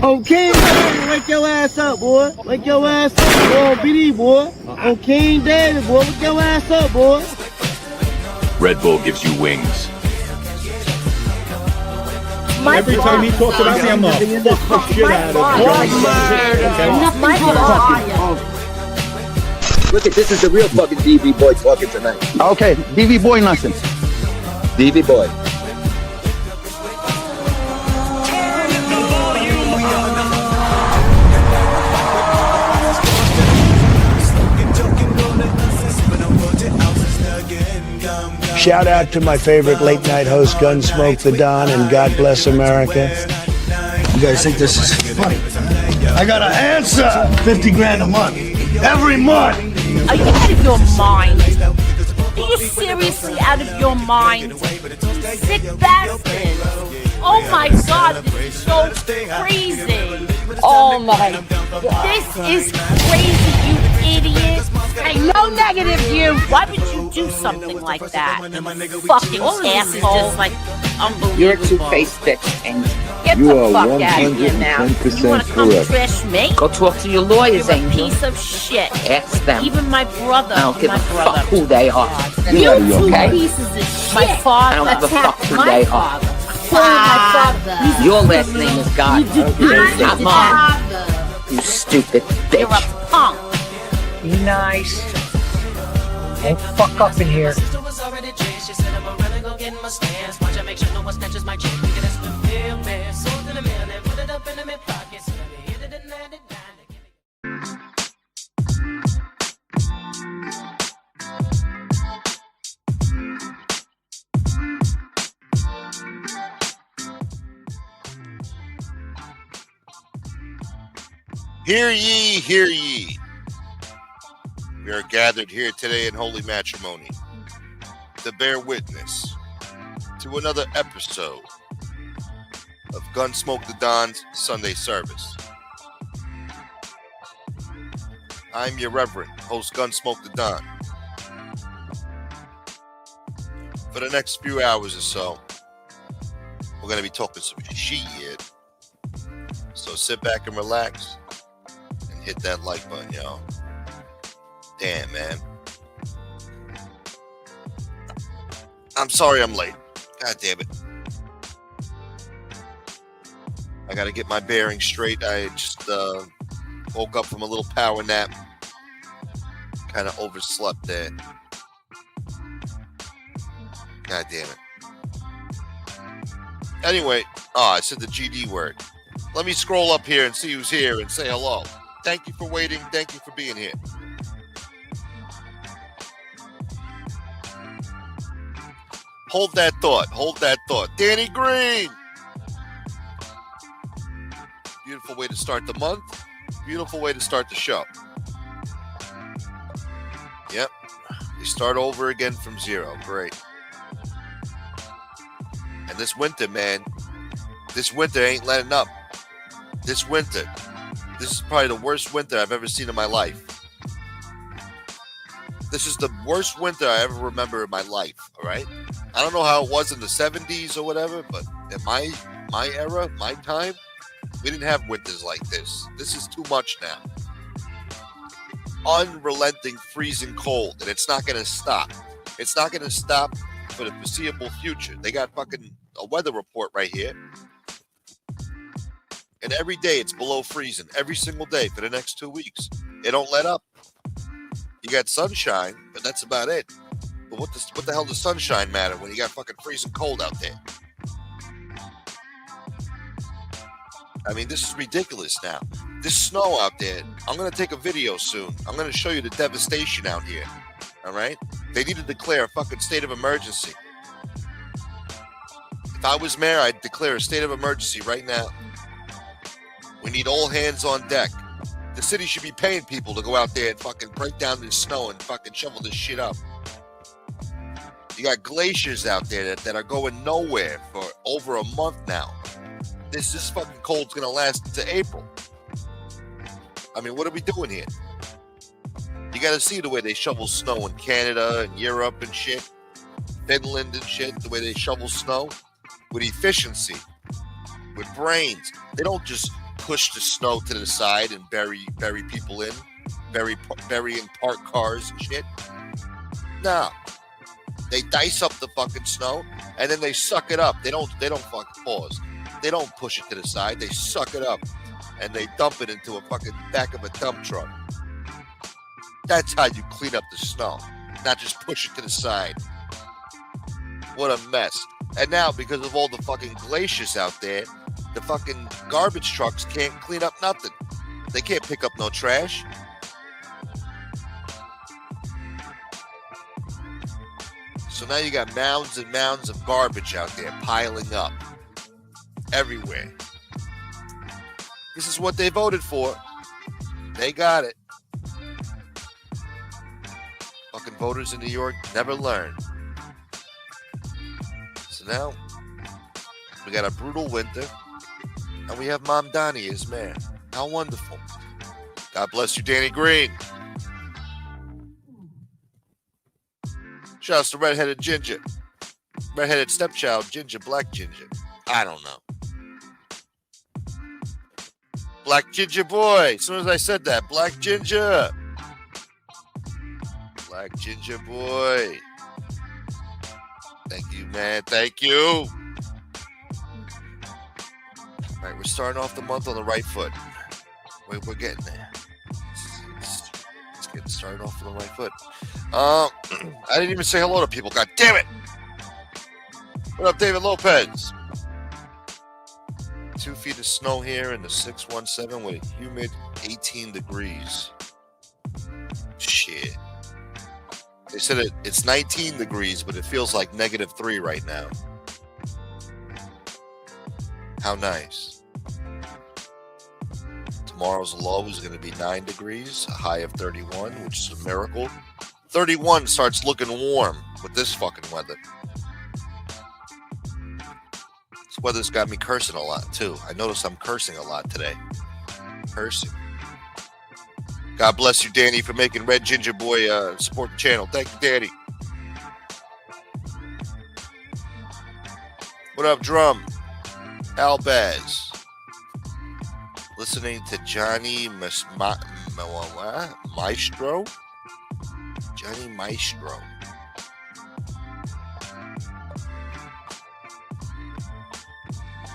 Okay, wake your ass up, boy. Wake your ass up, boy. BD, boy. Okay, David, boy. Wake your ass up, boy. Red Bull gives you wings. Every time he talks about me, I'm gonna fuck the shit out of him. Look at this is the real fucking DV boy talking tonight. Okay, DV boy nothing. DV boy. Shout out to my favorite late night host, Gunsmoke the Don, and God bless America. You guys think this is funny? I got an answer. 50 grand a month. Every month. Are you out of your mind? Are you seriously out of your mind? Sick bastard. Oh my God, this is so crazy. Oh my God. This is crazy, you idiot. Hey, no negative, you. Why would you do something like that? Fucking asshole. Just like unbelievable. You're a two-faced bitch, and get the fuck out of here now. You want to come trash me? Go talk to your lawyers, You're a Angel. piece of shit. Ask them. Even my brother. I don't give a fuck who they are. You two okay? pieces of shit. My father. I don't give a fuck who my they father. are. My father. Your last name is God. Not mine. You stupid bitch. You're a punk. Be nice. Don't fuck up in here. Hear ye, hear ye. We are gathered here today in holy matrimony to bear witness to another episode of Gunsmoke the Don's Sunday service. I'm your Reverend, host Gunsmoke the Don. For the next few hours or so, we're going to be talking some shit. So sit back and relax and hit that like button, y'all. Damn, man. I'm sorry I'm late. God damn it. I gotta get my bearings straight. I just woke up from a little power nap. Kind of overslept there. God damn it. Anyway, I said the GD word. Let me scroll up here and see who's here and say hello. Thank you for waiting. Thank you for being here. Hold that thought. Hold that thought. Danny Green. Beautiful way to start the month. Beautiful way to start the show. Yep. We start over again from zero. Great. And this winter, man, this winter ain't letting up. This winter. This is probably the worst winter I've ever seen in my life. This is the worst winter I ever remember in my life, all right? I don't know how it was in the 70s or whatever, but in my era, my time, we didn't have winters like this. This is too much now. Unrelenting, freezing cold, and it's not going to stop. It's not going to stop for the foreseeable future. They got fucking a weather report right here. And every day it's below freezing. Every single day for the next 2 weeks. It don't let up. You got sunshine, but that's about it. But what the hell does sunshine matter when you got fucking freezing cold out there? I mean, this is ridiculous now. This snow out there, I'm going to take a video soon. I'm going to show you the devastation out here. All right? They need to declare a fucking state of emergency. If I was mayor, I'd declare a state of emergency right now. We need all hands on deck. The city should be paying people to go out there and fucking break down this snow and fucking shovel this shit up. You got glaciers out there that are going nowhere for over a month now. This fucking cold's gonna last into April. I mean, what are we doing here? You gotta see the way they shovel snow in Canada and Europe and shit. Finland and shit, the way they shovel snow. With efficiency. With brains. They don't just push the snow to the side and bury people in, burying parked cars and shit. No, they dice up the fucking snow and then they suck it up. They don't fucking pause. They don't push it to the side. They suck it up and they dump it into a fucking back of a dump truck. That's how you clean up the snow, not just push it to the side. What a mess. And now, because of all the fucking glaciers out there, the fucking garbage trucks can't clean up nothing. They can't pick up no trash. So now you got mounds and mounds of garbage out there piling up everywhere. This is what they voted for. They got it. Fucking voters in New York never learn. So now we got a brutal winter and we have Mom Donnie as mayor. How wonderful. God bless you, Danny Green. Shouts to Redheaded Ginger. Redheaded Stepchild Ginger, Black Ginger. I don't know. Black Ginger boy. As soon as I said that, Black Ginger. Black Ginger boy. Thank you, man. Thank you. All right, we're starting off the month on the right foot. We're getting there. Let's get started off on the right foot. I didn't even say hello to people. God damn it. What up, David Lopez? 2 feet of snow here in the 617 with a humid 18 degrees. Shit. They said it's 19 degrees, but it feels like -3 right now. How nice. Tomorrow's low is going to be 9 degrees, a high of 31, which is a miracle. 31 starts looking warm with this fucking weather. This weather's got me cursing a lot, too. I notice I'm cursing a lot today. Cursing. God bless you, Danny, for making Red Ginger Boy support the channel. Thank you, Danny. What up, Drum? Albaz. Listening to Johnny Maestro? Johnny Maestro.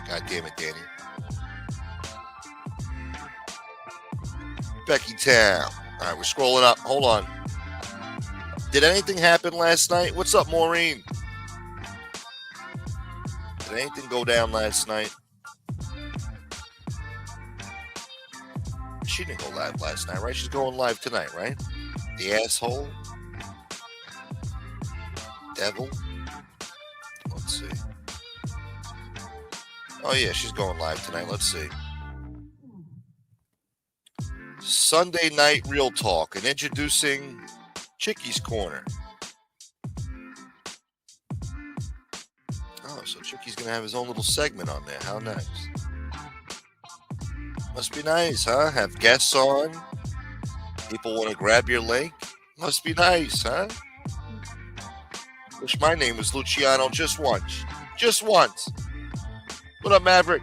God damn it, Danny. Becky Town. All right, we're scrolling up. Hold on. Did anything happen last night? What's up, Maureen? Did anything go down last night? She didn't go live last night, right? She's going live tonight, right? The asshole. Devil. Let's see. Oh, yeah, she's going live tonight. Let's see. Sunday Night Real Talk and introducing Chickie's Corner. Oh, so Chickie's going to have his own little segment on there. How nice. Must be nice, huh? Have guests on. People want to grab your link. Must be nice, huh? Wish my name was Luciano just once. Just once. What up, Maverick?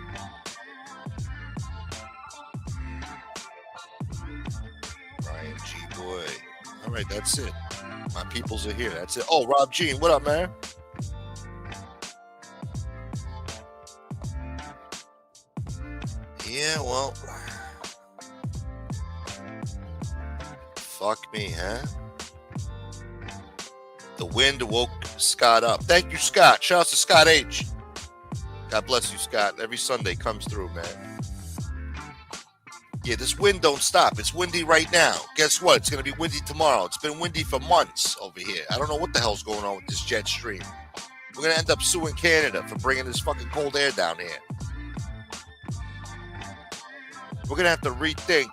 Ryan G. Boy. All right, that's it. My peoples are here. That's it. Oh, Rob Jean. What up, man? Yeah, well. Fuck me, huh? The wind woke Scott up. Thank you, Scott. Shouts to Scott H. God bless you, Scott. Every Sunday comes through, man. Yeah, this wind don't stop. It's windy right now. Guess what? It's going to be windy tomorrow. It's been windy for months over here. I don't know what the hell's going on with this jet stream. We're going to end up suing Canada for bringing this fucking cold air down here. We're going to have to rethink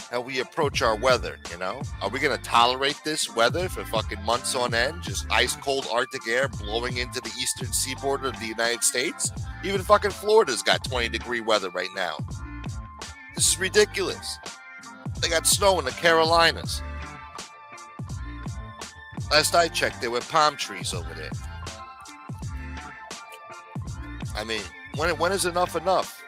how we approach our weather, you know? Are we going to tolerate this weather for fucking months on end? Just ice cold Arctic air blowing into the eastern seaboard of the United States? Even fucking Florida's got 20-degree weather right now. This is ridiculous. They got snow in the Carolinas. Last I checked, there were palm trees over there. I mean, when is enough enough?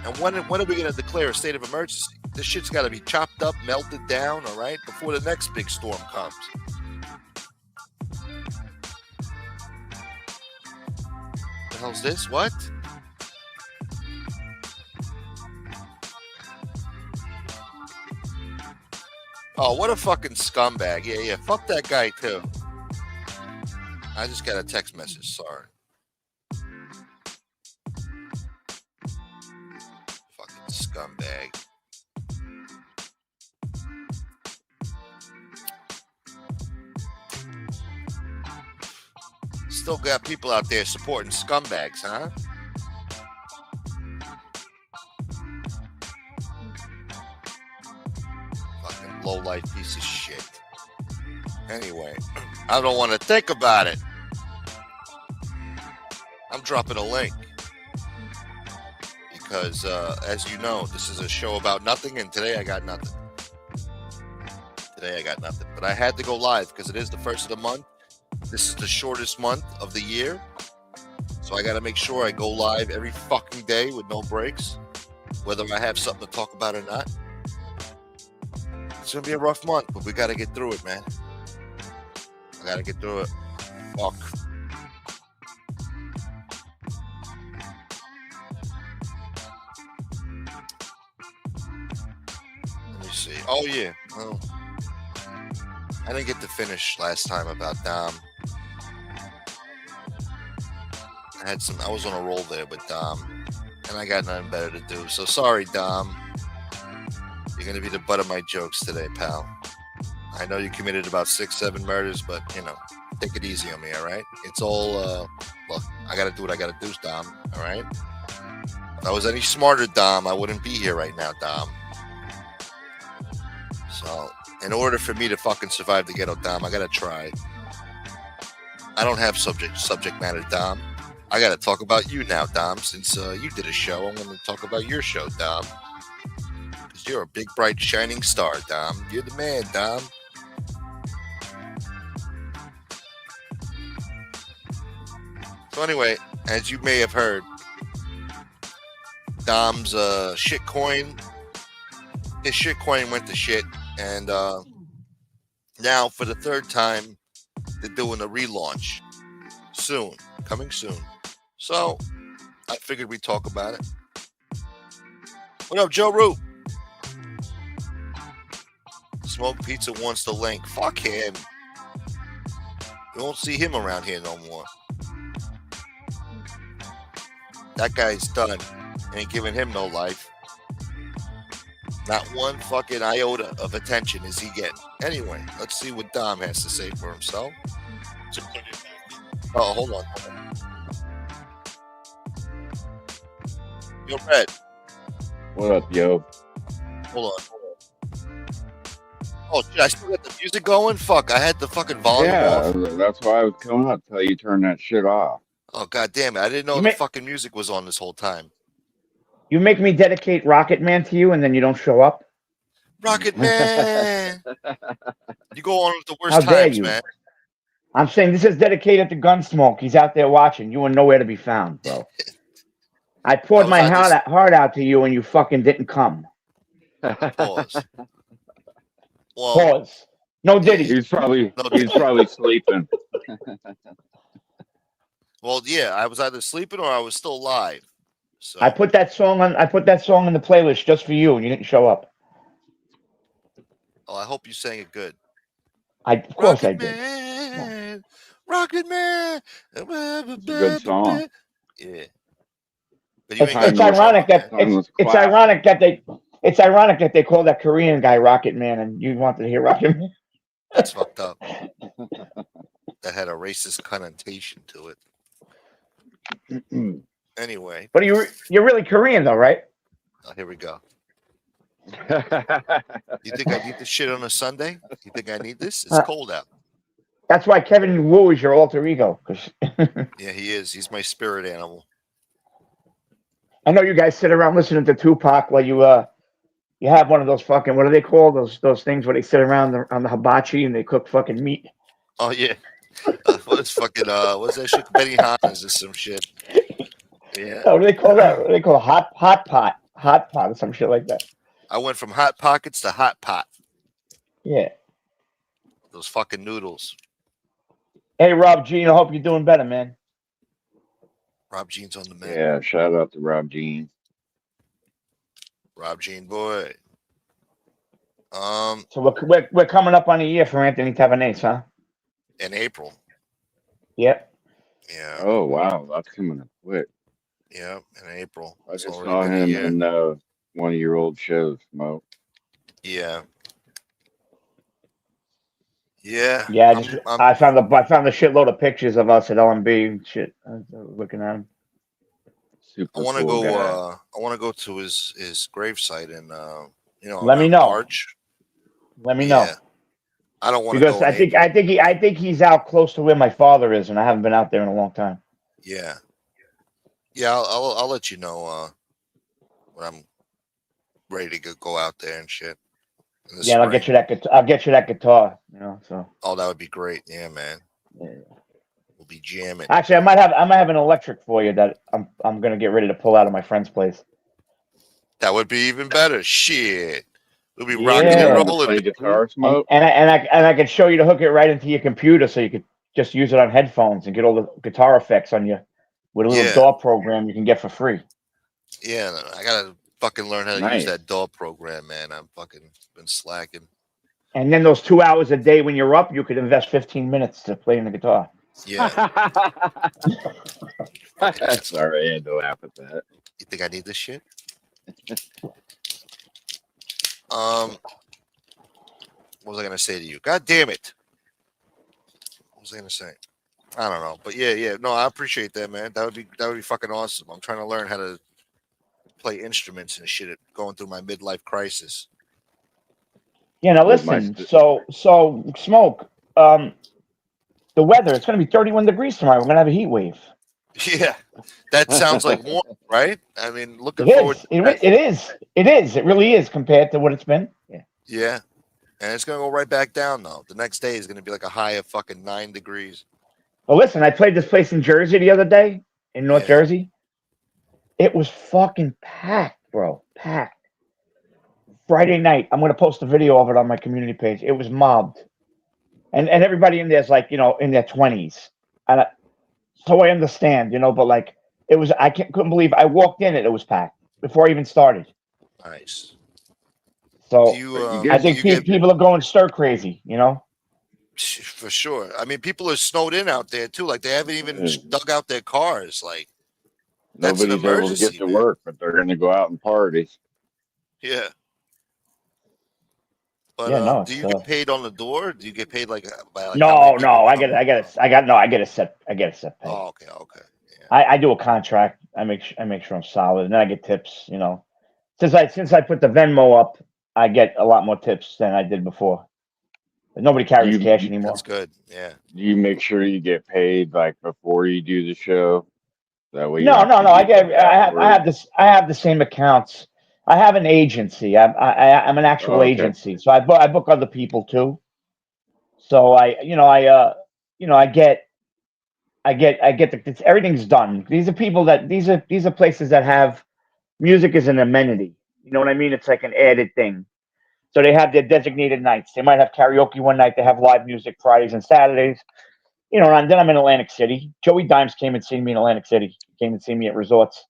And when are we going to declare a state of emergency? This shit's got to be chopped up, melted down, all right, before the next big storm comes. The hell's this? What? Oh, what a fucking scumbag. Yeah, fuck that guy, too. I just got a text message, sorry. Fucking scumbag. Still got people out there supporting scumbags, huh? Fucking low-life piece of shit. Anyway, I don't want to think about it. I'm dropping a link. Because, as you know, this is a show about nothing, and today I got nothing. But I had to go live because it is the first of the month. This is the shortest month of the year. So I got to make sure I go live every fucking day with no breaks, whether I have something to talk about or not. It's going to be a rough month, but we got to get through it, man. I got to get through it. Fuck. Let me see. Oh, yeah. Well, I didn't get to finish last time about Dom. I was on a roll there with Dom, and I got nothing better to do. So sorry, Dom. You're gonna be the butt of my jokes today, pal. I know you committed about 6-7 murders, but take it easy on me, all right? It's all look, I gotta do what I gotta do, Dom. All right. If I was any smarter, Dom, I wouldn't be here right now, Dom. So, in order for me to fucking survive the ghetto, Dom, I gotta try. I don't have subject matter, Dom. I gotta talk about you now, Dom. Since you did a show, I'm gonna talk about your show, Dom. Because you're a big, bright, shining star, Dom. You're the man, Dom. So anyway, as you may have heard, Dom's shitcoin, his shitcoin went to shit, and now for the third time, they're doing a relaunch soon, coming soon. So I figured we'd talk about it. What up, Joe Root? Smoke Pizza wants the link. Fuck him. We won't see him around here no more. That guy's done. Ain't giving him no life. Not one fucking iota of attention is he getting. Anyway, let's see what Dom has to say for himself. Oh, hold on. Yo, Red. What up, yo? Hold on. Oh, shit, I still got the music going? Fuck, I had the fucking volume off. Yeah, that's why I was coming up till you turn that shit off. Oh, god damn it. I didn't know the fucking music was on this whole time. You make me dedicate Rocket Man to you, and then you don't show up? Rocket Man! You go on with the worst How dare times, you? man. I'm saying this is dedicated to Gunsmoke. He's out there watching. You are nowhere to be found, bro. I poured my heart out to you, and you fucking didn't come. Pause. Well, Pause. No Diddy. He's probably sleeping. Well, yeah, I was either sleeping or I was still alive. So I put that song on the playlist just for you, and you didn't show up. Oh, I hope you sang it good. Of course Rocket I did. Man, Rocket Man. It's a good song. Yeah. But It's ironic that they call that Korean guy Rocket Man, and you wanted to hear Rocket Man. That's fucked up. That had a racist connotation to it. Anyway. But you're really Korean though, right? Oh, here we go. You think I need this shit on a Sunday? You think I need this? It's cold out. That's why Kevin Wu is your alter ego. Yeah, he is. He's my spirit animal. I know you guys sit around listening to Tupac while you have one of those fucking, what do they call those things where they sit around on the hibachi and they cook fucking meat? Oh yeah. What's fucking what's that shit? Benny Hannes or some shit. Yeah. Oh, what do they call that? What do they call a hot pot? hot pot or some shit like that. I went from Hot Pockets to Hot Pot. Yeah. Those fucking noodles. Hey, Rob Gene, I hope you're doing better, man. Rob Jean's on the menu. Yeah, shout out to Rob Jean. Rob Jean boy. So we're coming up on a year for Anthony Tavanese, huh? In April. Yep. Yeah. Oh wow, that's coming up quick. Yeah, in April. I It's just already saw been a him year. in one of your old shows, Mo. Yeah. Yeah. Yeah, I found the shitload of pictures of us at LMB and shit. I was looking at him. Super I want to cool go. guy. I want to go to his gravesite in Let me around know. March. Let me know. Yeah. I don't want to Because go. I think he's out close to where my father is, and I haven't been out there in a long time. Yeah. Yeah, I'll let you know when I'm ready to go out there and shit. Yeah, and I'll get you that guitar. You know, so. Oh, that would be great. Yeah, man. Yeah. We'll be jamming. Actually, I might have an electric for you that I'm gonna get ready to pull out of my friend's place. That would be even better. Shit. We'll be rocking and rolling. Play guitar, Smoke. And I could show you to hook it right into your computer, so you could just use it on headphones and get all the guitar effects on you with a little DAW program you can get for free. Yeah, I gotta fucking learn how to use that DAW program, man. I'm fucking been slacking. And then those 2 hours a day when you're up, you could invest 15 minutes to playing the guitar. Yeah. Sorry, I had to laugh at that. You think I need this shit? What was I gonna say to you? God damn it! What was I gonna say? I don't know, but yeah. No, I appreciate that, man. That would be fucking awesome. I'm trying to learn how to play instruments and shit. Going through my midlife crisis. Yeah, now listen. So Smoke. The weather. It's going to be 31 degrees tomorrow. We're going to have a heat wave. Yeah, that sounds like warm, right? I mean, looking it forward. Is. It is. It is. It really is compared to what it's been. Yeah. Yeah, and it's going to go right back down though. The next day is going to be like a high of fucking 9 degrees. Well, listen. I played this place in Jersey the other day, in North Jersey. It was fucking packed, bro. Packed. Friday night. I'm going to post a video of it on my community page. It was mobbed. And everybody in there's like, in their 20s. And so I understand, but like it was, couldn't believe I walked in it was packed before I even started. Nice. So I think people are going stir crazy, For sure. I mean, people are snowed in out there too. Like they haven't even dug out their cars. Like nobody's able to get to work, but they're going to go out and party. Yeah. But do you get paid on the door? Do you get paid by no? I get a set pay. Oh, okay. Yeah. I do a contract. I make sure I'm solid, and then I get tips. Since I put the Venmo up, I get a lot more tips than I did before. But nobody carries cash anymore. That's good. Yeah. Do you make sure you get paid like before you do the show? That way. No. I have the same accounts. I have an agency. I'm an actual agency, so I book other people too. So I get everything's done. These are places that have music as an amenity. You know what I mean? It's like an added thing. So they have their designated nights. They might have karaoke one night. They have live music Fridays and Saturdays. And then I'm in Atlantic City. Joey Dimes came and seen me in Atlantic City. He came and see me at resorts.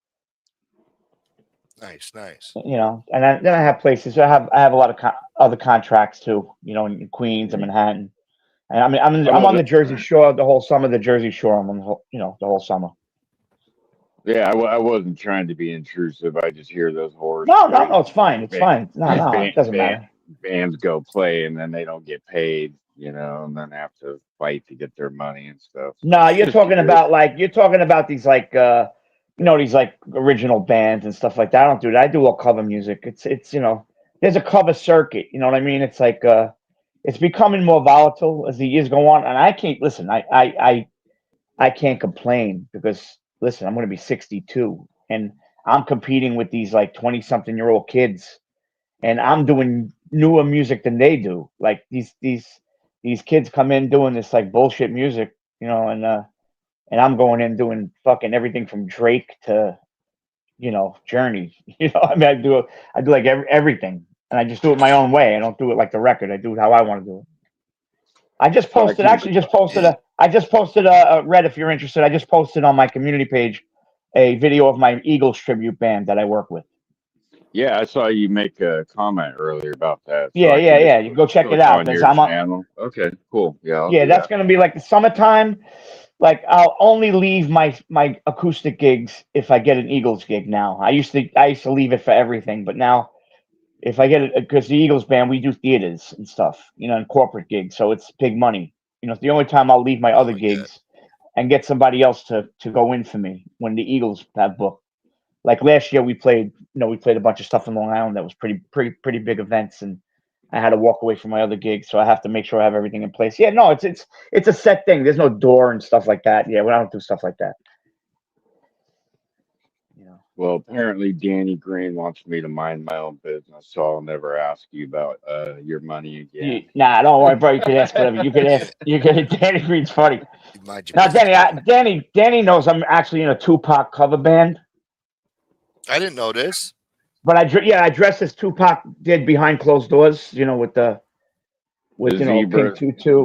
Nice. And then I have places. I have a lot of other contracts too. In Queens and Manhattan. And I'm on the Jersey Shore the whole summer. The Jersey Shore. I'm on the whole summer. Yeah, I wasn't trying to be intrusive. I just hear those horror. No, it's fine. It's fine. No, it doesn't matter. Bands go play and then they don't get paid, and then have to fight to get their money and stuff. No, you're talking about these like these like original bands and stuff like that. I don't do that. I do all cover music. It's there's a cover circuit. You know what I mean? It's like it's becoming more volatile as the years go on. And I can't listen. I can't complain because listen, I'm going to be 62 and I'm competing with these like 20-something-year-old kids, and I'm doing newer music than they do. Like these kids come in doing this like bullshit music, and I'm going in doing fucking everything from Drake to journey. I mean, I do like everything, and I just do it my own way. I don't do it like the record. I do it how I want to do it. I just posted. I just posted a Red. If you're interested, I just posted on my community page a video of my Eagles tribute band that I work with. Yeah, I saw you make a comment earlier about that. So Yeah. You can go check it out. on your channel. Okay, cool. Yeah, That's gonna be like the summertime. Like I'll only leave my acoustic gigs if I get an Eagles gig. Now I used to leave it for everything, but now if I get it, because the Eagles band, we do theaters and stuff, and corporate gigs, so it's big money. It's the only time I'll leave my other gigs and get somebody else to go in for me when the Eagles have booked. Like last year, we played a bunch of stuff in Long Island that was pretty big events, and I had to walk away from my other gigs, so I have to make sure I have everything in place. Yeah, no, it's a set thing. There's no door and stuff like that. Yeah, we don't do stuff like that. Well, apparently Danny Green wants me to mind my own business, so I'll never ask you about your money again. Nah, don't worry, bro. You can ask whatever. You can ask. Danny Green's funny. Now, Danny knows I'm actually in a Tupac cover band. I didn't know this. But I dressed as Tupac did behind closed doors. With pink tutu,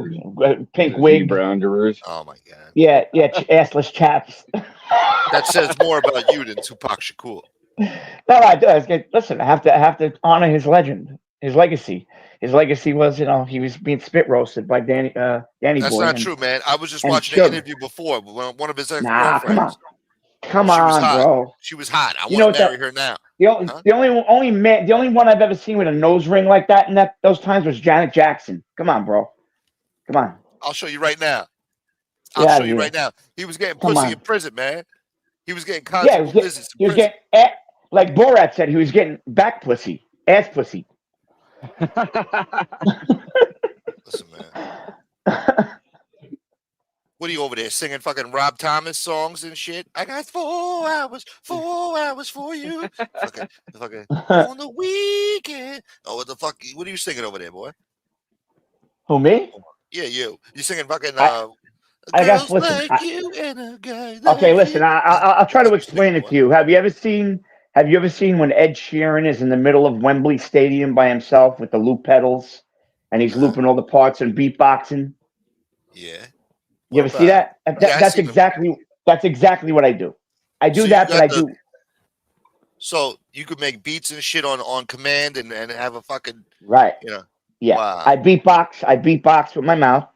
pink wig, zebra underoos. Oh my god. Yeah, assless chaps. That says more about you than Tupac Shakur. No, I do. Listen, I have to honor his legend, his legacy. His legacy was, he was being spit roasted by Danny That's Boy. Not true, man. I was just watching an interview before with one of his ex-girlfriends. Come on, bro. She was hot. I want to marry her now. The only one I've ever seen with a nose ring like that in those times was Janet Jackson. Come on, bro. Come on. I'll show you right now. I'll show you right now. He was getting pussy in prison, man. He was getting conjugal visits. He was getting, like Borat said, he was getting back pussy, ass pussy. Listen, man. What are you over there singing fucking Rob Thomas songs and shit? I got 4 hours for you. fucking on the weekend. Oh, what the fuck? What are you singing over there, boy? Who, me? Yeah, you. You singing fucking I guess listen. Okay, listen. I'll try to explain it to you. Have you ever seen when Ed Sheeran is in the middle of Wembley Stadium by himself with the loop pedals, and he's looping all the parts and beatboxing? Yeah. You ever see that? That's exactly what I do. I do that, but I do. So you could make beats and shit on command and have a fucking right. Yeah. Wow. I beatbox with my mouth.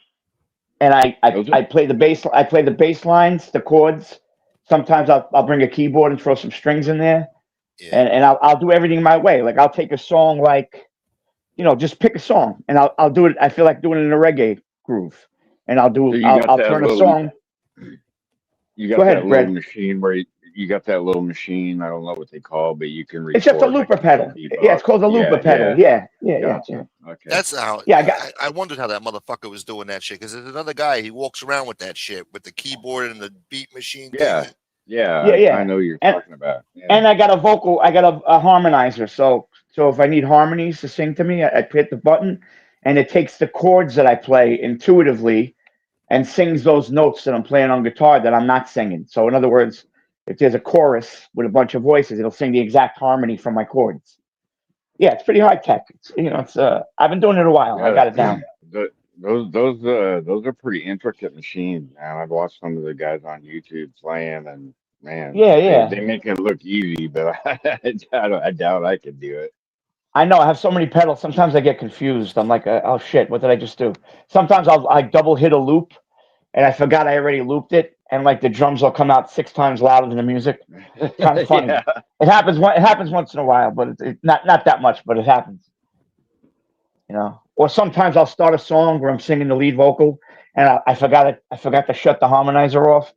And I play the bass. I play the bass lines, the chords. Sometimes I'll bring a keyboard and throw some strings in there, and I'll do everything my way. Like I'll take a song, like just pick a song, and I'll do it. I feel like doing it in a reggae groove, and I'll turn a song. You got that little machine where you got that little machine. I don't know what they call, but you can record. It's just a looper pedal. Yeah, it's called a looper pedal. Yeah. Okay. That's how. Yeah, I wondered how that motherfucker was doing that shit, because there's another guy. He walks around with that shit with the keyboard and the beat machine. Yeah. I know you're talking about. Yeah. And I got a harmonizer. So if I need harmonies to sing to me, I hit the button, and it takes the chords that I play intuitively and sings those notes that I'm playing on guitar that I'm not singing. So in other words, if there's a chorus with a bunch of voices, it'll sing the exact harmony from my chords. Yeah, it's pretty high tech. I've been doing it a while. I got it down. Those are pretty intricate machines, man. I've watched some of the guys on YouTube playing, and man, they make it look easy, but I doubt I could do it. I know I have so many pedals. Sometimes I get confused. I'm like, oh shit, what did I just do? Sometimes I double hit a loop, and I forgot I already looped it, and like the drums will come out 6 times louder than the music. It's kind of funny. It happens once in a while, but it's not that much, but it happens. Or sometimes I'll start a song where I'm singing the lead vocal, and I forgot to shut the harmonizer off,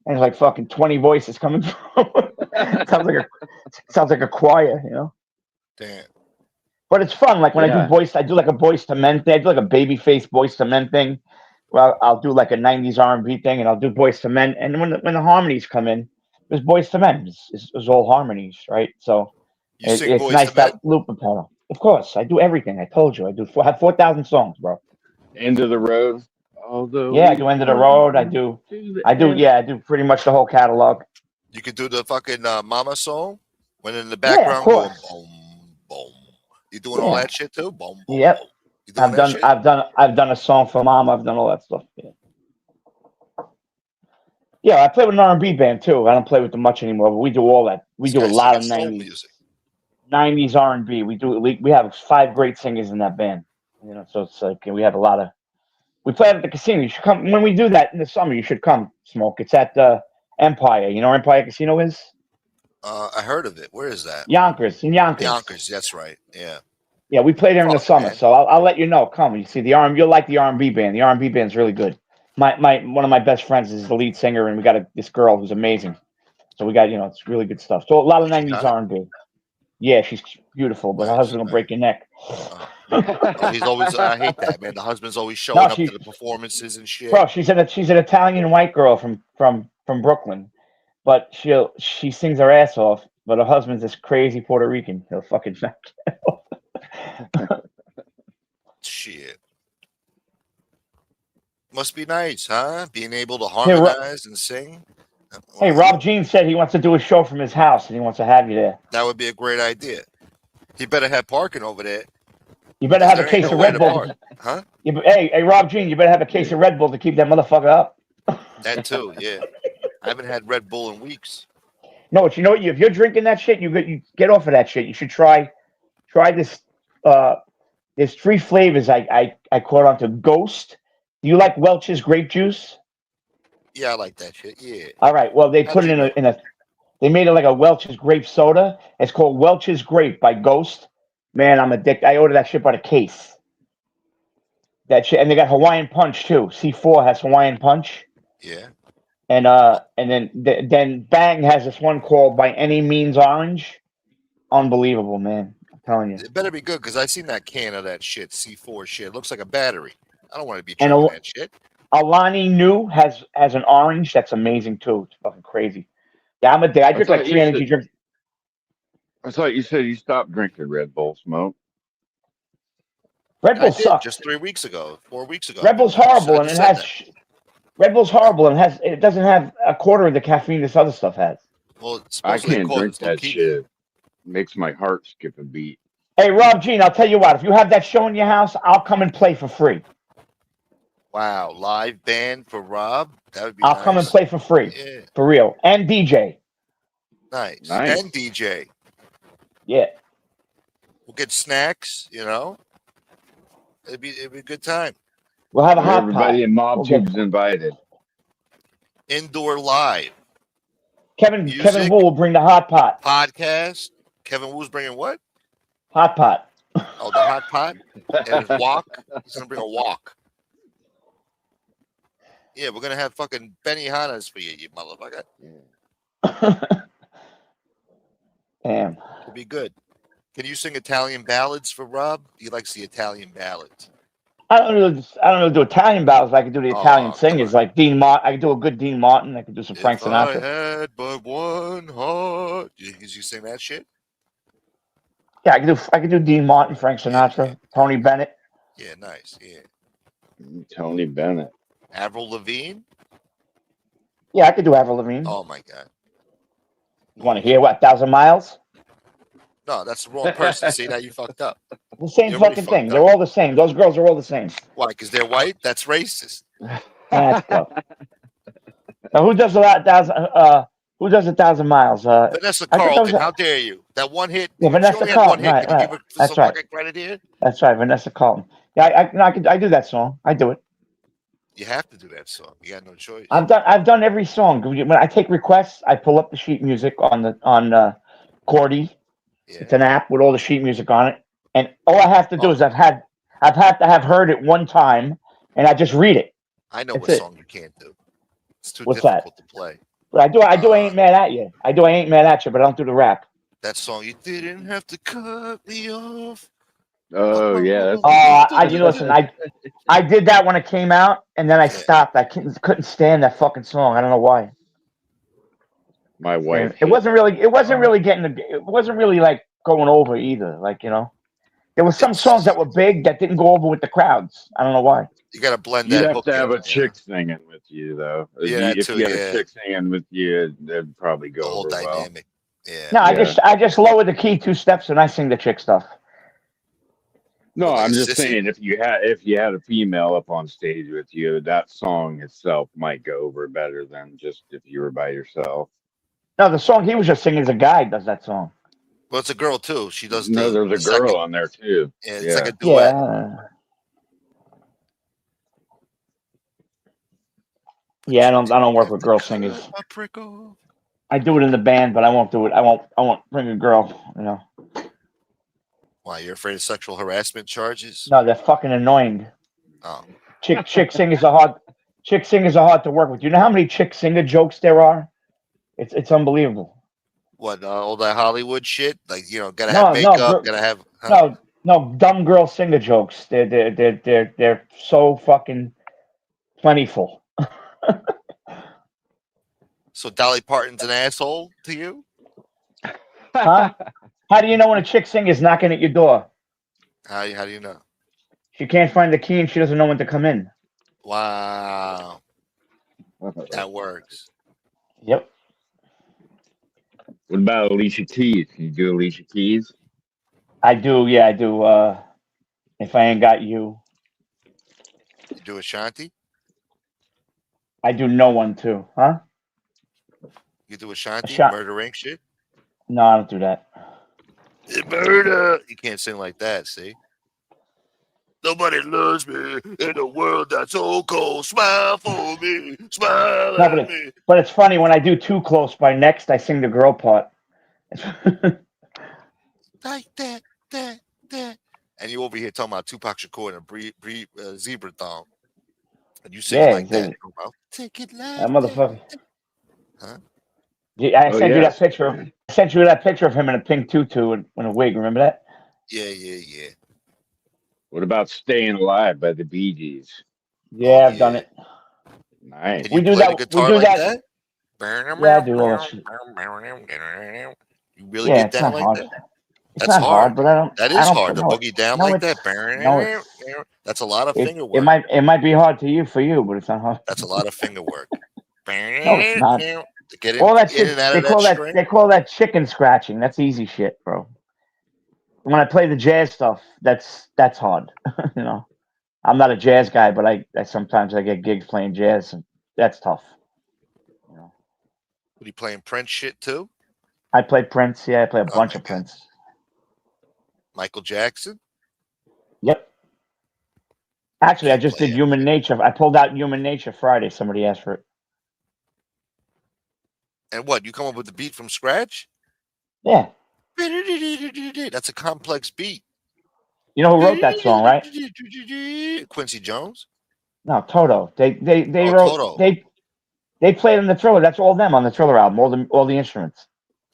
and it's like fucking 20 voices coming through. sounds like a choir, Damn. But it's fun. Like when I do voice, I do like a Boyz II Men thing. I do like a babyface Boyz II Men thing. Well, I'll do like a 90s R&B thing, and I'll do Boyz II Men. And when the harmonies come in, there's Boyz II Men. It's all harmonies, right? So it's nice that looper pedal. Of course, I do everything. I told you, I have 4,000 songs, bro. End of the Road. I do End of the Road. I do pretty much the whole catalog. You could do the fucking Mama song. When in the Yeah, of background going course. boom, boom. You doing all that shit too? Boom, boom, Yep. boom. You doing that shit? I've done a song for Mom. I've done all that stuff. Yeah. Yeah, I play with an R&B band too. I don't play with them much anymore, but we do all that. We This do a guy's lot of singing soul 90s. music. 90s R&B. We have 5 great singers in that band. You know, so it's like we have a lot of. We play at the casino. You should come when we do that in the summer. You should come, Smoke. It's at Empire. You know where Empire Casino is? I heard of it. Where is that? Yonkers. In Yonkers. Yonkers. That's right. Yeah. Yeah, we play there in the Fuck, summer. man. So I'll let you know. Come. You see the R&B. You'll like the R&B band. The R&B band's really good. My one of my best friends is the lead singer, and we got this girl who's amazing. So we got it's really good stuff. So a lot of 90s R&B. Yeah, she's beautiful, but her husband will break your neck. Oh, he's always. I hate that, man. The husband's always showing up to the performances and shit. Bro, she's an Italian white girl from Brooklyn, but she sings her ass off. But her husband's this crazy Puerto Rican. He'll fucking knock you off. Shit. Must be nice, huh? Being able to harmonize and sing. Hey, Rob Jean said he wants to do a show from his house and he wants to have you there. That would be a great idea. He better have parking over there. You better have a case of Red Bull. Huh? Hey, Rob Jean, you better have a case of Red Bull to keep that motherfucker up. That too, yeah. I haven't had Red Bull in weeks. No, but you know what? If you're drinking that shit, you get off of that shit. You should try this. There's 3 flavors I caught on to Ghost. Do you like Welch's grape juice? Yeah, I like that shit. Yeah. All right. Well, they put it in a. They made it like a Welch's grape soda. It's called Welch's Grape by Ghost. Man, I'm addicted. I ordered that shit by the case. That shit, and they got Hawaiian Punch too. C4 has Hawaiian Punch. Yeah. And then Bang has this one called By Any Means Orange. Unbelievable, man. I'm telling you. It better be good because I seen that can of that shit, C4 shit. It looks like a battery. I don't want to be drinking that shit. Alani Nu has an orange that's amazing too. It's fucking crazy. Yeah, I'm addicted. I drink like 3 energy drinks. I thought you said you stopped drinking Red Bull, Smoke. Red Bull sucks. Just 3 weeks ago, 4 weeks ago. Red Bull's horrible, and Red Bull's horrible, and it doesn't have a quarter of the caffeine this other stuff has. Well, I can't drink that shit. It makes my heart skip a beat. Hey, Rob Jean, I'll tell you what. If you have that show in your house, I'll come and play for free. Wow, live band for Rob? That would be I'll come and play for free. Yeah. For real. And DJ. Nice. And DJ. Yeah. We'll get snacks, It'd be a good time. We'll have a hot Everybody in Mob Tube's invited. Indoor live. Kevin Wu will bring the hot pot. Podcast. Kevin Wu's bringing what? Hot pot. Oh, the hot pot? And his wok? He's going to bring a wok. Yeah, we're going to have fucking Benihanas for you motherfucker. Damn. It'll be good. Can you sing Italian ballads for Rob? He likes the Italian ballads. I don't know do Italian ballads. But I can do the Italian singers like Dean Martin. I can do a good Dean Martin. I can do some Frank Sinatra. I had but one heart. Did you sing that shit? Yeah, I can do Dean Martin, Frank Sinatra, Tony Bennett. Yeah, nice. Yeah. Tony Bennett. Avril Lavigne? Yeah, I could do Avril Lavigne. Oh my God. You want to hear what? 1,000 Miles? No, that's the wrong person. See, now you fucked up. The same fucking thing. They're all the same. Those girls are all the same. Why? Because they're white? That's racist. Let's go. Now, who does 1,000 Miles? Vanessa Carlton. How dare you? That one hit. Yeah, Vanessa Carlton. Right. Can you give her some fucking credit here? That's right, Vanessa Carlton. Yeah, I do that song. I do it. You have to do that song. You got no choice. I've done every song. When I take requests, I pull up the sheet music on Cordy. Yeah. It's an app with all the sheet music on it, and all I have to do is I've had to have heard it one time, and I just read it. I know what song you can't do. It's too difficult to play. But I ain't mad at you. I ain't mad at you, but I don't do the rap. That song, you didn't have to cut me off. Oh yeah. Listen. I did that when it came out, and then I stopped. I couldn't stand that fucking song. I don't know why. My wife. It wasn't really like going over either. Like, there was some songs that were big that didn't go over with the crowds. I don't know why. You got to blend you that. You have to have a chick singing with you, though. Yeah, if you had a chick singing with you, that'd probably go the whole over dynamic. Yeah. No, I just lower the key 2 steps and I sing the chick stuff. No, What, like I'm a just sissy? saying if you had a female up on stage with you, that song itself might go over better than just if you were by yourself. No, the song he was just singing is a guy does that song. Well, it's a girl too. She does No, the there's a second. girl on there too. Yeah, it's like a duet. Yeah, I don't work with girl singers. I do it in the band, but I won't do it. I won't bring a girl, you know. Why, you're afraid of sexual harassment charges? No, they're fucking annoying. Oh. Chick singers are hard to work with. You know how many chick singer jokes there are? It's unbelievable. What, all that Hollywood shit? Like, gotta have makeup, gotta have. Huh? No, dumb girl singer jokes. They're so fucking plentiful. So Dolly Parton's an asshole to you? Huh? How do you know when a chick singer is knocking at your door? How do you know? She can't find the key and she doesn't know when to come in. Wow. That works. Yep. What about Alicia Keys? Can you do Alicia Keys? I do, yeah, I do. If I ain't got you. You do Ashanti? I do no one too, huh? You do Ashanti? Murder Inc. shit? No, I don't do that. Murder! You can't sing like that, see? Nobody loves me in a world that's so cold. Smile for me. Smile at me. But it's funny, when I do Too Close by Next, I sing the girl part. Like that. And you over here talking about Tupac Shakur and a zebra thong. And you sing like that. Take it like that motherfucker. Huh? Yeah, I sent you that picture. I sent you that picture of him in a pink tutu and a wig. Remember that? Yeah. What about Staying Alive by the Bee Gees? Yeah, I've done it. Nice. Can you play the guitar like that? Yeah, I do all that shit. You really get down like that? It's not hard, but I don't. That is hard to boogie down like that. That's a lot of finger work. It might be hard for you, but it's not hard. That's a lot of finger work. No, it's not. To get All that in shit, and out of that string. they call that chicken scratching. That's easy shit, bro. When I play the jazz stuff, that's hard. You know, I'm not a jazz guy, but I sometimes I get gigs playing jazz, and that's tough. You know. What, are you playing Prince shit too? I play Prince. Yeah, I play a bunch of Prince. Michael Jackson? Yep. Actually, I just did Human Nature. I pulled out Human Nature Friday. Somebody asked for it. And what? You come up with the beat from scratch? Yeah. That's a complex beat. You know who wrote that song, right? Quincy Jones? No, Toto. They wrote Toto. They played in the Thriller. That's all them on the Thriller album. All the instruments.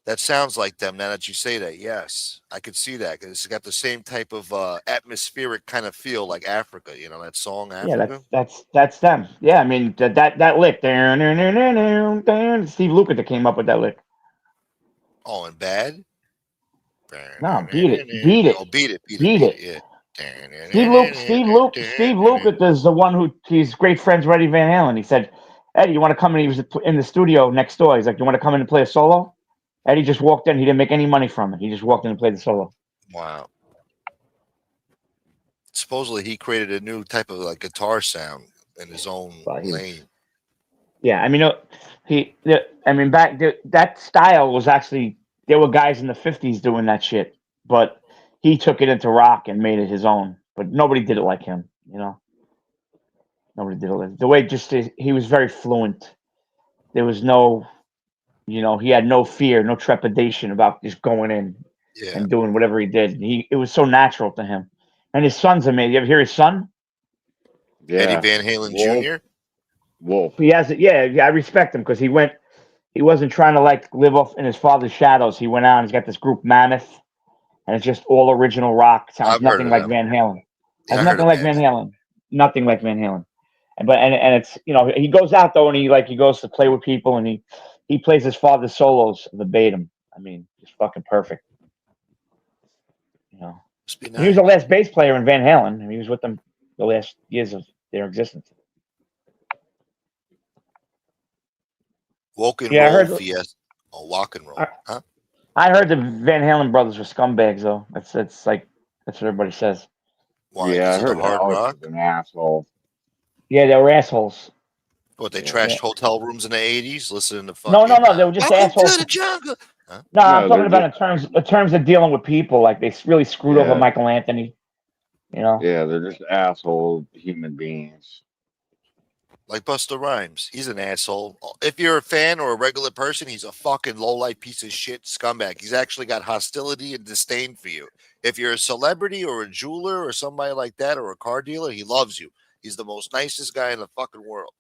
That sounds like them now that you say that. Yes, I could see that because it's got the same type of atmospheric kind of feel like Africa. You know that song Africa. Yeah, that's them. Yeah, I mean that lick. Steve Lukather came up with that lick. Oh, and Bad. No, beat it. Oh, beat it. Yeah. Steve Lukather is the one who he's great friends with Eddie Van Halen. He said, "Eddie, you want to come in?" He was in the studio next door. He's like, "You want to come in and play a solo?" Eddie just walked in. He didn't make any money from it. He just walked in and played the solo. Wow. Supposedly, he created a new type of like guitar sound in his own lane. Yeah, I mean, that style was actually, there were guys in the 50s doing that shit, but he took it into rock and made it his own. But nobody did it like him, you know. Nobody did it the way. He was very fluent. There was no. You know, he had no fear, no trepidation about just going in and doing whatever he did. It was so natural to him. And his son's amazing. You ever hear his son? Yeah. Eddie Van Halen Jr.? Wolf. He has it. Yeah, I respect him because he wasn't trying to like live off in his father's shadows. He went out and he's got this group Mammoth, and it's just all original rock. Sounds nothing like Van Halen. Has nothing like Van Halen. Nothing like Van Halen. And it's, you know, he goes out though and he goes to play with people and he plays his father's solos verbatim. I mean, just fucking perfect. You know, he was the last bass player in Van Halen, and he was with them the last years of their existence. Walk and roll, Fiesta. Oh, walk and roll, huh? I heard the Van Halen brothers were scumbags, though. That's like that's what everybody says. Why? Yeah, Because I of the heard hard Alex rock? was an asshole. Yeah, they were assholes. What, they Yeah. Yeah. trashed hotel rooms in the 80s? Listening to No, fucking they were just Welcome assholes. to the Jungle. Huh? No, I'm No, talking they're about just in terms of dealing with people. Like they really screwed over yeah, Michael Anthony. You know. yeah, they're just asshole human beings. Like Busta Rhymes. He's an asshole. If you're a fan or a regular person, he's a fucking low-life piece of shit scumbag. He's actually got hostility and disdain for you. If you're a celebrity or a jeweler or somebody like that or a car dealer, he loves you. He's the most nicest guy in the fucking world.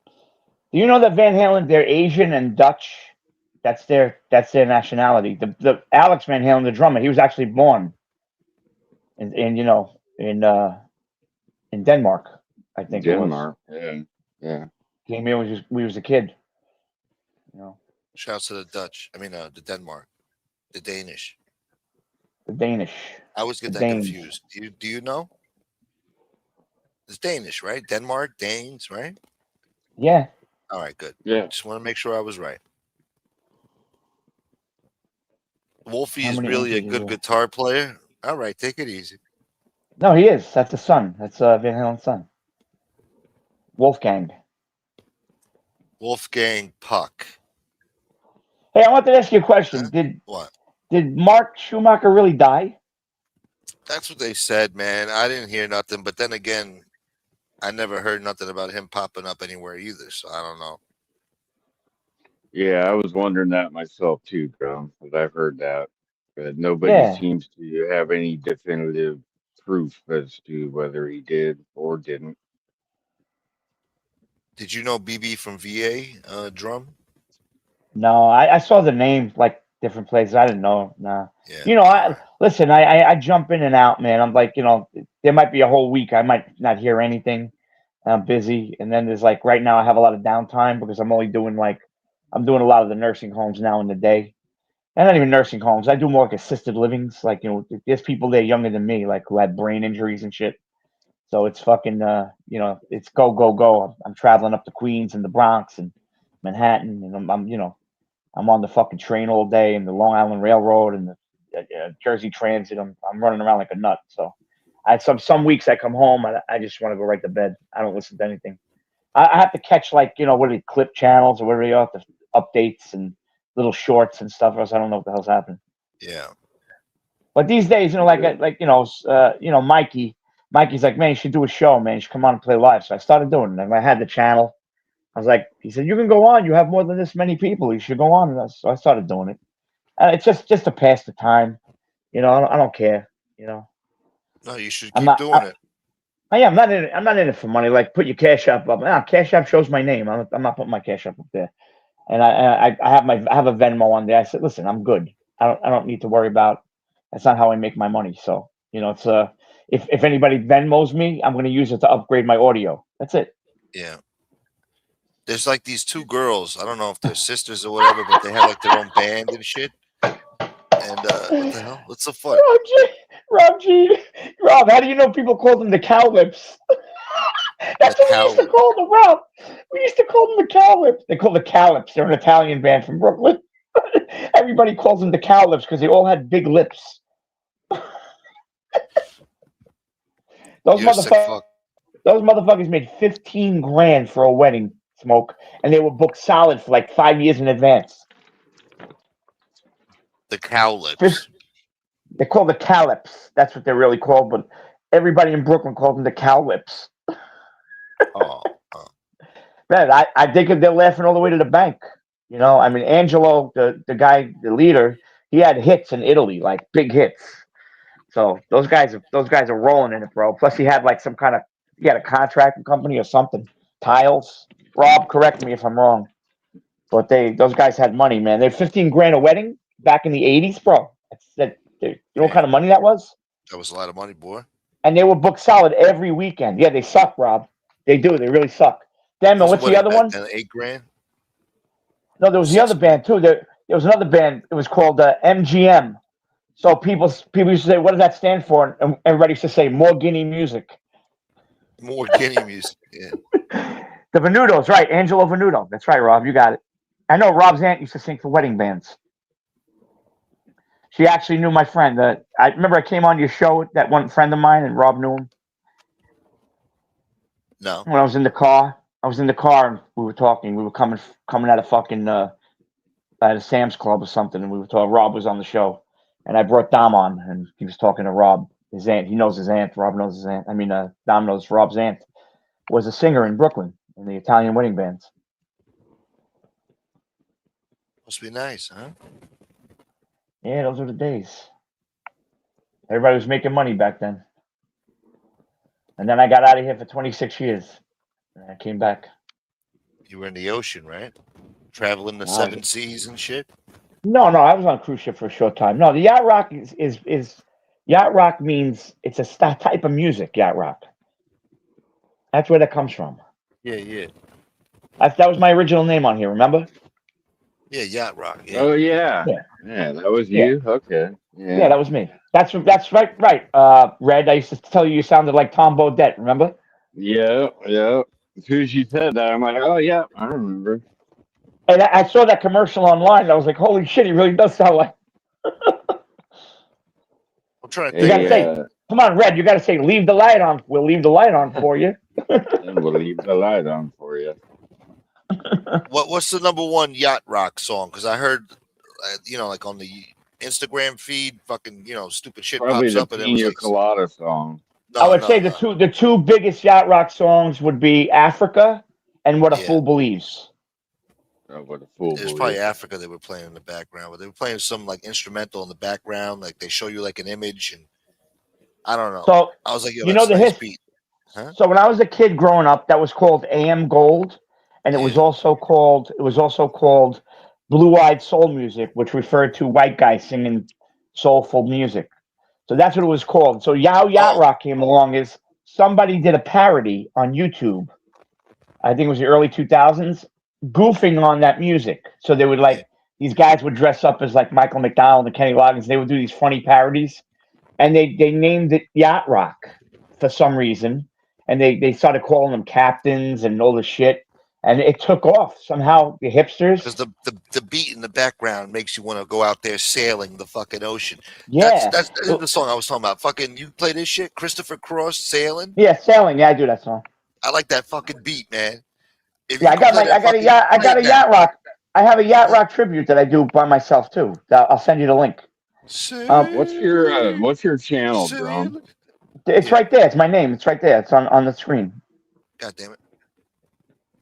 Do you know that Van Halen? They're Asian and Dutch. That's their nationality. The Alex Van Halen, the drummer, he was actually born in in Denmark, I think it was. Denmark. Yeah. Yeah. Came here when we was a kid. You know, Shouts to the Dutch. I mean, the Denmark. The Danish. the Danish, I always the get that Danes. confused. Do you know? It's Danish, right? Denmark, Danes, right? Yeah. All right, good. Yeah. Just want to make sure I was right. Wolfie How is many really a entries is good there? guitar player. All right, take it easy. No, he is. That's the son. That's Van Halen's son. Wolfgang. Wolfgang Puck. Hey, I wanted to ask you a question. Huh? What? Did Mark Schumacher really die? That's what they said, man. I didn't hear nothing, but then again, I never heard nothing about him popping up anywhere either, so I don't know. Yeah, I was wondering that myself too, Drum, because I've heard that. But nobody Yeah. seems to have any definitive proof as to whether he did or didn't. Did you know BB from VA drum? No, I saw the name like different places. I didn't know. Nah. Yeah. You know, listen. I jump in and out, man. I'm like, there might be a whole week I might not hear anything. I'm busy, and then there's like right now I have a lot of downtime because I'm doing a lot of the nursing homes now in the day, and not even nursing homes. I do more like assisted livings. Like there's people there younger than me, like who had brain injuries and shit. So it's fucking, it's go go go. I'm traveling up to Queens and the Bronx and Manhattan, and I'm on the fucking train all day and the Long Island Railroad and the Jersey Transit. I'm running around like a nut. So some weeks I come home, I just want to go right to bed. I don't listen to anything. I have to catch like what are they, clip channels or whatever they are, the updates and little shorts and stuff. Or else I don't know what the hell's happening. Yeah. But these days, Mikey's like, man, you should do a show, man. You should come on and play live. So I started doing it. And I had the channel. I was like, he said, you can go on. You have more than this many people. You should go on. And so I started doing it. And it's just to pass the time. I don't care. No, you should I'm keep not. doing it. I'm not in it. I'm not in it for money. Like, put your Cash App up. Nah, Cash App shows my name. I'm not putting my Cash App up there. And I have a Venmo on there. I said, listen, I'm good. I don't need to worry about. That's not how I make my money. So it's if anybody Venmos me, I'm going to use it to upgrade my audio. That's it. Yeah. There's like these two girls. I don't know if they're sisters or whatever, but they have like their own band and shit. And what the hell? What's so funny? Rob, how do you know people call them the cow lips? That's what we used to call them, Rob. We used to call them the cow lips. They call the Calips. They're an Italian band from Brooklyn. Everybody calls them the cow lips because they all had big lips. Those motherfuckers made 15 grand for a wedding, Smoke, and they were booked solid for like 5 years in advance. The Cowlips. They're called the Calips. That's what they're really called, but everybody in Brooklyn called them the Cowlips. Man, I think they're laughing all the way to the bank. I mean, Angelo, the guy, the leader, he had hits in Italy, like big hits. So those guys are rolling in it, bro. Plus, he had like he had a contracting company or something. Tiles. Rob, correct me if I'm wrong, but those guys had money, man. They had 15 grand a wedding back in the 80s, bro. You know what kind of money that was? That was a lot of money, boy. And they were booked solid every weekend. Yeah, they suck, Rob. They do. They really suck. Damn, and what's the other one? 8 grand? No, there was the other band too. There was another band. It was called MGM. So people used to say, "What does that stand for?" And everybody used to say, "More Guinea music." More Guinea music. Yeah. The Venutos, right? Angelo Venuto. That's right, Rob. You got it. I know Rob's aunt used to sing for wedding bands. She actually knew my friend. I remember I came on your show, that one friend of mine, and Rob knew him. No. When I was in the car, and we were talking. We were coming out of fucking at a Sam's Club or something, and we were talking. Rob was on the show, and I brought Dom on, and he was talking to Rob, his aunt. He knows his aunt. Rob knows his aunt. I mean, Dom knows Rob's aunt was a singer in Brooklyn in the Italian wedding bands. Must be nice, huh? Yeah, those were the days. Everybody was making money back then. And then I got out of here for 26 years. And I came back. You were in the ocean, right? Traveling the 7 seas and shit? No, I was on a cruise ship for a short time. No, the yacht rock is yacht rock means it's a type of music, yacht rock. That's where that comes from. Yeah. That was my original name on here, remember? Yeah, yacht rock. Yeah. Oh yeah, that was you. Yeah. Okay, yeah, that was me. That's right. Red. I used to tell you sounded like Tom Bodette. Remember? Yeah. As soon as you said that, I'm like, oh yeah, I remember. And I saw that commercial online. And I was like, holy shit, he really does sound like. I'm trying to think. You gotta say, come on, Red. You gotta say, leave the light on. We'll leave the light on for you. And we'll leave the light on for you. What's the number one yacht rock song? Because I heard, like on the Instagram feed, fucking, stupid shit probably pops up, and it was like Colada song. I would say the two biggest yacht rock songs would be Africa and What a Fool Believes. What a Fool There's probably Africa they were playing in the background, but they were playing some like instrumental in the background, like they show you like an image, and I don't know. So I was like, you know the nice beat. Huh? So when I was a kid growing up, that was called AM Gold, and it was also called Blue Eyed Soul Music, which referred to white guys singing soulful music. So that's what it was called. So Yacht Rock came along is somebody did a parody on YouTube. I think it was the early 2000s, goofing on that music. So they would these guys would dress up as like Michael McDonald and Kenny Loggins. They would do these funny parodies, and they named it Yacht Rock for some reason. And they started calling them captains and all this shit. And it took off somehow. The hipsters, because the beat in the background makes you want to go out there sailing the fucking ocean. Yeah, that's the song I was talking about. Fucking, you play this shit, Christopher Cross, Sailing. Yeah, Sailing. Yeah, I do that song. I like that fucking beat, man. I got a yacht rock. I have a yacht rock tribute that I do by myself too. I'll send you the link. What's your channel, Drum? It's right there. It's my name. It's right there. It's on the screen. God damn it.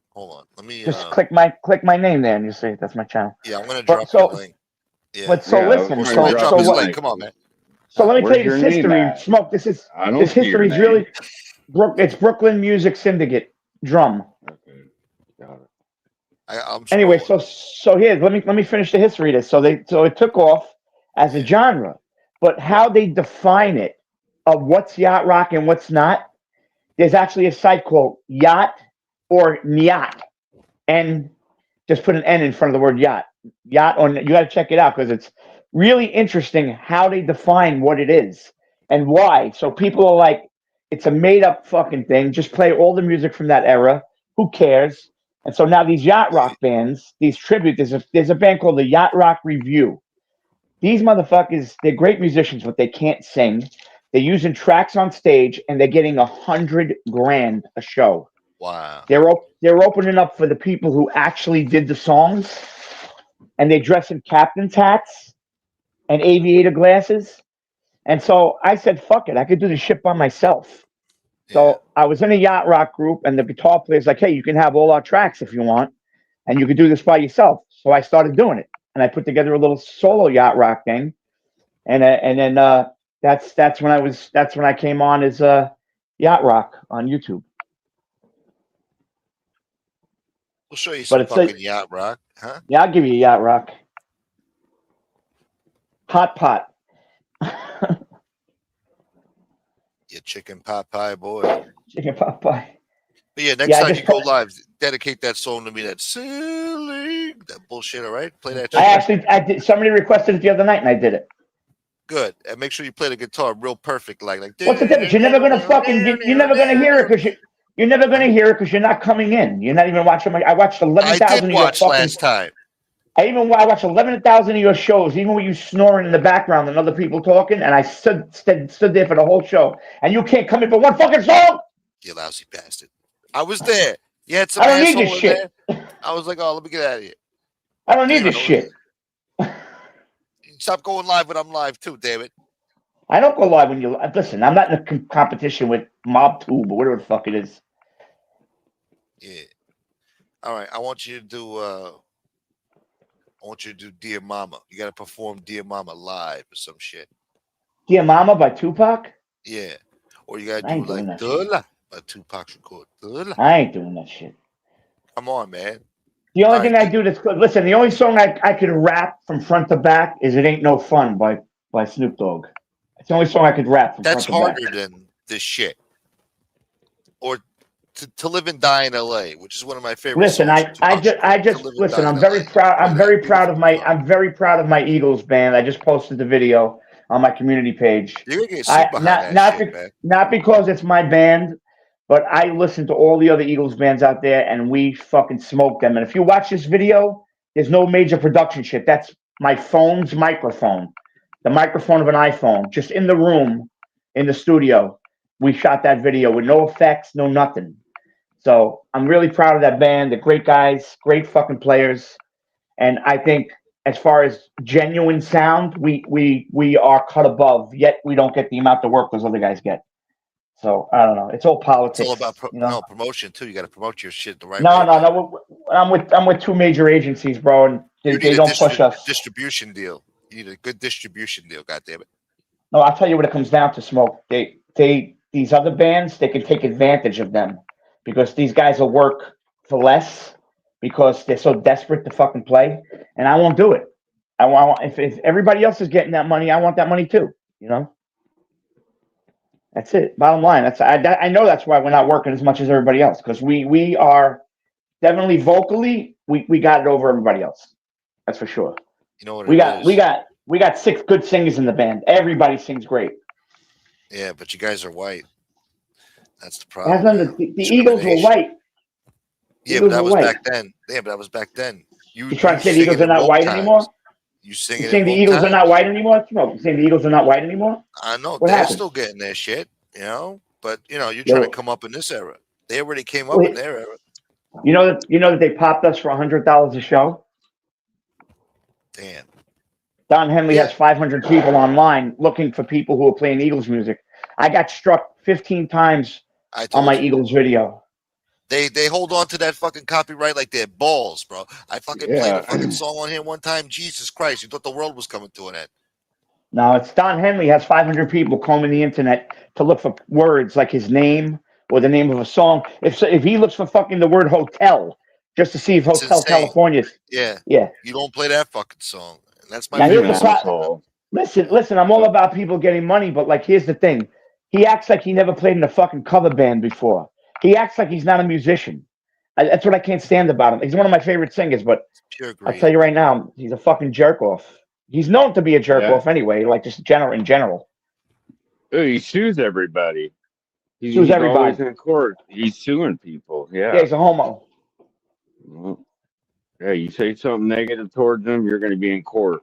Hold on. Let me just click my name there and you see that's my channel. Yeah, I'm gonna drop the link. Yeah. But listen. Come on, man. So let me tell you this history. Smoke. This history is really. It's Brooklyn Music Syndicate Drum. Okay, got it. Anyway, so here, let me finish the history of this. So it took off as a genre, but how they define it of what's yacht rock and what's not, there's actually a site called Yacht or Nyat, and just put an N in front of the word yacht. Yacht, or you got to check it out because it's really interesting how they define what it is and why. So people are like, it's a made up fucking thing. Just play all the music from that era. Who cares? And so now these yacht rock bands, these tribute, there's a band called the Yacht Rock Review. These motherfuckers, they're great musicians, but they can't sing. They're using tracks on stage, and they're getting $100,000 a show. Wow. They're opening up for the people who actually did the songs, and they dress in captain's hats and aviator glasses. And so I said, fuck it, I could do this shit by myself. Yeah. So I was in a yacht rock group, and the guitar player's like, hey, you can have all our tracks if you want, and you can do this by yourself. So I started doing it, and I put together a little solo yacht rock thing, and then that's when I came on as yacht rock on YouTube. We'll show you some fucking yacht rock, huh? Yeah, I'll give you yacht rock. Hot pot. You chicken pot pie boy. Chicken pot pie. But yeah, next time you go live, dedicate that song to me. That silly, that bullshit. All right, play that. I did. Somebody requested it the other night, and I did it. Good, and make sure you play the guitar real perfect, like. What's the difference? You're never gonna you're never gonna hear it because you're never gonna hear it because you're not coming in. You're not even watching. I watched 11,000. I did watch last time. I watched 11,000 of your shows, even with you snoring in the background and other people talking, and I stood there for the whole show. And you can't come in for one fucking song? You lousy bastard. I was there. You had some I don't need this asshole in shit. there. I was like, oh, let me get out of here. I don't need this shit. Stop going live when I'm live too, damn it. I don't go live when you listen. I'm not in a competition with MobTube or whatever the fuck it is. Yeah. All right. I want you to do Dear Mama. You got to perform Dear Mama live or some shit. Dear Mama by Tupac? Yeah. Or you got to do like Duh by Tupac's record. Duh. I ain't doing that shit. Come on, man. The only thing I do that's good. Listen, the only song I could rap from front to back is "It Ain't No Fun" by Snoop Dogg. It's the only song I could rap from front to back. That's harder than this shit. Or to Live and Die in L.A., which is one of my favorite. Listen, I just listen. I'm very proud. I'm very proud of my Eagles band. I just posted the video on my community page. You're gonna get super not because it's my band, but I listen to all the other Eagles bands out there, and we fucking smoke them. And if you watch this video, there's no major production shit. That's my phone's microphone, the microphone of an iPhone, just in the room, in the studio. We shot that video with no effects, no nothing. So I'm really proud of that band. They're great guys, great fucking players. And I think as far as genuine sound, we are cut above, yet we don't get the amount of work those other guys get. So I don't know. It's all politics. It's all about promotion too. You got to promote your shit the right way. No. I'm with two major agencies, bro, and they don't push us. Distribution deal. You need a good distribution deal. God damn it. No, I'll tell you what it comes down to, Smoke. These other bands, they can take advantage of them because these guys will work for less because they're so desperate to fucking play, and I won't do it. I want if everybody else is getting that money, I want that money too. You know. That's it. Bottom line. I know that's why we're not working as much as everybody else because we are definitely vocally we got it over everybody else. That's for sure. You know what we got 6 good singers in the band. Everybody sings great. Yeah, but you guys are white. That's the problem. The Eagles were white. Yeah, but that was back then. Yeah, but that was back then. You trying to say the Eagles are not white anymore? You saying the Eagles are not white anymore? No, you saying the Eagles are not white anymore? I know they're still getting their shit, you know. But you're trying to come up in this era. They already came up in their era. You know that they popped us for $100 a show. Damn. Don Henley has 500 people online looking for people who are playing Eagles music. I got struck 15 times on my Eagles video. They hold on to that fucking copyright like they're balls, bro. I fucking played a fucking song on here one time. Jesus Christ, you thought the world was coming to an end. No, it's Don Henley has 500 people combing the internet to look for words like his name or the name of a song. If he looks for fucking the word hotel just to see if It's Hotel insane. California. Yeah. You don't play that fucking song. And that's my favorite song. Listen, I'm all about people getting money, but like here's the thing. He acts like he never played in a fucking cover band before. He acts like he's not a musician. That's what I can't stand about him. He's one of my favorite singers, but I'll tell you right now, he's a fucking jerk off. He's known to be a jerk off anyway, like just in general. Oh, he sues everybody. He's everybody. Always in court. He's suing people. Yeah. Yeah, he's a homo. Well, yeah, you say something negative towards him, you're going to be in court.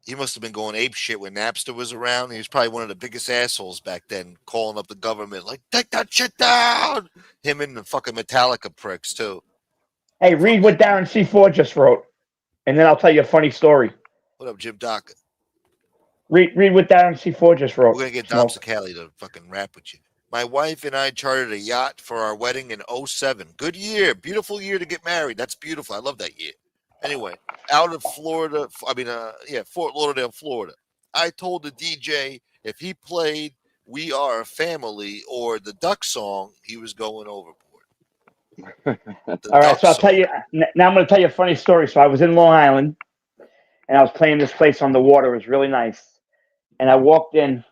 He must have been going ape shit when Napster was around. He was probably one of the biggest assholes back then, calling up the government like, "Take that shit down." Him and the fucking Metallica pricks too. Hey, read what Darren C4 just wrote, and then I'll tell you a funny story. What up, Jim Doc? Read what Darren C4 just wrote. We're gonna get Dom Cicali to fucking rap with you. My wife and I chartered a yacht for our wedding in 2007. Good year, beautiful year to get married. That's beautiful. I love that year. Anyway, out of Florida, Fort Lauderdale, Florida. I told the DJ if he played "We Are a Family" or the Duck song, he was going overboard. All right, so I'll tell you now. I'm going to tell you a funny story. So I was in Long Island, and I was playing this place on the water. It was really nice. And I walked in,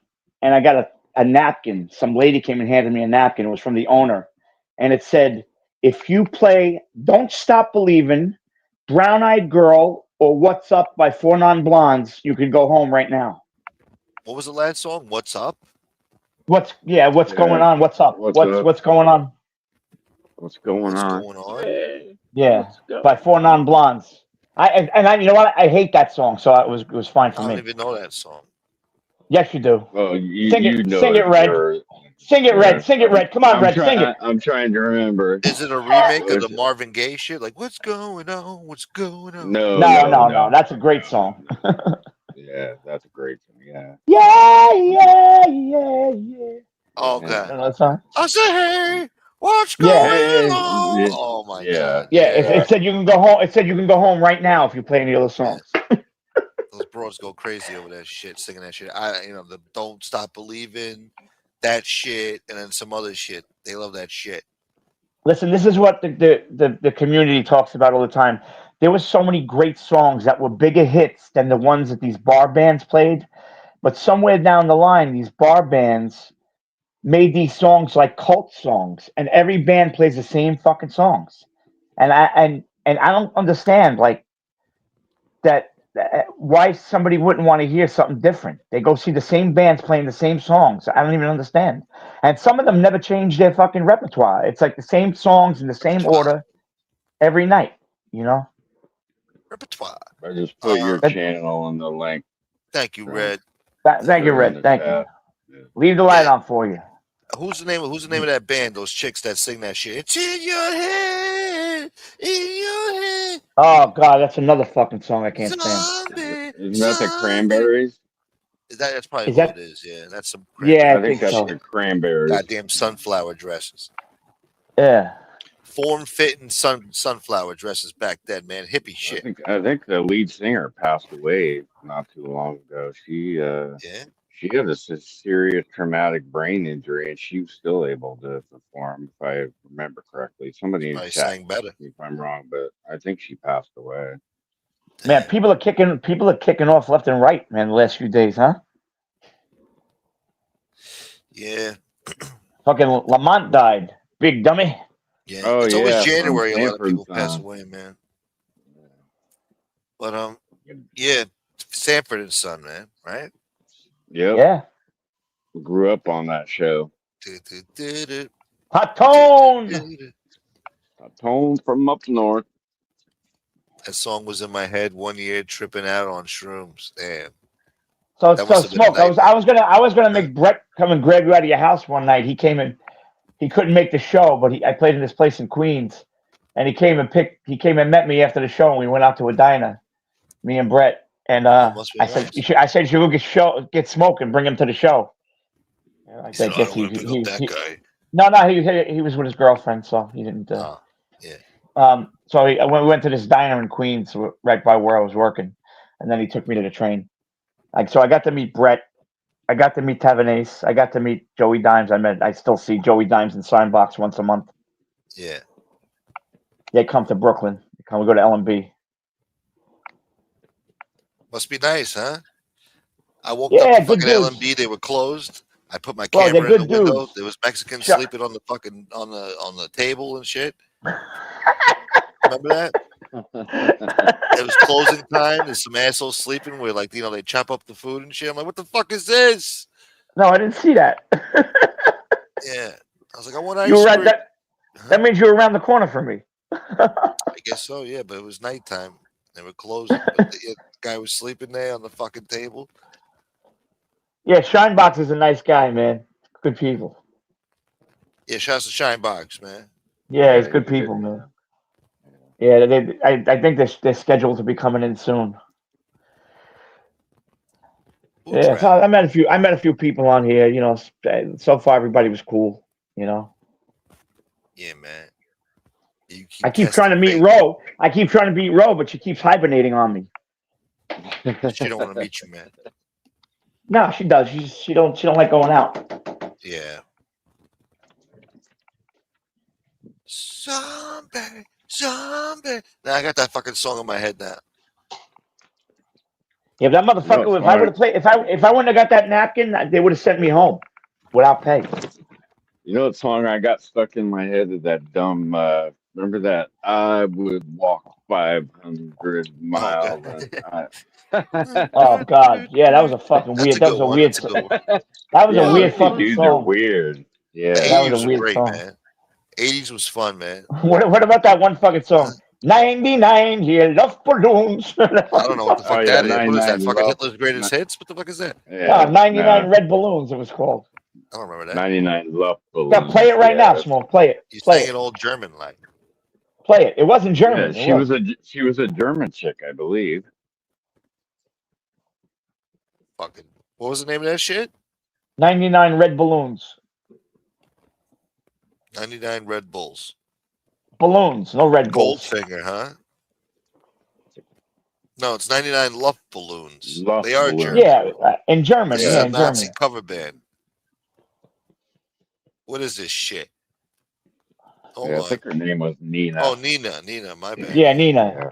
and I got a napkin. Some lady came and handed me a napkin. It was from the owner, and it said, "If you play Don't Stop Believin', Brown Eyed Girl, or What's Up by 4 Non-Blondes, you can go home right now." What was the last song? What's up? What's going on? What's up? What's going on? What's going on? What's going on? Yeah, by 4 Non-Blondes. You know what? I hate that song, so it was fine for I don't me. even know that song. Yes, you do. Well, Sing you it, know sing it, it. Red. Sing it, Red. Sing it, Red. Come on, Red. Sing it. I'm trying to remember. Is it a remake of the Marvin Gaye shit? Like, what's going on? What's going on? No. That's a great song. Yeah, that's a great song. Yeah. Yeah. Oh Yeah. god. You know that song? I say, hey, what's going Hey, on? Oh my god. Yeah. It said you can go home. It said you can go home right now if you play any of those songs. Those broads go crazy over that shit, singing that shit. The Don't Stop Believing, that shit, and then some other shit. They love that shit. Listen, this is what the community talks about all the time. There was so many great songs that were bigger hits than the ones that these bar bands played. But somewhere down the line, these bar bands made these songs like cult songs, and every band plays the same fucking songs. And I don't understand like that. Why somebody wouldn't want to hear something different? They go see the same bands playing the same songs. I don't even understand. And some of them never change their fucking repertoire. It's like the same songs in the same order every night. You know. Repertoire. I just put your channel in the link. Thank you, Red. Thank you, Red. Thank you. Leave the light on for you. Who's the name of that band? Those chicks that sing that shit. It's in your head, in your head. Oh God, that's another fucking song I can't stand. Isn't that the Cranberries? That's probably who it is. Yeah, that's some. Yeah, I think that's the Cranberries. Goddamn sunflower dresses. Yeah. Form-fitting sunflower dresses back then, man. Hippie shit. I think the lead singer passed away not too long ago. She had a serious traumatic brain injury, and she was still able to perform, if I remember correctly. Somebody in chat sang better. if I'm wrong, but I think she passed away. Man, people are kicking off left and right, man, the last few days, huh? Yeah. Fucking Lamont died. Big dummy. Yeah. It's always January a lot of people pass away, man. But yeah, Sanford and Son, man, right? Yep. Yeah. Grew up on that show. Hot Tone! Hot Tone from up north. That song was in my head one year, tripping out on shrooms. Damn. So Smoke, I was gonna make Brett come and grab you out of your house one night. He came in, he couldn't make the show, but I played in this place in Queens, and he came and met me after the show, and we went out to a diner, me and Brett, and I said you should go get Smoke and bring him to the show. I said, I don't want to pick up that guy. No, he was with his girlfriend, so he didn't. So we went to this diner in Queens, right by where I was working, and then he took me to the train. So I got to meet Brett. I got to meet Tavernese. I got to meet Joey Dimes. I still see Joey Dimes in Signbox once a month. Yeah. They come to Brooklyn. We go to L&B. Must be nice, huh? I woke up at fucking L&B. They were closed. I put my camera in the window. Dudes. There was Mexicans sleeping on the fucking on the table and shit. Remember that? It was closing time. There's some assholes sleeping where, like, they chop up the food and shit. I'm like, what the fuck is this? No, I didn't see that. Yeah. I was like, I want ice cream. That means you were around the corner from me. I guess so, yeah, but it was nighttime. They were closing. But the guy was sleeping there on the fucking table. Yeah, Shinebox is a nice guy, man. Good people. Yeah, shouts to Shinebox, man. Yeah, it's good people, man. Yeah, I think they're scheduled to be coming in soon. Yeah, so I met a few people on here. So far everybody was cool. Yeah, man. I keep trying to meet Ro. But she keeps hibernating on me. She don't want to meet you, man. No, she does. She don't like going out. Yeah. Zombie. Now I got that fucking song in my head now. Yeah, that motherfucker. If I would have played, if I wouldn't have got that napkin, they would have sent me home without pay. You know what song I got stuck in my head is that dumb. Remember that I would walk 500 miles. Oh God, yeah, that was a fucking weird. That was a weird. That was a weird fucking dudes song. Are weird. Yeah, the that 80s was a weird great, song. man. 80s was fun, man. What about that one fucking song? 99, he loves balloons. I don't know what the fuck that is. What is that? 99 Fucking love. Hitler's Greatest Hits? What the fuck is that? Yeah, 99 red balloons, it was called. I don't remember that. 99 love balloons. Now play it right now, Smoke. Play it. He's Play saying it. it all German like. Play it. It wasn't German. Yeah, she was a German chick, I believe. Fucking. What was the name of that shit? 99 red balloons. 99 Red Bulls. Balloons, no Red Bulls. Goldfinger, huh? No, it's 99 Luft Balloons. Luft They are balloons. German. Yeah, in German. This is Yeah, a in Nazi German. cover band. What is this shit? Hold Yeah, I on. think her name was Nina. Oh, Nina, my bad. Yeah, Nina.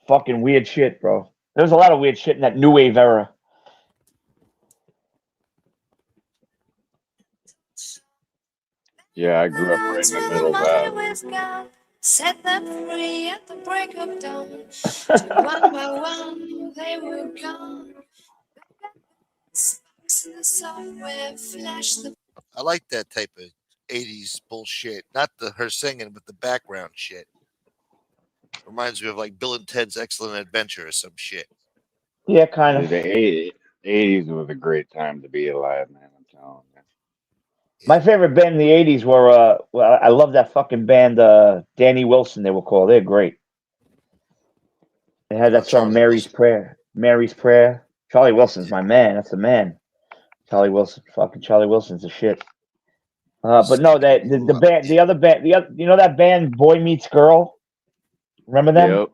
Fucking weird shit, bro. There's a lot of weird shit in that new wave era. Yeah, I grew up right in the middle of that. Set them free at the break of dawn. One by one, they were gone. The software flash the. I like that type of 80s bullshit. Not her singing, but the background shit. Reminds me of like Bill and Ted's Excellent Adventure or some shit. Yeah, kind of. The 80s was a great time to be alive, man. I'm telling you. My favorite band in the 80s were, well, I love that fucking band, Danny Wilson, they were called. They're great. They had that song, Mary's Prayer. Mary's Prayer. Charlie Wilson's my man. That's the man. Charlie Wilson. Fucking Charlie Wilson's the shit. But no, the band, the other band, you know that band, Boy Meets Girl? Remember them?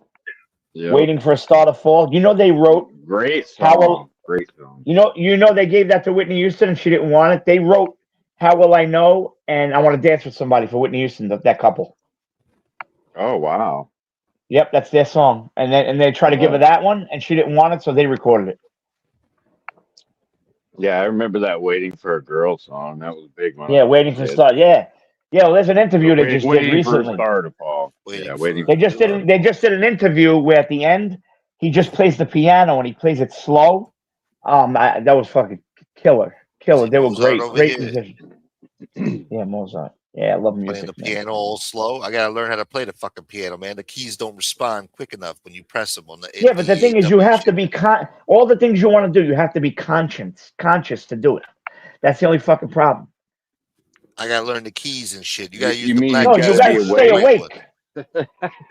Yep. Waiting for a Star to Fall. You know they wrote great song. Great song. You know they gave that to Whitney Houston and she didn't want it. They wrote How Will I Know and I Want to Dance with Somebody for Whitney Houston, that couple. Oh wow. Yep, that's their song. And they tried to give her that one and she didn't want it, so they recorded it. Yeah, I remember that Waiting for a Girl song. That was a big one. Yeah, Waiting for a Star. Yeah. Yeah, well, there's an interview they just did recently. Waiting for a star to fall. They just did an interview where at the end he just plays the piano and he plays it slow. That was fucking killer. They were great musicians. Yeah, Mozart. Yeah, I love music. Playing the piano all slow. I gotta learn how to play the fucking piano, man. The keys don't respond quick enough when you press them on the. Yeah, but the thing is, you have to be all the things you want to do. You have to be conscious to do it. That's the only fucking problem. I gotta learn the keys and shit. You gotta use the black. No, you gotta stay awake.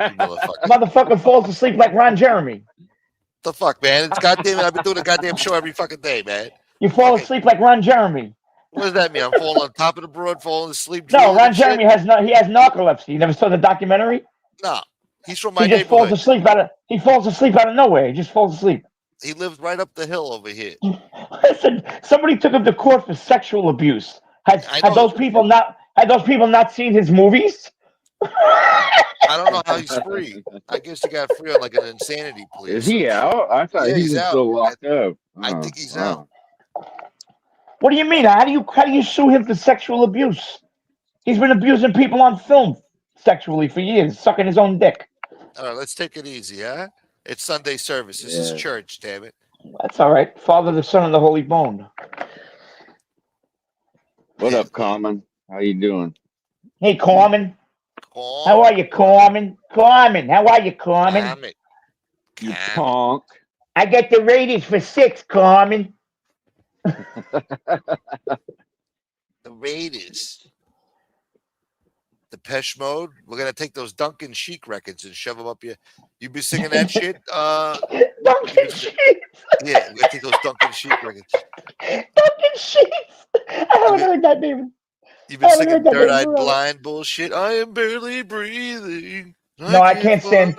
Motherfucker falls asleep like Ron Jeremy. The fuck, man? It's goddamn. I've been doing a goddamn show every fucking day, man. You fall asleep like Ron Jeremy. What does that mean? I'm falling on top of the broad, falling asleep. No, Ron Jeremy has narcolepsy. You never saw the documentary? No, he's from my neighborhood. He falls asleep out of nowhere. He just falls asleep. He lives right up the hill over here. Listen, somebody took him to court for sexual abuse. Had those people not seen his movies? I don't know how he's free. I guess he got free on like an insanity plea. Is he out? I thought he was still locked up. I think he's out. What do you mean? How do you sue him for sexual abuse? He's been abusing people on film sexually for years, sucking his own dick. All right, let's take it easy, huh? It's Sunday service. This is church, damn it. That's all right. Father, the Son, and the Holy Bone. What up, Carmen? How you doing? Hey, Carmen. How are you, Carmen? Carmen, how are you, Carmen? You punk. I get the ratings for 6, Carmen. The Raiders. Depeche Mode. We're gonna take those Duncan Chic records and shove them up your. You be singing that shit? Duncan Chic. Yeah, we're gonna take those Duncan Chic records. Duncan Chic. I haven't heard that name. You've been singing Third Eye Blind bullshit. I am barely breathing. No, I can't stand.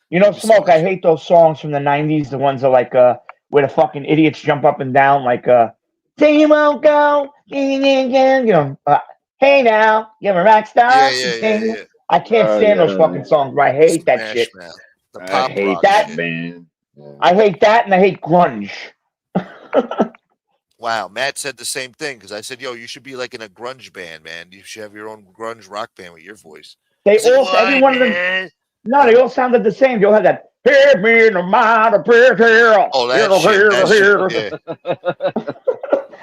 You know, Smoke. I hate those songs from the '90s. The ones that like where the fucking idiots jump up and down, like "Say you won't go," you know. Hey now, you're a rock star. Yeah. I can't stand those fucking songs. But I hate that shit. I hate that band. Yeah. I hate that, and I hate grunge. Wow, Matt said the same thing because I said, "Yo, you should be like in a grunge band, man. You should have your own grunge rock band with your voice." Every one of them. No, they all sounded the same. They all had that. Hit me in the mind of pretty girl. Oh, that shit. Yeah.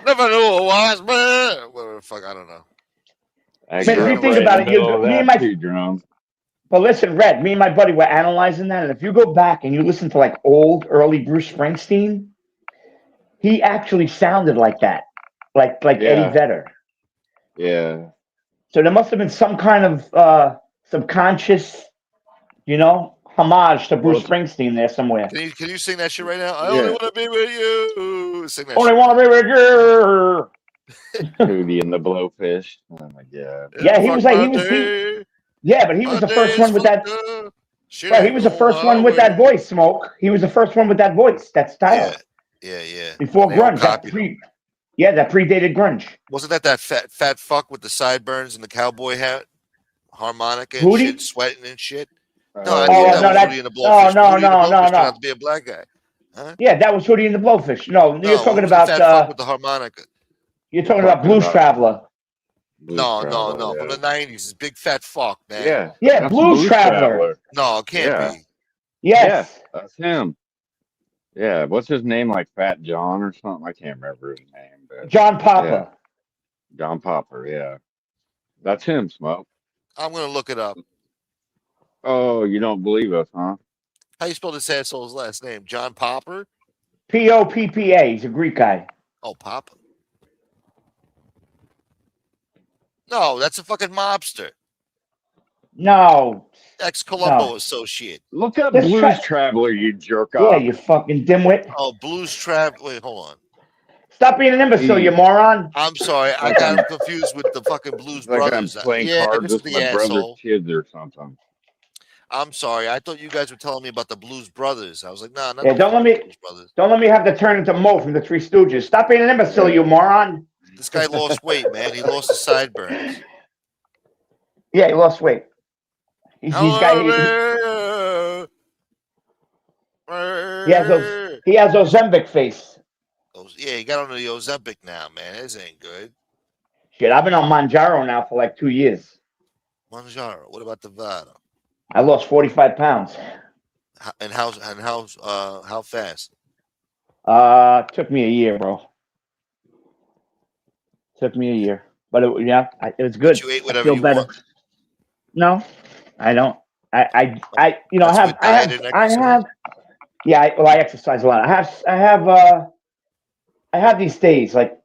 Never knew a wise man. Whatever the fuck, I don't know. Man, if you think about it, But listen, Red, me and my buddy were analyzing that, and if you go back and you listen to like old, early Bruce Springsteen, he actually sounded like that, like Eddie Vedder. Yeah. So there must have been some kind of subconscious, homage to Bruce Springsteen there somewhere. Can you sing that shit right now? I only want to be with you. Sing that Only shit. want to be with you. Hootie and the Blowfish. Oh my god. Yeah, he was but he was the first one with that. Right, he was the first one with that voice, Smoke. He was the first one with that voice, that style. Yeah. Before grunge, that predated grunge. Wasn't that fat fuck with the sideburns and the cowboy hat, harmonica and Hootie? shit, sweating and shit? No, that was Hootie and the Blowfish. Hootie and the Blowfish turned out to be a black guy. Huh? Yeah, that was Hootie and the Blowfish. No, you're talking about fat fuck with the harmonica. You're talking about Blues Traveler. No. From the 90s, it's big fat fuck, man. Yeah, Blues Traveler. No, it can't be. Yes. Yeah, that's him. Yeah, what's his name? Like Fat John or something? I can't remember his name. But John Popper. John Popper, yeah. That's him, Smoke. I'm going to look it up. Oh, you don't believe us, huh? How you spell this asshole's last name? John Popper? Poppa. He's a Greek guy. Oh, Popper. No, that's a fucking mobster. No. Ex-Columbo associate. Look up Blues Traveler, you jerk off. Yeah, you fucking dimwit. Oh, Blues Traveler. Wait, hold on. Stop being an imbecile, you moron. I'm sorry. I got him confused with the fucking Blues Brothers. I'm playing cards with my brother's kids or something. I'm sorry. I thought you guys were telling me about the Blues Brothers. I was like, nah, not don't let me have to turn into Mo from the Three Stooges. Stop being an imbecile, you moron. This guy lost weight, man. He lost his sideburns. Yeah, he lost weight. He has Ozempic face. Yeah, he got on the Ozempic now, man. This ain't good. Shit, I've been on Manjaro now for like 2 years. Manjaro. What about the Vada? I lost 45 pounds. And how fast? Took me a year, bro. Took me a year, but it was good. But you ate whatever you want. No, I don't. I exercise a lot. I have these days, like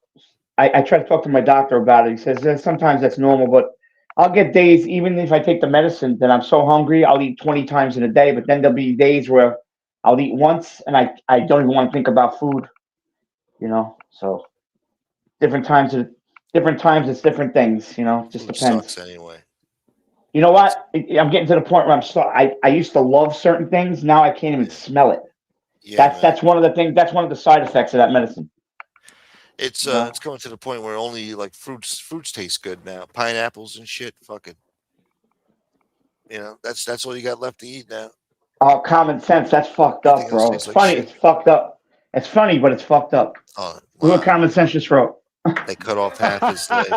I try to talk to my doctor about it. He says sometimes that's normal, but I'll get days, even if I take the medicine, that I'm so hungry, I'll eat 20 times in a day, but then there'll be days where I'll eat once and I don't even want to think about food, so different times it's different things, just Food depends. Sucks anyway. You know what? I'm getting to the point where I used to love certain things. Now I can't even smell it. Yeah, that's one of the things. That's one of the side effects of that medicine. It's coming to the point where only like fruits taste good now. Pineapples and shit. Fucking. That's all you got left to eat now. Oh, common sense. That's fucked up, bro. It's funny. It's fucked up. It's funny, but it's fucked up. Oh, wow. What common sense just wrote. They cut off half his leg. He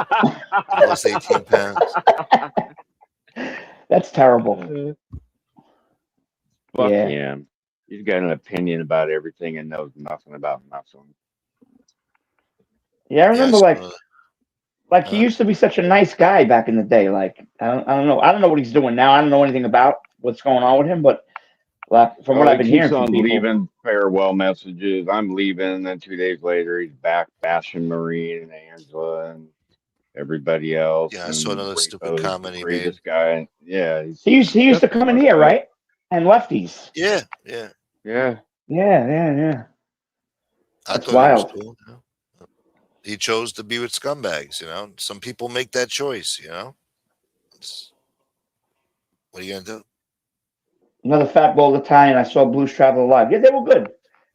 lost 18 pounds. That's terrible. Fuck him. He's got an opinion about everything and knows nothing about nothing. Yeah, I remember he used to be such a nice guy back in the day. Like I don't know what he's doing now. I don't know anything about what's going on with him, but from what I've been hearing from people, leaving farewell messages. I'm leaving, and then 2 days later he's back bashing Maureen and Angela and everybody else. Yeah, I saw another stupid comment he made. This guy, yeah, he used to come in here, right? And lefties. Yeah. That's wild. Cool, He chose to be with scumbags. Some people make that choice. What are you gonna do? Another Fat Bowl Italian. I saw Blues Traveler live. Yeah, they were good.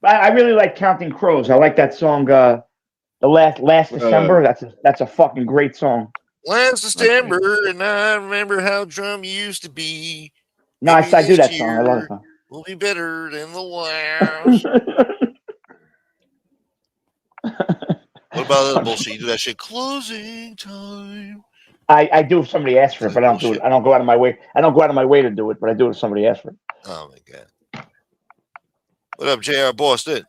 I really like Counting Crows. I like that song. The last December. That's a fucking great song. Last December, and I remember how drum used to be. No, I do that song. I love that song. We'll be better than the last. What about other bullshit? You do that shit. Closing time. I do if somebody asks for it, but I don't do it. I don't go out of my way. I don't go out of my way to do it, but I do it if somebody asks for it. Oh my god. What up, JR Boston?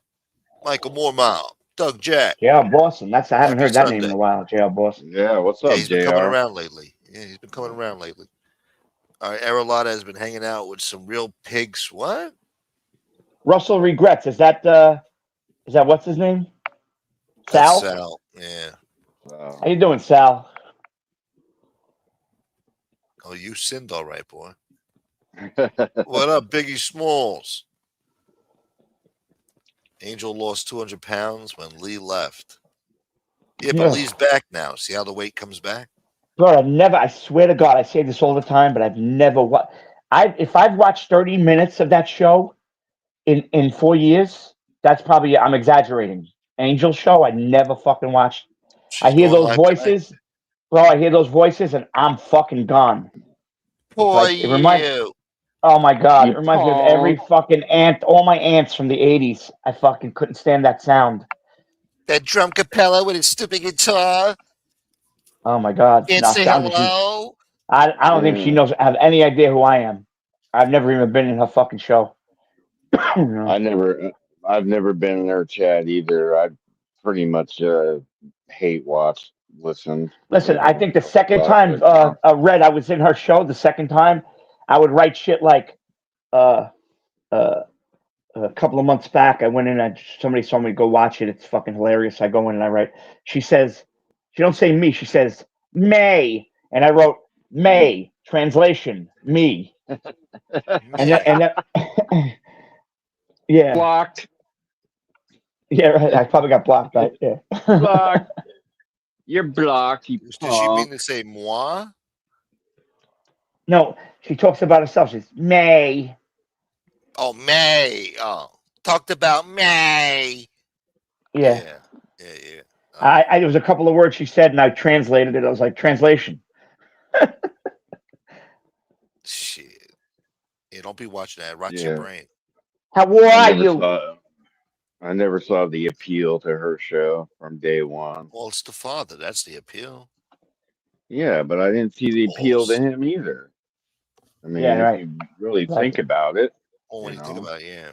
Michael Moormile. Doug Jack. JR Boston. I haven't heard that name in a while. JR Boston. Yeah, what's up, he's been coming around lately. Aralotta has been hanging out with some real pigs. What? Russell regrets. Is that what's his name? That's Sal? Sal. Yeah. How you doing, Sal? Oh, you sinned all right, boy. What up, Biggie Smalls? Angel lost 200 pounds when Lee left. Yeah, but Lee's back now. See how the weight comes back? Bro, I swear to God, I say this all the time, but I've never if I've watched 30 minutes of that show in 4 years, that's probably, I'm exaggerating. Angel show, I never fucking watched. I hear those voices, bro, I hear those voices and I'm fucking gone. Poor It reminds, you. oh my God, it reminds me of every fucking aunt, all my aunts from the 80s. I fucking couldn't stand that sound. That Drumcappella with his stupid guitar. Oh my God. Can't say hello. I don't think she knows, have any idea who I am. I've never even been in her fucking show. I've never been in her chat either. I pretty much hate watch, listen. Listen, I think the second time, Red, I was in her show, the second time, I would write shit like, a couple of months back, I went in and somebody told me to go watch it. It's fucking hilarious. I go in and I write, she don't say me, she says May. And I wrote May, translation, me. and then yeah. Blocked. Yeah, right. I probably got blocked, right? Yeah. Blocked. You're blocked. Does she mean to say moi? No, she talks about herself. She's May. Oh, May. Oh, talked about May. Yeah. Yeah. There was a couple of words she said, and I translated it. I was like, translation. Shit. Yeah, don't be watching that. Rot your brain. How are you? I never saw the appeal to her show from day one. Well, it's the father. That's the appeal. Yeah, but I didn't see the appeal to him either. I mean, if you really think about it. Oh, when you think about it, yeah.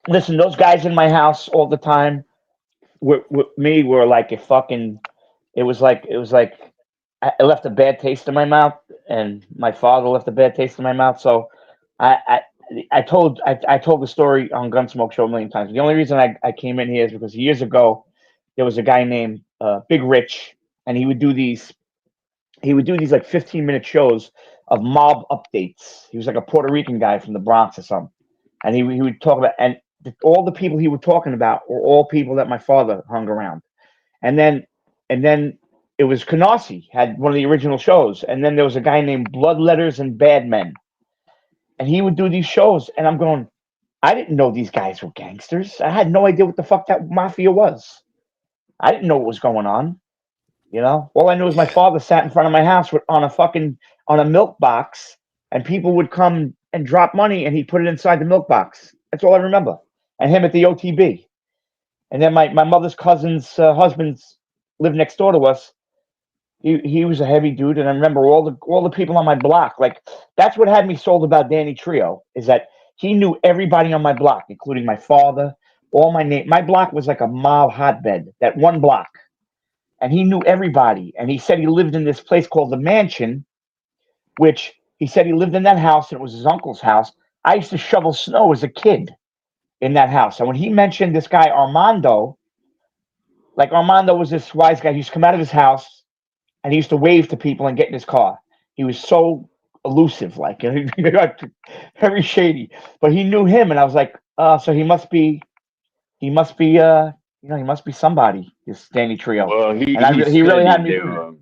Listen, those guys in my house all the time with me were like it was like I left a bad taste in my mouth, and my father left a bad taste in my mouth. So I told the story on Gunsmoke Show a million times. The only reason I came in here is because years ago there was a guy named Big Rich, and he would do these like 15-minute shows of mob updates. He was like a Puerto Rican guy from the Bronx or something, and he would talk about, and all the people he was talking about were all people that my father hung around. And then it was Canarsie had one of the original shows, and then there was a guy named Bloodletters and Bad Men, and he would do these shows, and I'm going, I didn't know these guys were gangsters. I had no idea what the fuck that mafia was. I didn't know what was going on. You know, all I knew is my father sat in front of my house on a milk box, and people would come and drop money, and he'd put it inside the milk box. That's all I remember. And him at the OTB. And then my mother's cousin's husbands lived next door to us. He was a heavy dude, and I remember all the people on my block. Like, that's what had me sold about Danny Trio, is that he knew everybody on my block, including my father, all my name. My block was like a mob hotbed, that one block. And he knew everybody. And he said he lived in this place called the Mansion, which he said he lived in that house, and it was his uncle's house. I used to shovel snow as a kid in that house. And when he mentioned this guy, Armando, like Armando was this wise guy. He used to come out of his house, and he used to wave to people and get in his car. He was so elusive, like very shady. But he knew him, and I was like, so he must be somebody, this Danny Trio. Well, he really had me. Knew him.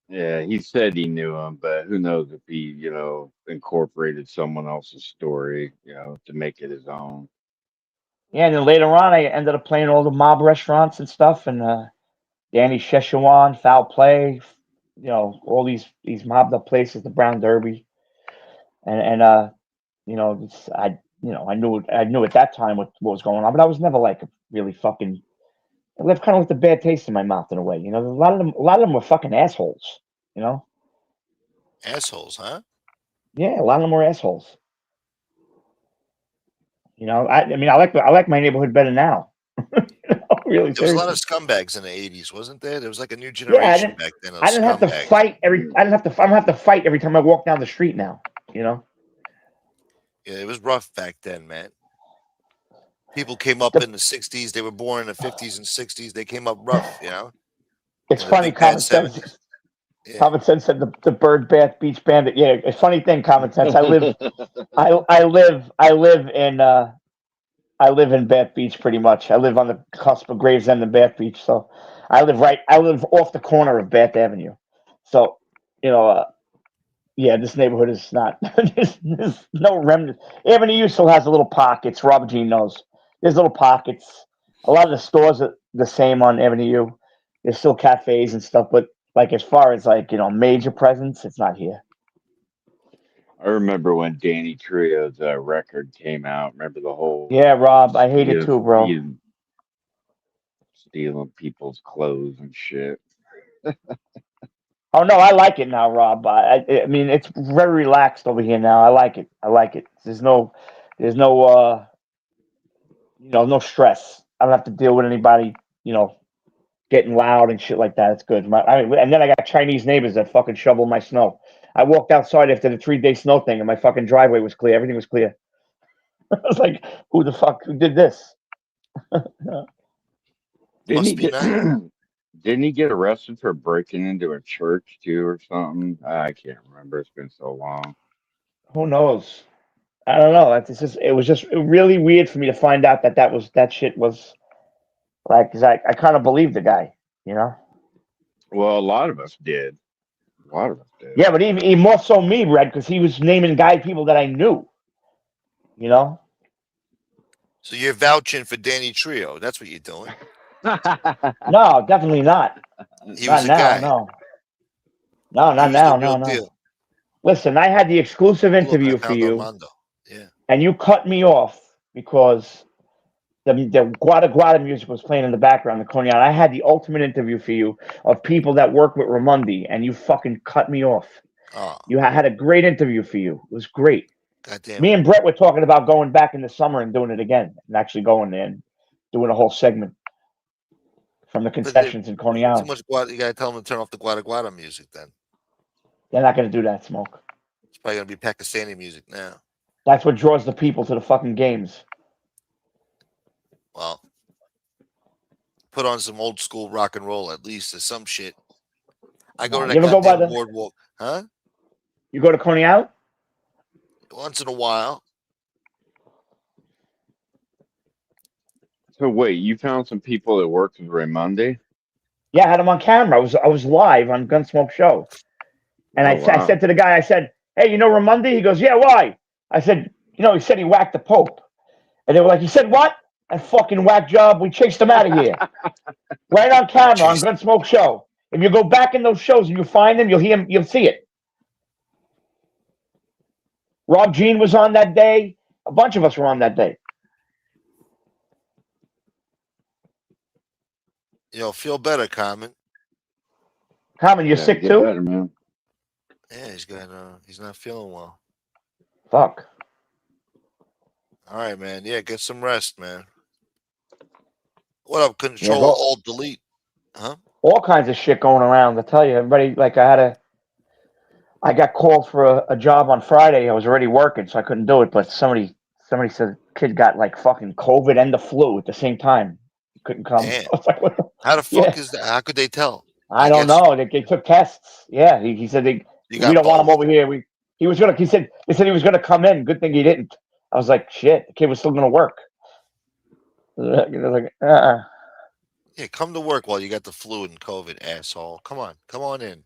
Yeah, he said he knew him, but who knows if he, incorporated someone else's story, to make it his own. Yeah, and then later on, I ended up playing all the mob restaurants and stuff, and Danny Szechuan, Foul Play, all these mobbed up places, the Brown Derby, and I knew at that time what was going on, but I was never like really fucking. I left kind of with a bad taste in my mouth in a way. A lot of them were fucking assholes. Assholes, huh? Yeah, a lot of them were assholes. I like my neighborhood better now. Really, There was a lot seriously. of scumbags in the 80s, wasn't there? There was like a new Yeah, generation back then of I didn't have to scumbags. fight every. I don't have to fight every time I walk down the street now. You know. Yeah, it was rough back then, man. People came up in the 60s. They were born in the 50s and 60s. They came up rough, you know? It's In the funny. big bad Common sense. 70s. Yeah. Common sense said the Bird Bath Beach Bandit. Yeah, a funny thing. Common sense. I live in Bath Beach pretty much. I live on the cusp of Gravesend and Bath Beach, so I live off the corner of Bath Avenue. So, you know, yeah, this neighborhood is not. There's no remnant. Avenue still has a little pockets. Robert Jean knows. There's little pockets. A lot of the stores are the same on Avenue. There's still cafes and stuff, but like as far as like major presence, it's not here. I remember when Danny Trio's record came out. Remember the whole Yeah, Rob, I hate it too, bro. Stealing people's clothes and shit. Oh no, I like it now, Rob. I mean, it's very relaxed over here now. I like it. I like it. There's no no stress. I don't have to deal with anybody, getting loud and shit like that. It's good. And then I got Chinese neighbors that fucking shovel my snow. I walked outside after the 3-day snow thing, and my fucking driveway was clear. Everything was clear. I was like, "Who the fuck did this?" Didn't he get arrested for breaking into a church too, or something? I can't remember. It's been so long. Who knows? I don't know. It was just really weird for me to find out that shit was like, 'cause I kind of believed the guy, Well, a lot of us did. Yeah, but even more so me, Red, because he was naming people that I knew. So you're vouching for Danny Trio. That's what you're doing. No, definitely not. He was not now, guy. no. No, not now, no. Deal. Listen, I had the exclusive interview for you, yeah, and you cut me off because the Guada Guada music was playing in the background, the Cognac. I had the ultimate interview for you of people that work with Ramundi, and you fucking cut me off. Oh. You had a great interview for you. It was great. Goddamn. Me and Brett were talking about going back in the summer and doing it again, and actually going there and doing a whole segment from the concessions in Coney Island. Too much Guada. You gotta tell them to turn off the Guada Guada music. Then they're not gonna do that, Smoke. It's probably gonna be Pakistani music now. That's what draws the people to the fucking games. Well, put on some old school rock and roll at least, or some shit. I go to that goddamn boardwalk, huh? You go to Coney Island? Once in a while. So wait, you found some people that worked with Ramundi? Yeah, I had him on camera. I was live on Gunsmoke Show, and I said to the guy, I said, "Hey, you know Ramundi?" He goes, "Yeah, why?" I said, he said he whacked the Pope, and they were like, "You said what?" That fucking whack job. We chased him out of here, right on camera on Gunsmoke Show. If you go back in those shows and you find them, you'll hear him. You'll see it. Rob Jean was on that day. A bunch of us were on that day. Feel better, Common. Common, you're sick too? Better, man. Yeah, he's not feeling well. Fuck. All right, man. Yeah, get some rest, man. What up? Control Alt Delete. Huh? All kinds of shit going around. I tell you, everybody. Like I got called for a job on Friday. I was already working, so I couldn't do it. But somebody said kid got like fucking COVID and the flu at the same time. He couldn't come. Damn. I was like, what the? How the fuck is that? How could they tell? I don't know. They took tests. Yeah, he said we don't want him over here. He said he was gonna come in. Good thing he didn't. I was like, shit. The kid was still gonna work. Like, Yeah, come to work while you got the flu and COVID, asshole. Come on in.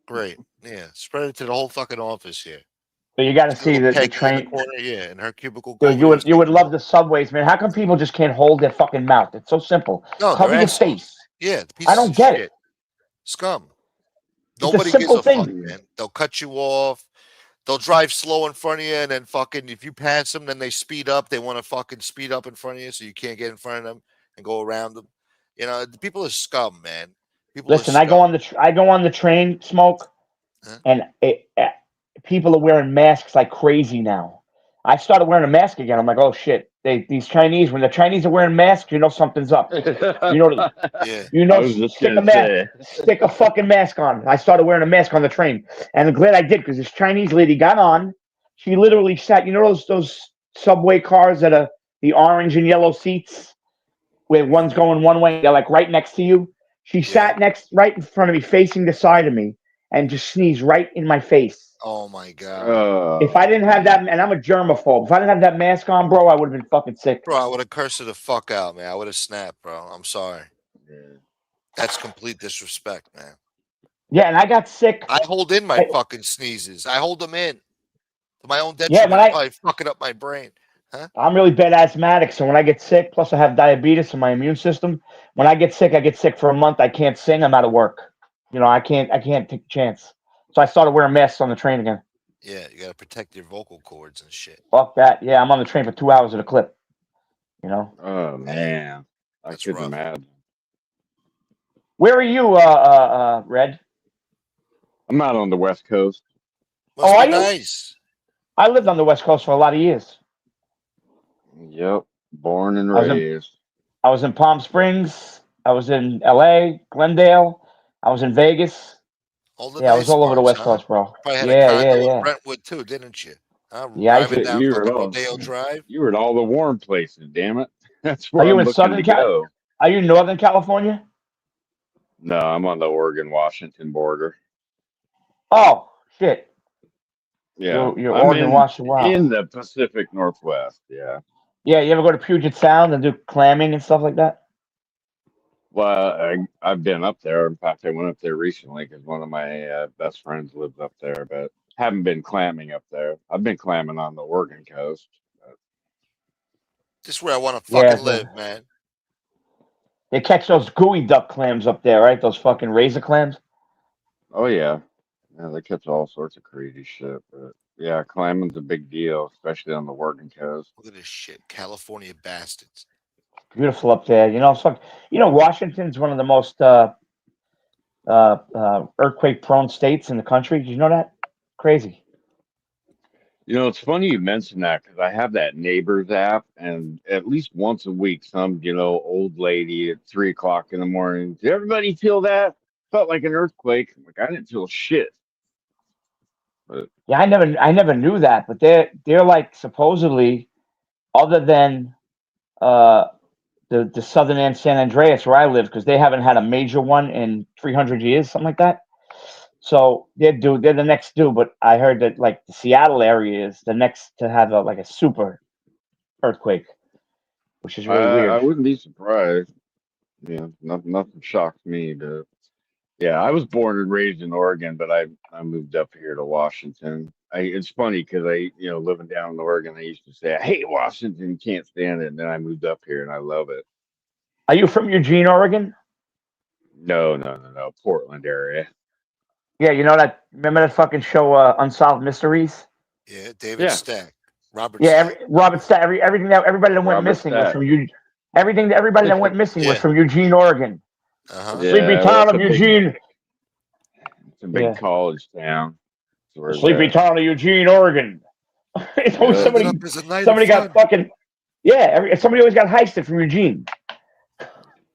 Great. Yeah, spread it to the whole fucking office here. But you got to see the train. In the corner, yeah, in her cubicle. Dude, you would love the subways, man. How come people just can't hold their fucking mouth? It's so simple. No, cover your face. Yeah, I don't get it. Scum. Nobody gives a fuck, man. They'll cut you off. They'll drive slow in front of you, and then fucking if you pass them, then they speed up. They want to fucking speed up in front of you, so you can't get in front of them and go around them. The people are scum, man. Listen, I go on the train, Smoke, and people are wearing masks like crazy now. I started wearing a mask again. I'm like, oh shit, these Chinese, when the Chinese are wearing masks, you know something's up. You know, Yeah. I was just stick a gonna mask, say. stick a fucking mask on. I started wearing a mask on the train, and I'm glad I did because this Chinese lady got on. She literally sat. You know those subway cars that are the orange and yellow seats, where one's going one way, they're like right next to you. She sat right in front of me, facing the side of me, and just sneezed right in my face. Oh my god. If I didn't have that, and I'm a germaphobe, if I didn't have that mask on, bro, I would have been fucking sick. Bro, I would have cursed her the fuck out, man. I would have snapped, bro. I'm sorry. That's complete disrespect, man. Yeah, and I got sick. I hold in my fucking sneezes. I hold them in. To my own Yeah, detriment, probably fucking up my brain. Huh? I'm really bad asthmatic, so when I get sick, plus I have diabetes in my immune system. When I get sick for a month. I can't sing. I'm out of work. You know, I can't take a chance. So I started wearing masks on the train again. Yeah, you gotta protect your vocal cords and shit. Fuck that. Yeah, I'm on the train for 2 hours at a clip. You know. Oh man, I couldn't imagine. Where are you, Red? I'm out on the West Coast. Must are be you? nice. I lived on the West Coast for a lot of years. Yep, born and raised. I was in Palm Springs. I was in L.A., Glendale. I was in Vegas. All the I was nice all over the parts, West Coast, bro. Probably had a condo in Brentwood too, didn't you? Yeah, Driving down you were fucking at all. Rodeo Drive. You were at all the warm places. Damn it, that's where Are you I'm in looking Southern to go. Are you in Northern California? No, I'm on the Oregon-Washington border. Oh shit! Yeah, you're I'm Oregon, Washington. Wow. in the Pacific Northwest. Yeah. Yeah, you ever go to Puget Sound and do clamming and stuff like that? Well, I've been up there. In fact, I went up there recently because one of my best friends lives up there, but haven't been clamming up there. I've been clamming on the Oregon coast. This is where I want to fucking live, man. They catch those gooey duck clams up there, right? Those fucking razor clams. Oh yeah, they catch all sorts of crazy shit. But yeah, clamming's a big deal, especially on the Oregon coast. Look at this shit, California bastards. Beautiful up there. You know, Washington's one of the most earthquake-prone states in the country. Did you know that? Crazy. You know, it's funny you mention that because I have that Neighbors app, and at least once a week, some old lady at 3 o'clock in the morning. Did everybody feel that? Felt like an earthquake. I'm like, I didn't feel shit. But yeah, I never knew that, but they're like supposedly, other than the southern end San Andreas where I live, because they haven't had a major one in 300 years, something like that. So they're the next due, but I heard that like the Seattle area is the next to have a super earthquake, which is really weird. I wouldn't be surprised. Yeah, nothing shocks me, but yeah, I was born and raised in Oregon, but I moved up here to Washington. It's funny because living down in Oregon, I used to say I hate Washington, can't stand it, and then I moved up here and I love it. Are you from Eugene, Oregon? No, Portland area. Yeah, you know that. Remember that fucking show, Unsolved Mysteries? Yeah, David Stack, Robert. Yeah, Stack. Robert Stack. Everything that everybody that went missing was from Eugene. Everything that everybody that went missing was from Eugene, Oregon. Sleepy town of Eugene. It's a big college town. Sleepy town of Eugene, Oregon. It's always somebody got fucking. Yeah, somebody always got heisted from Eugene.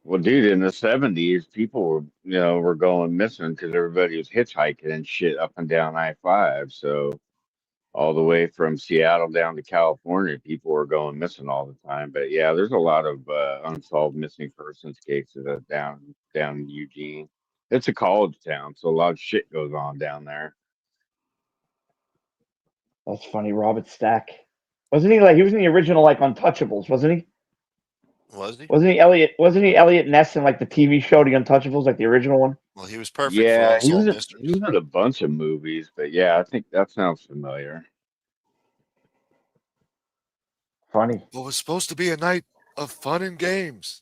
Well, dude, in the 70s, people were going missing because everybody was hitchhiking and shit up and down I-5. So all the way from Seattle down to California, people were going missing all the time. But yeah, there's a lot of unsolved missing persons cases down in Eugene. It's a college town, so a lot of shit goes on down there. That's funny, Robert Stack. Wasn't he he was in the original Untouchables, wasn't he? Was he? Wasn't he Elliot Ness in the TV show The Untouchables, the original one? Well, he was perfect. Yeah, for he was in a bunch of movies, but yeah, I think that sounds familiar. Funny. Well, it was supposed to be a night of fun and games.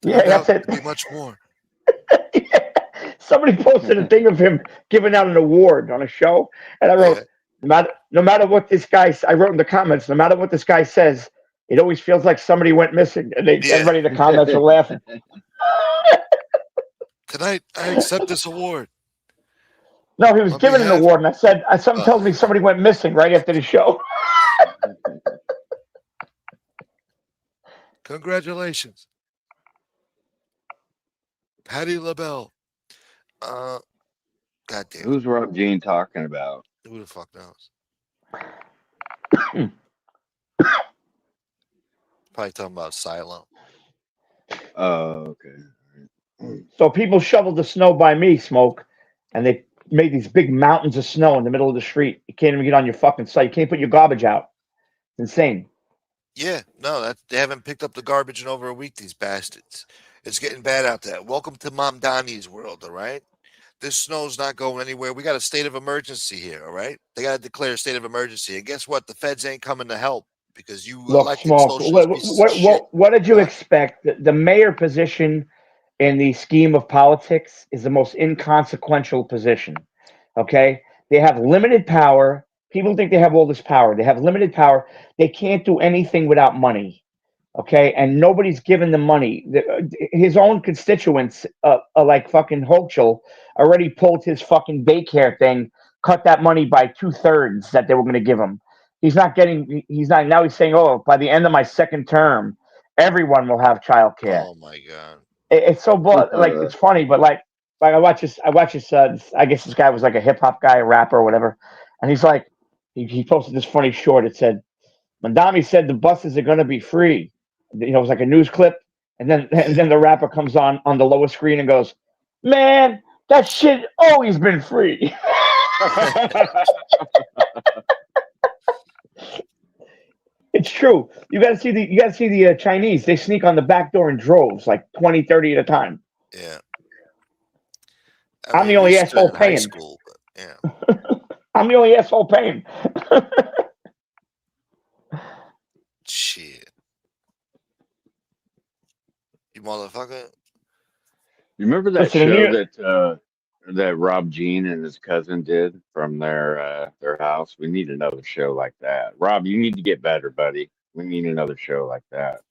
Yeah, that's it. Be much more. Somebody posted a thing of him giving out an award on a show, and I wrote, no matter what this guy, I wrote in the comments, no matter what this guy says, it always feels like somebody went missing, and everybody in the comments are laughing. Tonight, I accept this award. No, he was given an award, and I said, something tells me somebody went missing right after the show. Congratulations. Patty LaBelle. Goddamn. Who's Rob Jean talking about? Who the fuck knows? Probably talking about Silo. Oh, okay. So people shoveled the snow by me, Smoke, and they made these big mountains of snow in the middle of the street. You can't even get on your fucking site. You can't put your garbage out. It's insane. Yeah, no, they haven't picked up the garbage in over a week, these bastards. It's getting bad out there. Welcome to Mom Donnie's world, all right? This snow's not going anywhere. We got a state of emergency here, all right? They got to declare a state of emergency. And guess what? The feds ain't coming to help because you Look, elected Smoke, socialist pieces of shit. what did you expect? The mayor position in the scheme of politics is the most inconsequential position. Okay? They have limited power. People think they have all this power. They have limited power. They can't do anything without money. Okay? And nobody's giving them money. His own constituents, like fucking Hochul, already pulled his fucking daycare thing, cut that money by 2/3 that they were going to give him. He's not, now he's saying, oh, by the end of my second term, everyone will have childcare. Oh my God. It's so, like, it's funny, but like I watch this, I guess this guy was like a hip hop guy, a rapper or whatever. And he's like, he posted this funny short. It said, Mandami said the buses are going to be free. It was like a news clip. And then the rapper comes on the lower screen and goes, man, that shit always been free. It's true. You got to see the Chinese. They sneak on the back door in droves, like 20, 30 at a time. Yeah. I'm the only asshole paying. School, but yeah. I'm the only asshole paying. Shit. You motherfucker. You remember that show that Rob Jean and his cousin did from their house? We need another show like that. Rob, you need to get better, buddy. We need another show like that.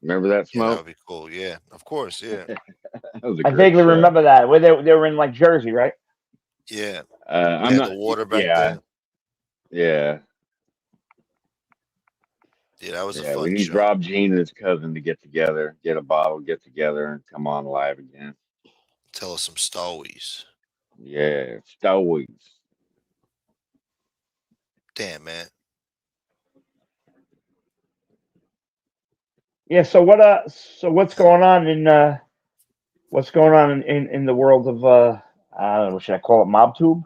Remember that, Smoke? Yeah, that would be cool. Yeah, of course. Yeah. I vaguely remember that. Where they were in like Jersey, right? Yeah. I'm not the water back there. Yeah. Yeah, that was a fun we need show. Rob Jean and his cousin to get together, get a bottle, get together, and come on live again. Tell us some stories. Yeah, stories. Damn, man. Yeah. So what's going on in the world of I don't know, should I call it MobTube?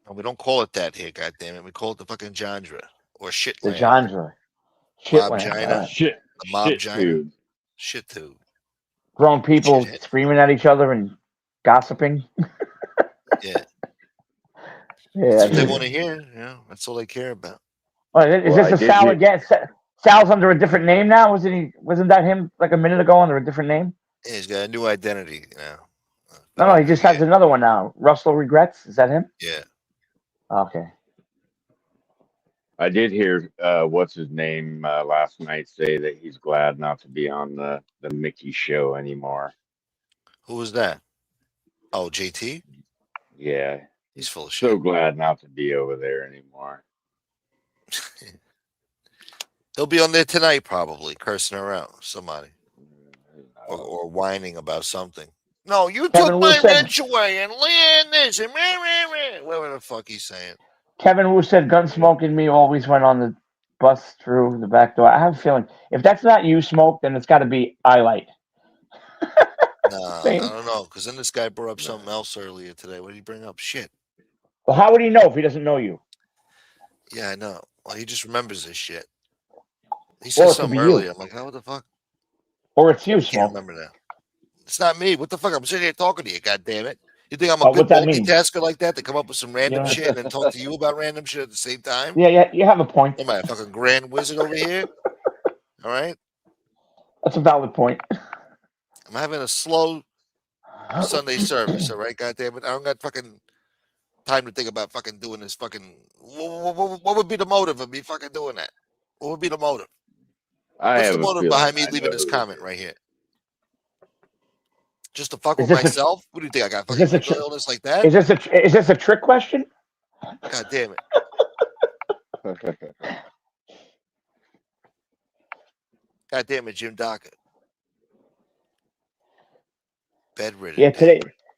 No, we don't call it that here, goddammit. We call it the fucking genre or shit. The genre. Mobgina. Shit. The Mobgina. Shit tube. Grown people screaming at each other and gossiping. Yeah. Yeah. That's what they want to hear. Yeah, that's all they care about. Oh, is this a Sal again? Sal's under a different name now. Wasn't that him like a minute ago under a different name? Yeah, he's got a new identity now. No, he just has another one now. Russell Regrets. Is that him? Yeah. Okay. I did hear what's his name last night say that he's glad not to be on the Mickey show anymore. Who was that? Oh, JT? Yeah. He's full of shit. So glad not to be over there anymore. He'll be on there tonight probably, cursing around somebody. Or whining about something. No, you took my wrench away and land this and whatever the fuck he's saying. Kevin Wu said Gunsmoke and me always went on the bus through the back door. I have a feeling if that's not you, Smoke, then it's got to be Eyelight. Nah, I don't know, because then this guy brought up something else earlier today. What did he bring up? Shit. Well, how would he know if he doesn't know you? Yeah, I know. Well, he just remembers this shit. He said something earlier. I'm like, what the fuck? Or it's you, I Smoke. can't remember now. It's not me. What the fuck? I'm sitting here talking to you, goddammit. You think I'm a good multitasker like that to come up with some random shit and then talk to you about random shit at the same time? Yeah, you have a point. Am I a fucking grand wizard over here? All right? That's a valid point. I'm having a slow Sunday service, all right, goddammit. I don't got fucking time to think about fucking doing this fucking... What would be the motive of me fucking doing that? What would be the motive? What's the motive behind me leaving this comment right here? Just to fuck with myself? What do you think? I got fucking mental illness like that? Is this a trick question? God damn it. God damn it, Jim Docker. Bedridden. Yeah,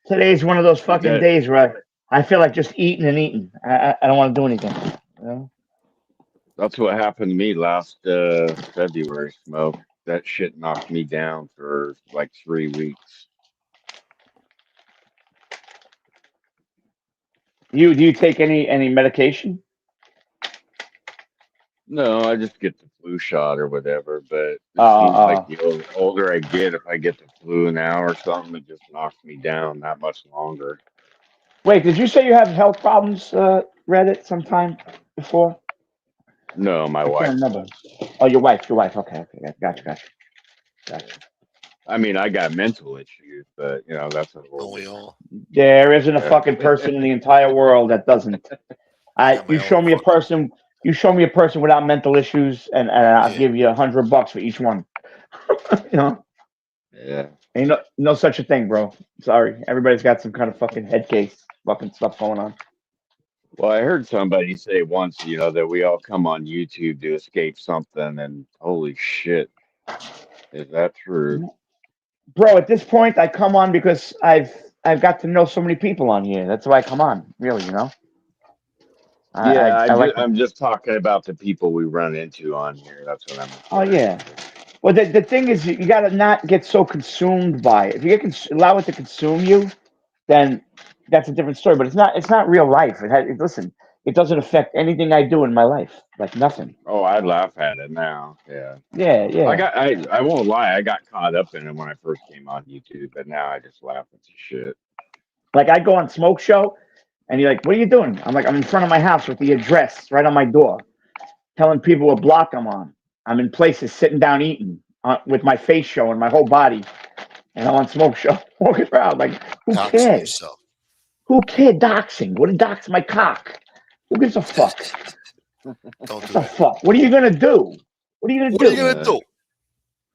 today's one of those fucking days where I feel like just eating and eating. I don't want to do anything. You know? That's what happened to me last February, Smoke. That shit knocked me down for like 3 weeks. Do you take any medication? No, I just get the flu shot or whatever, but it seems like the older I get, if I get the flu now or something, it just knocks me down that much longer. Wait, did you say you have health problems, Reddit, sometime before? No, my I wife. can't remember. Oh, your wife. Okay. Gotcha. I mean, I got mental issues, but you know that's a whole. We all. There isn't a fucking person in the entire world that doesn't. You show me a person. You show me a person without mental issues, and I'll give you $100 for each one. You know. Yeah. Ain't no such a thing, bro. Sorry, everybody's got some kind of fucking head case, fucking stuff going on. Well, I heard somebody say once, you know, that we all come on YouTube to escape something, and holy shit, is that true? Bro, at this point, I come on because I've got to know so many people on here. That's why I come on, really, you know. I'm just talking about the people we run into on here. That's what I'm. Oh yeah. Well, the thing is, you got to not get so consumed by it. If you allow it to consume you, then that's a different story. But it's not real life. Listen, it doesn't affect anything I do in my life. Like nothing. Oh, I laugh at it now. Yeah. Yeah. I won't lie. I got caught up in it when I first came on YouTube, but now I just laugh at the shit. Like I go on Smoke Show, and you're like, "What are you doing?" I'm like, "I'm in front of my house with the address right on my door, telling people what block I'm on. I'm in places sitting down eating with my face showing, my whole body, and I'm on Smoke Show walking around like, who cares? Yourself. Who cares? Doxing? What to dox my cock? Who gives a fuck? Don't do the fuck? What are you gonna do? What are you gonna do?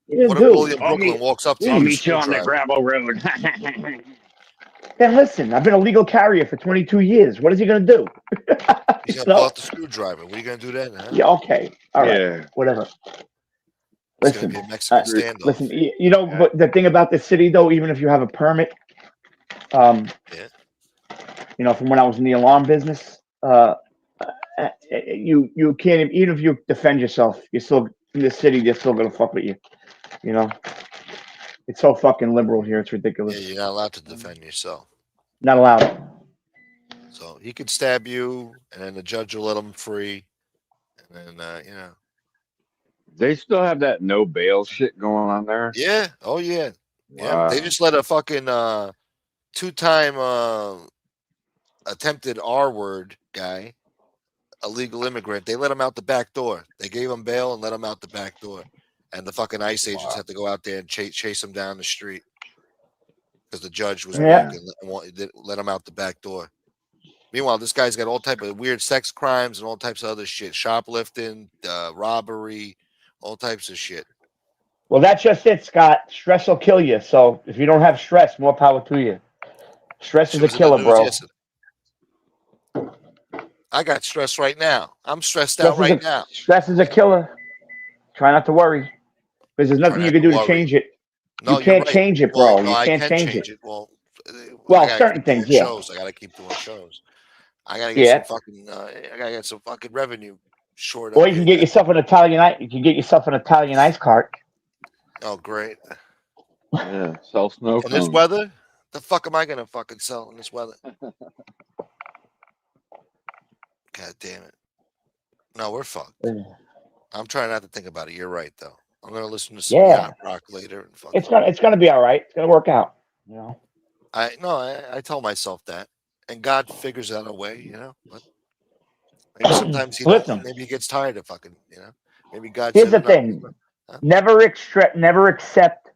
What if Willie in Brooklyn walks up to you? I'll meet you on the gravel road. Then listen, I've been a legal carrier for 22 years. What is he gonna do? He's gonna pull out the screwdriver. What are you gonna do then? Huh? Yeah. Okay. All right. Whatever. Listen, be a Mexican standoff. Listen, you know, but the thing about the city, though, even if you have a permit, you know, from when I was in the alarm business, you can't, even if you defend yourself, you're still in the city, they're still gonna fuck with you. You know, it's so fucking liberal here, it's ridiculous. Yeah, you're not allowed to defend yourself. Not allowed. So he could stab you, and then the judge will let him free, and then you know. They still have that no bail shit going on there. Yeah. Oh yeah. Wow. Yeah. They just let a fucking 2-time attempted R-word guy, illegal immigrant. They let him out the back door. They gave him bail and let him out the back door. And the fucking ICE agents had to go out there and chase him down the street because the judge was let him out the back door. Meanwhile, this guy's got all type of weird sex crimes and all types of other shit, shoplifting, robbery, all types of shit. Well, that's just it, Scott. Stress will kill you. So if you don't have stress, more power to you. Stress is a killer, bro. I got stress right now. I'm stressed out right now. Stress is a killer. Try not to worry. Because there's nothing you can do to change it. No, you can't change it, bro. You can't change it. Well, certain things, yeah. Shows. I gotta keep doing shows. I gotta get some fucking. I gotta get some fucking revenue. Short. Or you can get yourself an Italian. You can get yourself an Italian ice cart. Oh, great. Yeah, sell snow. In this weather, the fuck am I gonna fucking sell in this weather? God damn it! No, we're fucked. I'm trying not to think about it. You're right, though. I'm gonna listen to some yacht rock later. And it's gonna be all right. It's gonna work out. You know. I tell myself that, and God figures out a way. You know, but maybe sometimes maybe he gets tired of fucking. You know, maybe God. Here's the thing: never accept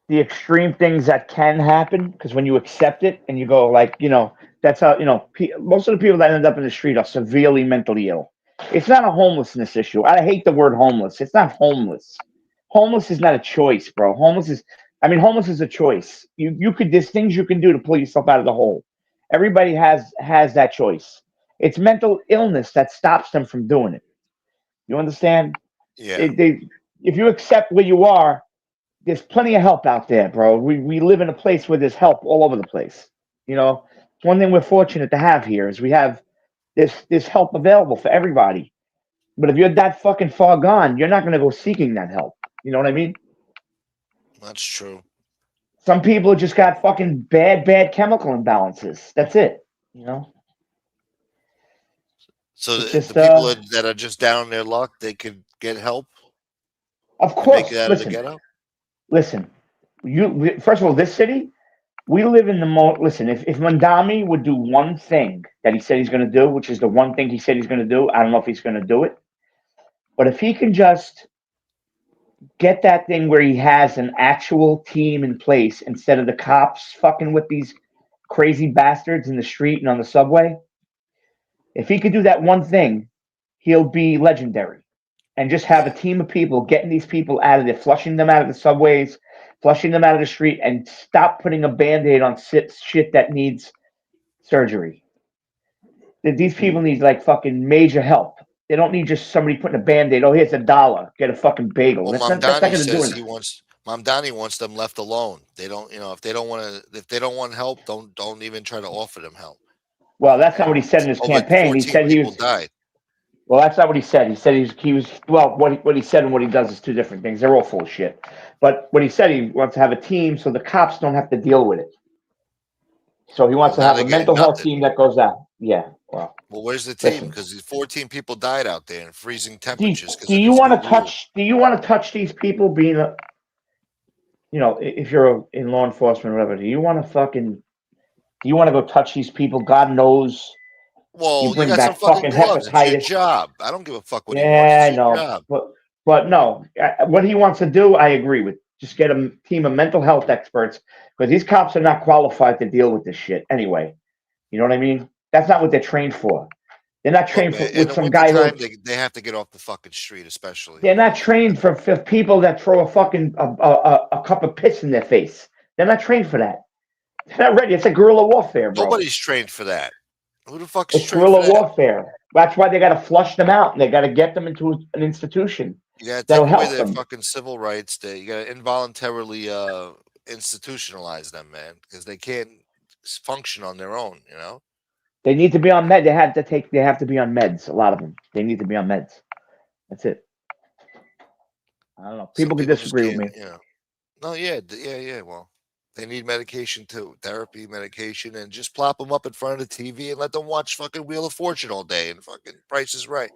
the extreme things that can happen, because when you accept it and you go like, you know, that's how, you know, most of the people that end up in the street are severely mentally ill. It's not a homelessness issue. I hate the word homeless. It's not homeless. Homeless is not a choice, bro. Homeless is a choice. There's things you can do to pull yourself out of the hole. Everybody has that choice. It's mental illness that stops them from doing it. You understand? Yeah. if you accept where you are, there's plenty of help out there, bro. We live in a place where there's help all over the place. You know, one thing we're fortunate to have here is we have this help available for everybody. But if you're that fucking far gone, you're not gonna go seeking that help. You know what I mean? That's true. Some people just got fucking bad chemical imbalances. That's it. You know. So It's the just people that are just down on their luck, they could get help of and make course. it out of the ghetto. Listen. First of all, this city, we live in the most. Listen, if Mandami would do one thing that he said he's going to do, which is the one thing he said he's going to do, I don't know if he's going to do it, but if he can just get that thing where he has an actual team in place instead of the cops fucking with these crazy bastards in the street and on the subway, if he could do that one thing, he'll be legendary. And just have a team of people getting these people out of there, flushing them out of the subways, flushing them out of the street, and stop putting a band-aid on shit that needs surgery. These people need like fucking major help. They don't need just somebody putting a band-aid. Oh, here's $1. Get a fucking bagel. Well, That's not going to do anything. Mamdani wants them left alone. They don't, if they don't want help, don't even try to offer them help. Well, that's not what he said in his campaign. He said he was. Died. Well, that's not what he said. He said he was. Well, what he said and what he does is two different things. They're all full of shit. But what he said, he wants to have a team so the cops don't have to deal with it. So he wants to have a mental health team that goes out. Yeah. Well, where's the team? Because 14 people died out there in freezing temperatures. Do you want to touch? Do you want to touch these people? Being a, if you're in law enforcement or whatever, do you want to go touch these people? God knows. Well, you bring got back some fucking gloves. It's your hepatitis. job. I don't give a fuck what he Yeah, wants. It's I know. your job. But no, what he wants to do, I agree with. Just get a team of mental health experts because these cops are not qualified to deal with this shit anyway. You know what I mean? That's not what they're trained for. They're not trained with some guy who. They have to get off the fucking street, especially. They're not trained for people that throw a fucking a cup of piss in their face. They're not trained for that. They're not ready. It's a guerrilla warfare, bro. Nobody's trained for that. Who the fuck is it's trained for that? Guerrilla warfare. That's why they got to flush them out and they got to get them into an institution. You got to that'll take away help their them. fucking civil rights. You got to involuntarily institutionalize them, man, because they can't function on their own. They need to be on med. They have to be on meds. A lot of them. They need to be on meds. That's it. I don't know. People can disagree with me. No, yeah. Well, they need medication too, therapy medication, and just plop them up in front of the TV and let them watch fucking Wheel of Fortune all day and fucking Price is Right.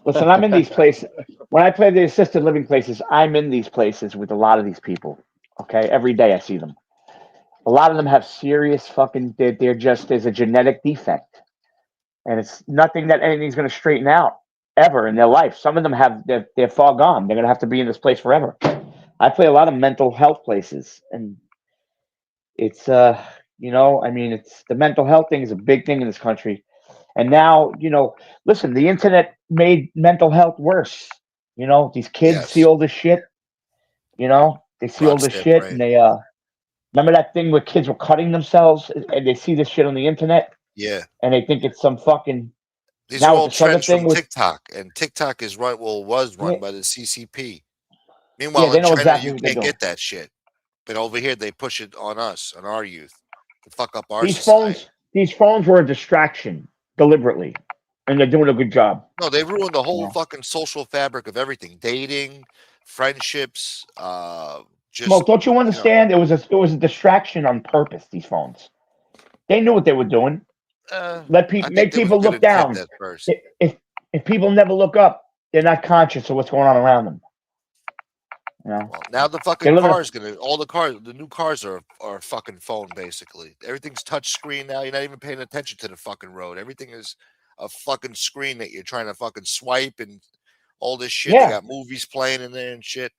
Listen, I'm in these places. When I play the assisted living places, I'm in these places with a lot of these people. Okay, every day I see them. A lot of them have serious fucking. They're just there's a genetic defect, and it's nothing that anything's going to straighten out ever in their life. Some of them they're far gone. They're going to have to be in this place forever. I play a lot of mental health places, and it's I mean, it's the mental health thing is a big thing in this country, and now listen, the internet made mental health worse. These kids see all this shit. They see all this shit, and they remember that thing where kids were cutting themselves, and they see this shit on the internet. Yeah, and they think it's some fucking. These are all trends from TikTok, and TikTok was run by the CCP. Meanwhile, they know in China, exactly you what they're can't doing. get that shit. But over here, they push it on us, on our youth, to fuck up our These society. These phones were a distraction deliberately, and they're doing a good job. No, they ruined the whole fucking social fabric of everything: dating, friendships. Well, don't you understand? It was a distraction on purpose. These phones, they knew what they were doing. Make people look down. If people never look up, they're not conscious of what's going on around them. Well, now the fucking car's the new cars are a fucking phone basically. Everything's touch screen now. You're not even paying attention to the fucking road. Everything is a fucking screen that you're trying to fucking swipe and all this shit. Yeah. They got movies playing in there and shit.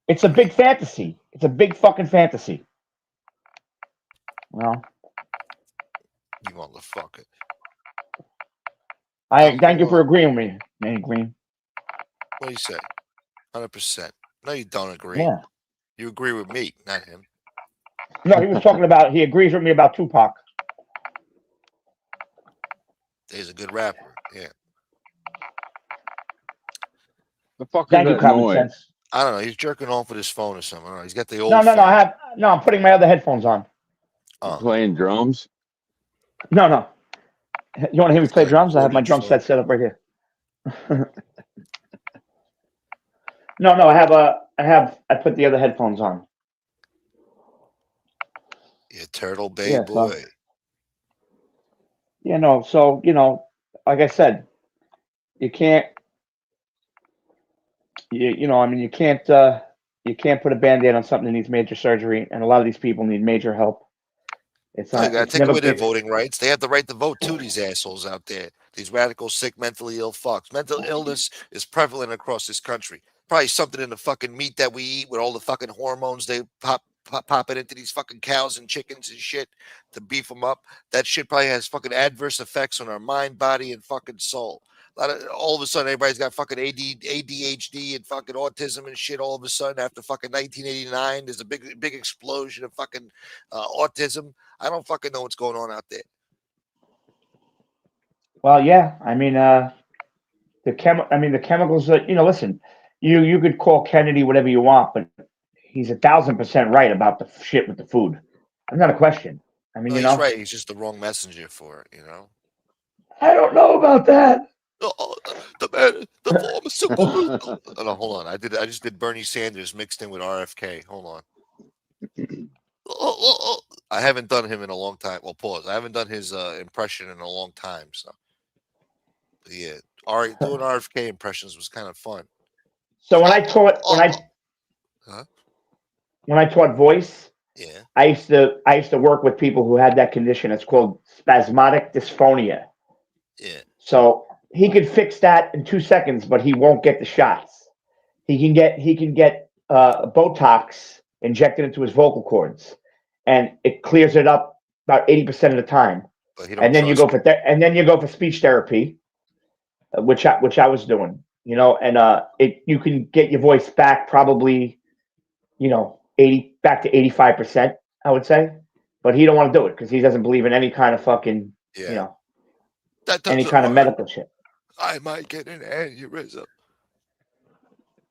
It's a big fantasy. It's a big fucking fantasy. Well, you motherfucker. I thank you for agreeing with me, man. Green. What do you say? 100%. No, you don't agree. Yeah. You agree with me, not him. No, he was talking about. He agrees with me about Tupac. He's a good rapper. Yeah. The fuck Thank is you, that common noise? sense. I don't know. He's jerking off with his phone or something. I don't know. He's got the old. No. phone. I'm putting my other headphones on. Playing drums? No. You want to hear me He's play got a drums? I have my corded drum phone. set up right here. No. I put the other headphones on. Yeah, Turtle Bay boy. Yeah, no. So like I said, you can't. You can't. You can't put a band-aid on something that needs major surgery, and a lot of these people need major help. It's No, you not. gotta It's take never away their been. voting rights. They have the right to vote too, these assholes out there. These radical, sick, mentally ill fucks. Mental illness is prevalent across this country. Probably something in the fucking meat that we eat with all the fucking hormones they pop it into these fucking cows and chickens and shit to beef them up. That shit probably has fucking adverse effects on our mind, body, and fucking soul. All of a sudden, everybody's got fucking ADHD and fucking autism and shit. All of a sudden, after fucking 1989, there's a big explosion of fucking autism. I don't fucking know what's going on out there. Well, yeah. I mean, the chemicals that listen. You could call Kennedy whatever you want, but he's 1,000% right about the shit with the food. That's not a question. I mean, No, he's right. He's just the wrong messenger for it. I don't know about that. The pharmaceutical. Oh, no, hold on. I just did Bernie Sanders mixed in with RFK. Hold on. I haven't done him in a long time. Well, pause. I haven't done his impression in a long time. So, but yeah, doing RFK impressions was kind of fun. So when I taught voice, yeah, I used to work with people who had that condition. It's called spasmodic dysphonia. Yeah. So he could fix that in 2 seconds, but he won't get the shots. He can get Botox injected into his vocal cords, and it clears it up about 80% of the time. And then you go for speech therapy, which I was doing. And you can get your voice back probably, 80 back to 85%, I would say. But he don't want to do it because he doesn't believe in any kind of fucking, any kind of medical shit. I might get an aneurysm.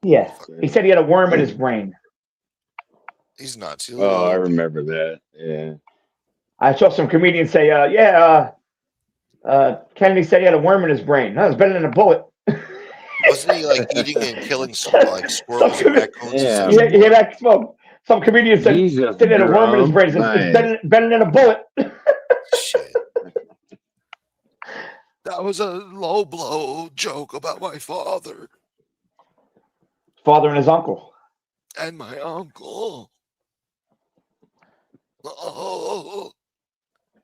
Yeah, he said he had a worm in his brain. He's nuts. I remember that. Yeah. I saw some comedians say, Kennedy said he had a worm in his brain. No, it's better than a bullet. Wasn't he like eating and killing squirrels and raccoons? Yeah, that smoke. Some comedian said he had a worm in his brain. It's better than a bullet. Shit. That was a low blow joke about my father. Father and his uncle. And my uncle. Oh.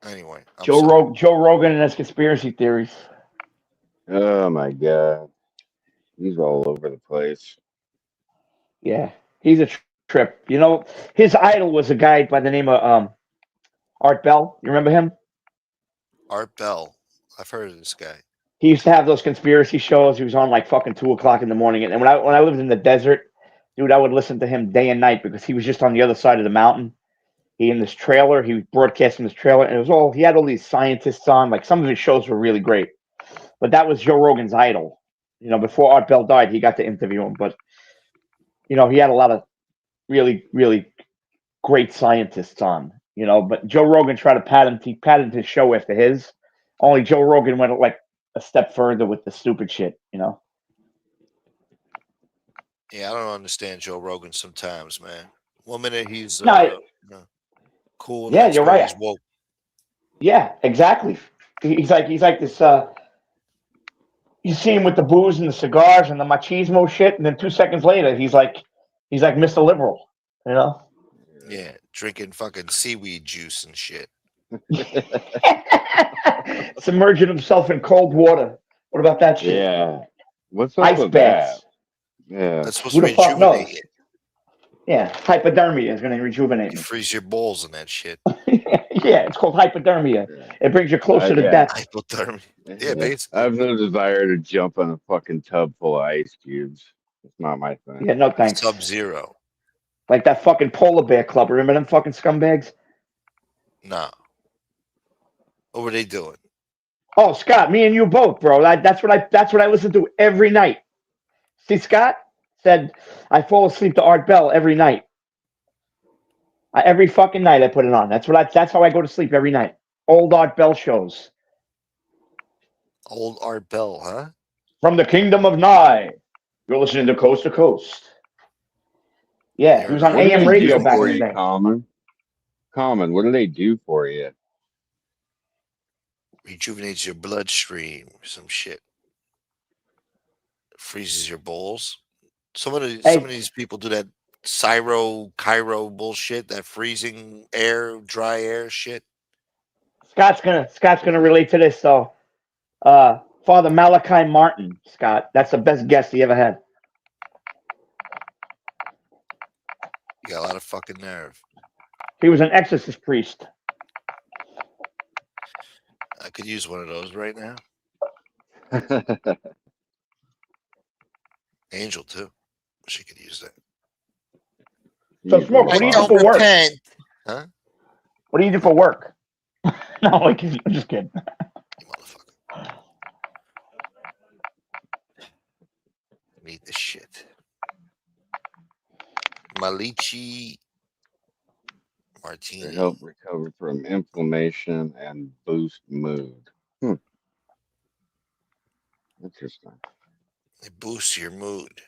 Anyway. Joe Rogan and his conspiracy theories. Oh my God. He's all over the place. Yeah. He's a trip. His idol was a guy by the name of Art Bell. You remember him? Art Bell. I've heard of this guy. He used to have those conspiracy shows. He was on like fucking 2:00 in the morning. And when I lived in the desert, dude, I would listen to him day and night because he was just on the other side of the mountain. He in this trailer. He was broadcasting this trailer, and he had all these scientists on. Like some of his shows were really great, but that was Joe Rogan's idol. Before Art Bell died, he got to interview him, but he had a lot of really, really great scientists on. But Joe Rogan tried to patent his show after his. Only Joe Rogan went like a step further with the stupid shit. Yeah, I don't understand Joe Rogan sometimes, man. 1 minute he's cool. Yeah, you're right. He's woke. Yeah, exactly. He's like this. You see him with the booze and the cigars and the machismo shit, and then 2 seconds later, he's like Mr. Liberal. Yeah, drinking fucking seaweed juice and shit. Submerging himself in cold water. What about that shit? Yeah. What's up Ice with baths. that? Yeah. That's supposed to rejuvenate you. Yeah, hypodermia is going to rejuvenate You me. freeze your balls in that shit. Yeah, it's called hypodermia. It brings you closer to death. Hypothermia. Yeah, basically. I have no desire to jump in a fucking tub full of ice cubes. It's not my thing. Yeah, no thanks. Sub-Zero. Like that fucking polar bear club. Remember them fucking scumbags? Nah. What were they doing? Oh, Scott, me and you both, bro. That's what I listen to every night. See, Scott said I fall asleep to Art Bell every night. Every fucking night I put it on. That's how I go to sleep every night. Old Art Bell shows. Old Art Bell, huh? From the Kingdom of Nye. You're listening to Coast to Coast. Yeah, he was on What do AM they radio do back for in the you, day. Common? Common, what do they do for you? Rejuvenates your bloodstream, some shit. Freezes your balls. Some of these people do that Cairo bullshit, that freezing air, dry air shit. Scott's gonna relate to this though. Father Malachi Martin, Scott. That's the best guest he ever had. You got a lot of fucking nerve. He was an exorcist priest. I could use one of those right now. Angel too. She could use that. So, Smoke, what do you do for work? Huh? What do you do for work? No, I'm just kidding. You motherfucker. Need this shit. Malichi Martini. To help recover from inflammation and boost mood. Interesting. It boosts your mood.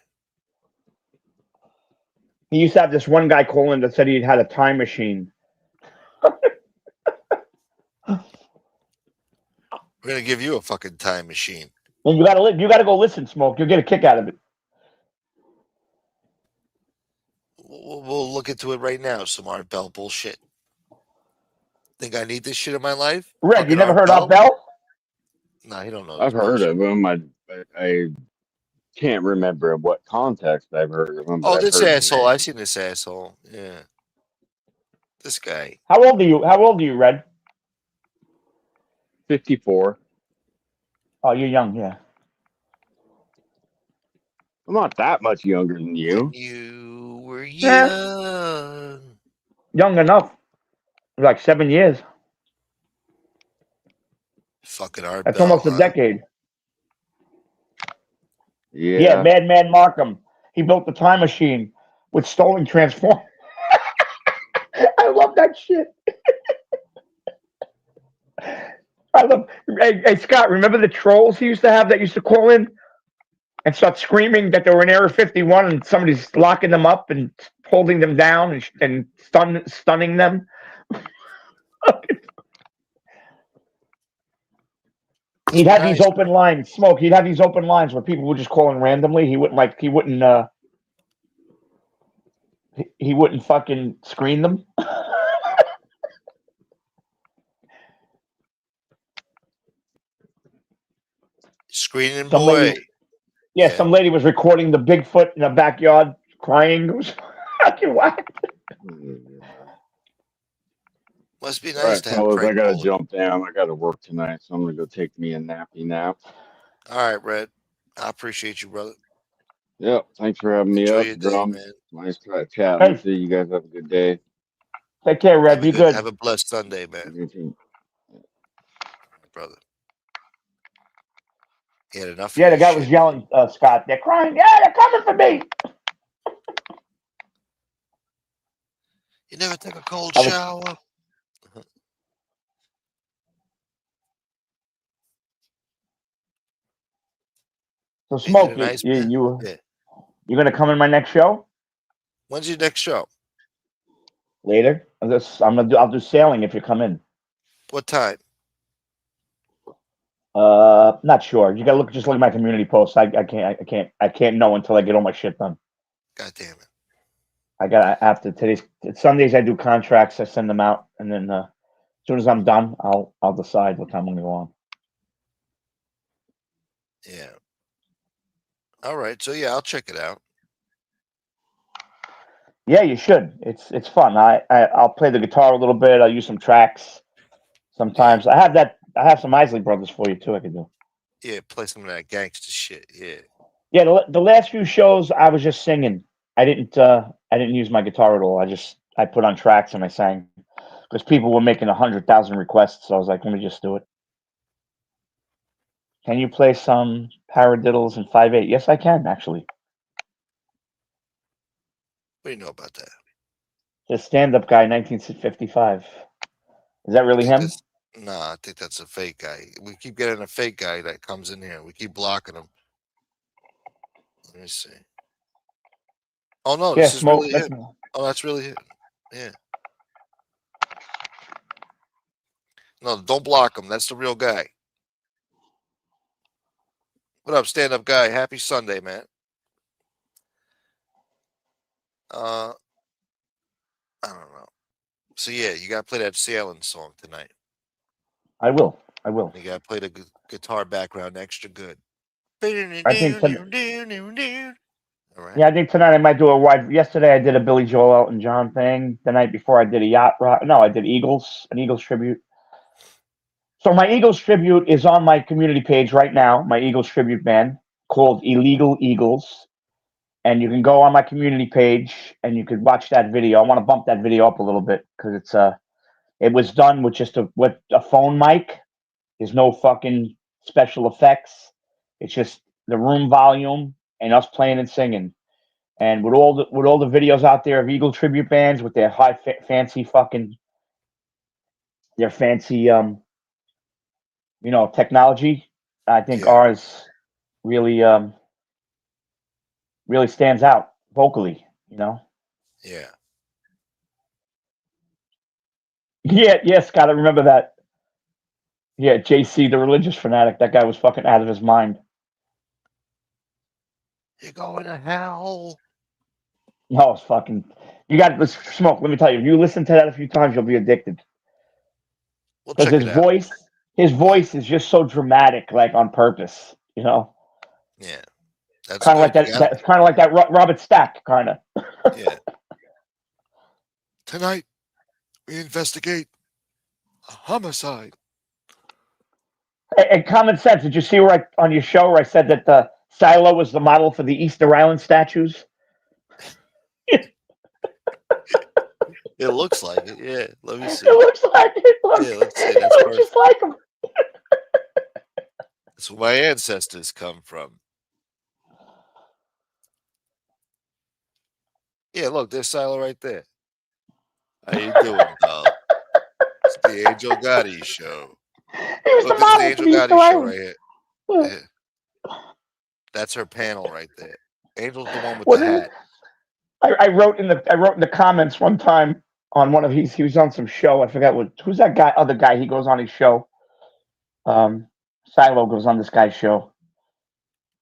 He used to have this one guy call in that said he had a time machine. We're gonna give you a fucking time machine. And you gotta go listen, Smoke. You'll get a kick out of it. We'll look into it right now. Some Art Bell bullshit. Think I need this shit in my life? Red, Fucking you never heard Art Bell? No, he don't know. I've heard of him. I can't remember in what context I've heard of him. Oh, this asshole. I've seen this asshole. Yeah. This guy. How old are you, Red? 54. Oh, you're young, yeah. I'm not that much younger than you. You were young. Yeah. Young enough. Like 7 years. Fucking Art That's Bell, almost a decade. Yeah. Madman Markham. He built the time machine with stolen transform. I love that shit. Hey, Scott, remember the trolls he used to have that used to call in and start screaming that they were in Area 51 and somebody's locking them up and holding them down and stunning them? He'd have these open lines, Smoke. He'd have these open lines where people would just call in randomly. He wouldn't fucking screen them. Screening boy. Yeah, some lady was recording the Bigfoot in the backyard crying. It was fucking whack. Must be nice All right, to have fellas, I prank gotta calls. jump down. I gotta work tonight, so I'm gonna go take me a nappy nap. All right, Red. I appreciate you, brother. Yep, thanks for having me Enjoy up, your day, Drum. man. Nice chatting with you. You guys have a good day. Take care, Red. Be good. Have a blessed Sunday, man. You too. Brother. He had enough. Yeah, the guy was yelling, Scott. They're crying. Yeah, they're coming for me. You never take a cold shower. So, Smoke, nice you're gonna come in my next show? When's your next show? Later. I'll do sailing if you come in. What time? Not sure. You gotta just look at my community posts. I can't know until I get all my shit done. God damn it. After Sundays I do contracts, I send them out, and then as soon as I'm done, I'll decide what time I'm gonna go on. Yeah. All right. So yeah, I'll check it out. Yeah, you should. It's fun. I'll play the guitar a little bit. I'll use some tracks. Sometimes I have some Isley Brothers for you too. I can do. Yeah, play some of that gangster shit. Yeah. Yeah, the last few shows I was just singing. I didn't use my guitar at all. I put on tracks and I sang because people were making 100,000 requests. So I was like, let me just do it. Can you play some paradiddles in 5/8? Yes, I can actually. do you know about that? The stand-up guy, 1955. Is that really him? Nah, I think that's a fake guy. We keep getting a fake guy that comes in here. We keep blocking him. Let me see. Oh no, Yeah, this is smoke. really him. Oh, that's really him. Yeah. No, don't block him. That's the real guy. What up, stand-up guy? Happy Sunday, man. I don't know. So yeah, you gotta play that sailing song tonight. I will. I will. You gotta play the guitar background extra good. I think All right. Yeah, I think tonight I might do a wide. Yesterday I did a Billy Joel Elton John thing. The night before I did a yacht rock. No, I did an Eagles tribute. So my Eagles tribute is on my community page right now. My Eagles tribute band called Illegal Eagles, and you can go on my community page and you could watch that video. I want to bump that video up a little bit because it was done with just a phone mic. There's no fucking special effects. It's just the room volume and us playing and singing. And with all the videos out there of Eagle tribute bands with their fancy technology, I think ours really really stands out vocally. Yeah. Yeah, Scott, I remember that. Yeah, JC, the religious fanatic. That guy was fucking out of his mind. You're going to hell. No, it's fucking. You got this smoke. Let me tell you, if you listen to that a few times, you'll be addicted. We'll Because check it out. his voice is just so dramatic, like on purpose. Yeah, that's kind of like that. It's kind of like that Robert Stack, kind of. Yeah. Tonight, we investigate a homicide. And common sense. Did you see on your show where I said that the silo was the model for the Easter Island statues? It looks like it. Yeah, let me see. It looks like it. Look. Yeah, let's see. It looks just like them. That's where my ancestors come from. Yeah, look, there's Silo right there. How you doing, pal? It's the Angel Gotti show. Look, this is the Angel Gotti show right here. Yeah. That's her panel right there. Angel's the one with the hat. I wrote in the comments one time on one of he was on some show. I forgot who's that guy. Other guy. He goes on his show. Silo goes on this guy's show,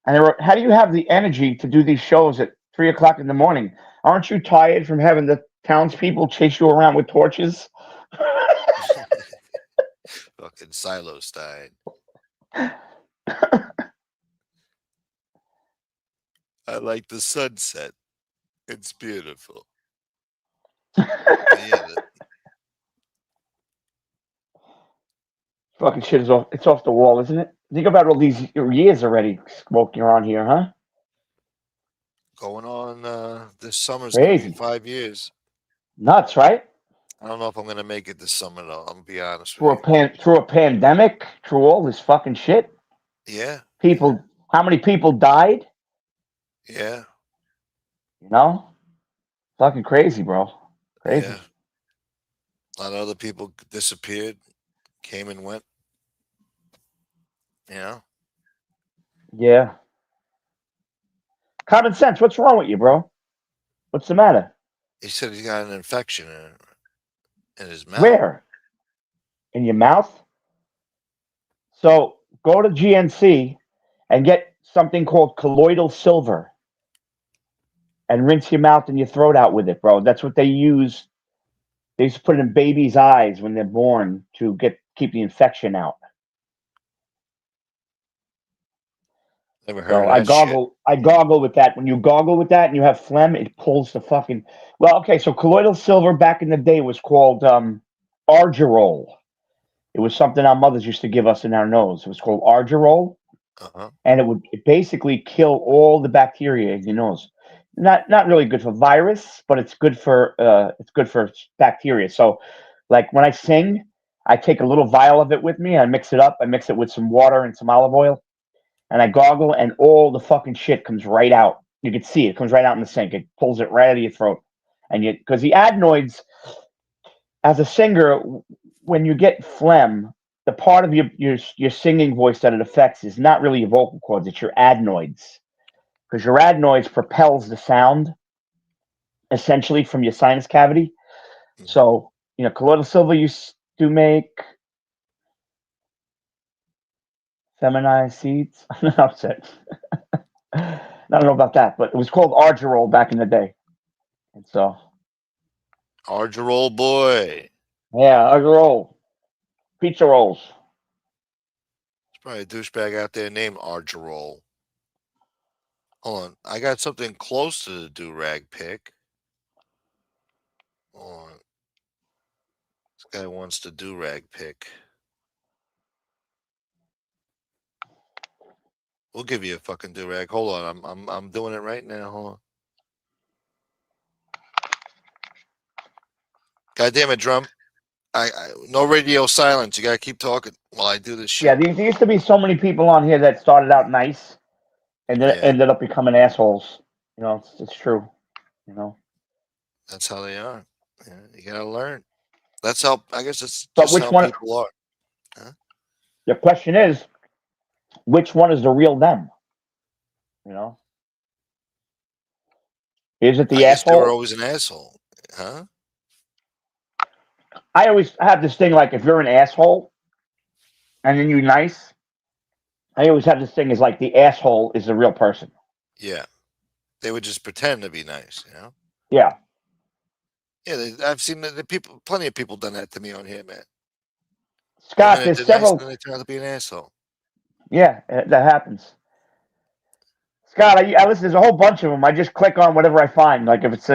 and I wrote, "How do you have the energy to do these shows at 3:00 in the morning? Aren't you tired from having the townspeople chase you around with torches?" Fucking Silo Stein. I like the sunset. It's beautiful. Fucking shit is off. It's off the wall, isn't it? Think about all these years already smoking around here, huh? Going on this summer's gonna be 5 years. Nuts, right? I don't know if I'm gonna make it this summer though. I'm gonna be honest with Through a pandemic, through all this fucking shit. Yeah. How many people died? Yeah. Fucking crazy, bro. Crazy. Yeah. A lot of other people disappeared, came and went. Yeah. Common sense. What's wrong with you, bro? What's the matter? He said he got an infection in his mouth. Where? In your mouth? So go to GNC and get something called colloidal silver and rinse your mouth and your throat out with it, bro. That's what they use. They used to put it in babies' eyes when they're born to keep the infection out. Never heard of that shit. I goggle with that. When you goggle with that and you have phlegm, it pulls the fucking. Well, okay. So colloidal silver back in the day was called Argerol. It was something our mothers used to give us in our nose. It was called Argerol, and it basically kill all the bacteria in your nose. Not really good for virus, but it's good for bacteria. So, like when I sing, I take a little vial of it with me. I mix it up. I mix it with some water and some olive oil, and I goggle, and all the fucking shit comes right out. You can see it comes right out in the sink. It pulls it right out of your throat. and because the adenoids, as a singer, when you get phlegm, the part of your singing voice that it affects is not really your vocal cords; it's your adenoids, because your adenoids propels the sound essentially from your sinus cavity. So colloidal silver used to make feminized seeds. That's it. I don't know about that, but it was called Argerol back in the day. And so Argerol boy. Yeah, Argerol. Pizza rolls. There's probably a douchebag out there named Argerol. Hold on. I got something close to the do-rag pick. Hold on. This guy wants the do-rag pick. We'll give you a fucking do-rag. Hold on. I'm doing it right now. Hold on. God damn it, Drum. I no radio silence. You gotta keep talking while I do this shit. Yeah, there used to be so many people on here that started out nice and then ended up becoming assholes. It's true. That's how they are. Yeah, you gotta learn. That's how. I guess it's But just which how one? people are. Huh? The question is, which one is the real them? Is it the I guess they were asshole? always an asshole, huh? I always have this thing like if you're an asshole and then you're nice, I always have this thing is like the asshole is the real person. Yeah, they would just pretend to be nice, Yeah. Yeah, I've seen the people. Plenty of people done that to me on here, man. Scott, there's They're nice, several. and then they turn out to be an asshole. Yeah, that happens. Scott, I listen. There's a whole bunch of them. I just click on whatever I find. Like if it's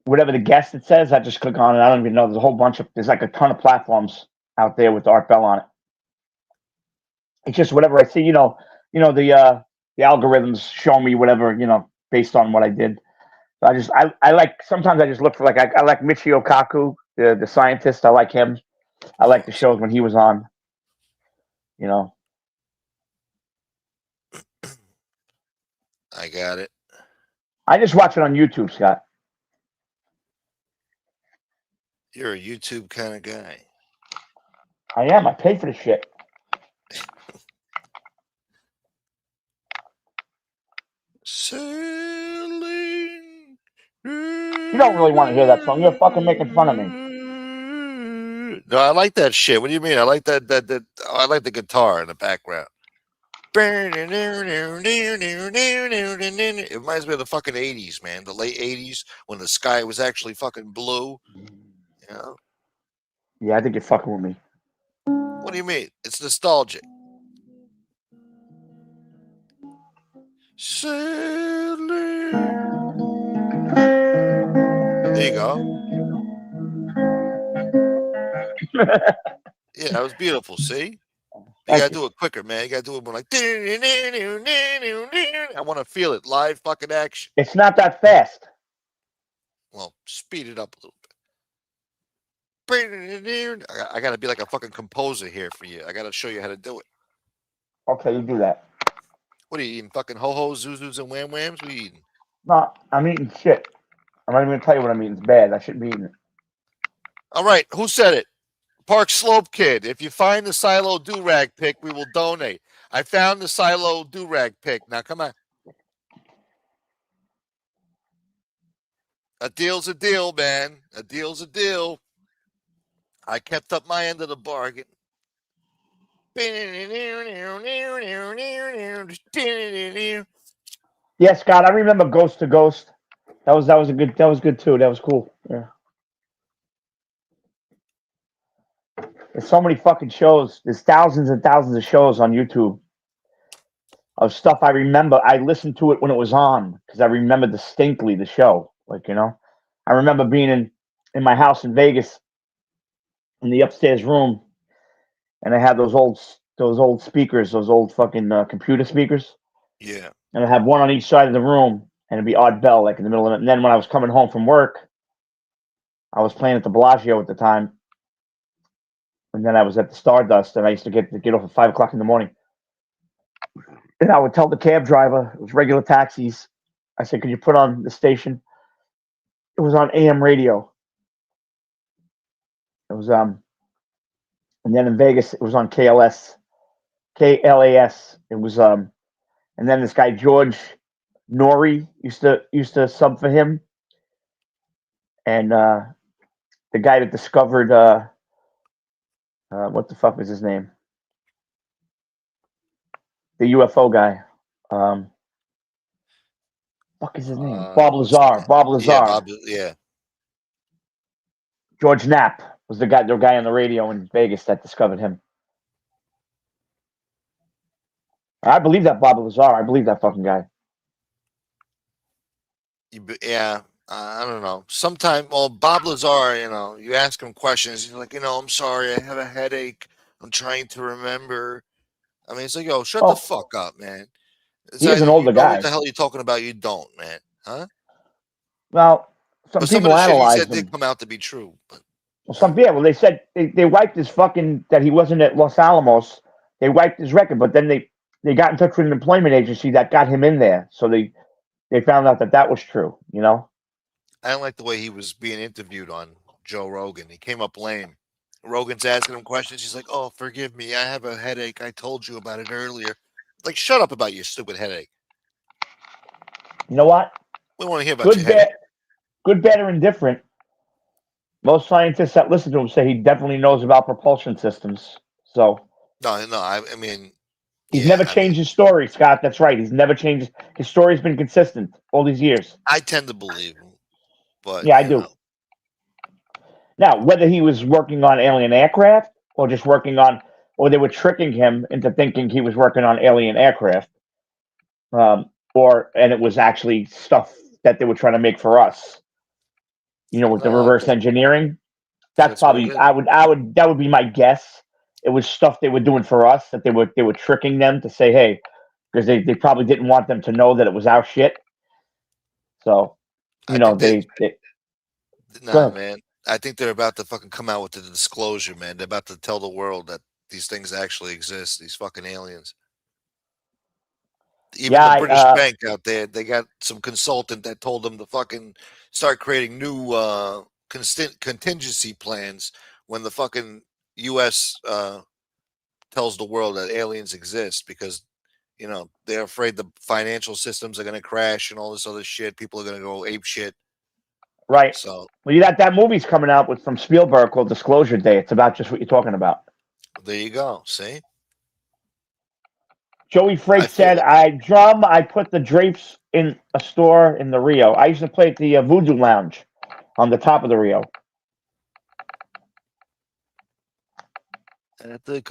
whatever the guest it says, I just click on it. I don't even know. There's a whole bunch of. There's like a ton of platforms out there with Art Bell on it. It's just whatever I see. The algorithms show me whatever based on what I did. So I like sometimes I just look for I like Michio Kaku, the scientist. I like him. I like the shows when he was on. I got it. I just watch it on YouTube, Scott. You're a YouTube kind of guy. I am. I pay for the shit. Sailing. You don't really want to hear that song. You're fucking making fun of me. No, I like that shit. What do you mean? I like that. I like the guitar in the background. It reminds me of the fucking 80s, man. The late 80s when the sky was actually fucking blue. Yeah, I think you're fucking with me. What do you mean? It's nostalgic. Sailing. There you go. Yeah, that was beautiful. See? You gotta do it quicker, man. You gotta do it more like. I want to feel it live, fucking action. It's not that fast. Well, speed it up a little bit. I gotta be like a fucking composer here for you. I gotta show you how to do it. Okay, you do that. What are you eating? Fucking ho-hos, zuzus, and wham-whams? What are you eating? No, I'm eating shit. I'm not even gonna tell you what I'm eating. It's bad. I shouldn't be eating it. All right, who said it? Park Slope Kid. If you find the Silo do-rag pick, we will donate. I found the Silo do-rag pick. Now, come on. A deal's a deal, man. A deal's a deal. I kept up my end of the bargain. Yeah, Scott, I remember Ghost to Ghost. That was good too. That was cool. Yeah. There's so many fucking shows. There's thousands and thousands of shows on YouTube of stuff I remember. I listened to it when it was on because I remember distinctly the show. I remember being in my house in Vegas in the upstairs room, and I had those old speakers, those old fucking computer speakers. Yeah. And I had one on each side of the room, and it'd be Odd Bell in the middle of it. And then when I was coming home from work, I was playing at the Bellagio at the time. And then I was at the Stardust, and I used to get off at 5:00 in the morning. And I would tell the cab driver, it was regular taxis. I said, "Could you put on the station?" It was on AM radio. It was and then in Vegas it was on KLS. It was and then this guy George Norrie used to sub for him, and the guy that discovered what the fuck was his name? The UFO guy. Fuck is his name? Bob Lazar. Bob Lazar. Yeah, Bob. Yeah. George Knapp was the guy on the radio in Vegas that discovered him. I believe that Bob Lazar. I believe that fucking guy. Yeah. I don't know. Sometimes, well, Bob Lazar, you ask him questions. He's like, I'm sorry, I have a headache. I'm trying to remember. I mean, it's like, yo, shut the fuck up, man. He is an older guy. What the hell are you talking about? You don't, man. Huh? Well, some of people the shit he analyze said him. did come out to be true. But, well, they said they wiped his fucking, that he wasn't at Los Alamos. They wiped his record, but then they got in touch with an employment agency that got him in there. So they found out that was true, I don't like the way he was being interviewed on Joe Rogan. He came up lame. Rogan's asking him questions. He's like, "Oh, forgive me. I have a headache. I told you about it earlier." Like, shut up about your stupid headache. You know what? We want to hear about your headache. Good, bad, or indifferent. Most scientists that listen to him say he definitely knows about propulsion systems. So no. I mean, he's never changed his story, Scott. That's right. He's never changed. His story's been consistent all these years. I tend to believe him, but yeah, I do. Now, whether he was working on alien aircraft or just working on, or they were tricking him into thinking he was working on alien aircraft, and it was actually stuff that they were trying to make for us. With the reverse engineering. That's probably that would be my guess. It was stuff they were doing for us, that they were tricking them to say, hey, because they probably didn't want them to know that it was our shit. So, they nah, man. I think they're about to fucking come out with the disclosure, man. They're about to tell the world that these things actually exist, these fucking aliens. Even the British bank out there, they got some consultant that told them to fucking start creating new contingency plans when the fucking U.S. Tells the world that aliens exist, because they're afraid the financial systems are going to crash and all this other shit. People are going to go ape shit. Right. So, well, that movie's coming out from Spielberg called Disclosure Day. It's about just what you're talking about. There you go. See? Joey Frake said, I put the drapes in a store in the Rio. I used to play at the Voodoo Lounge on the top of the Rio. At the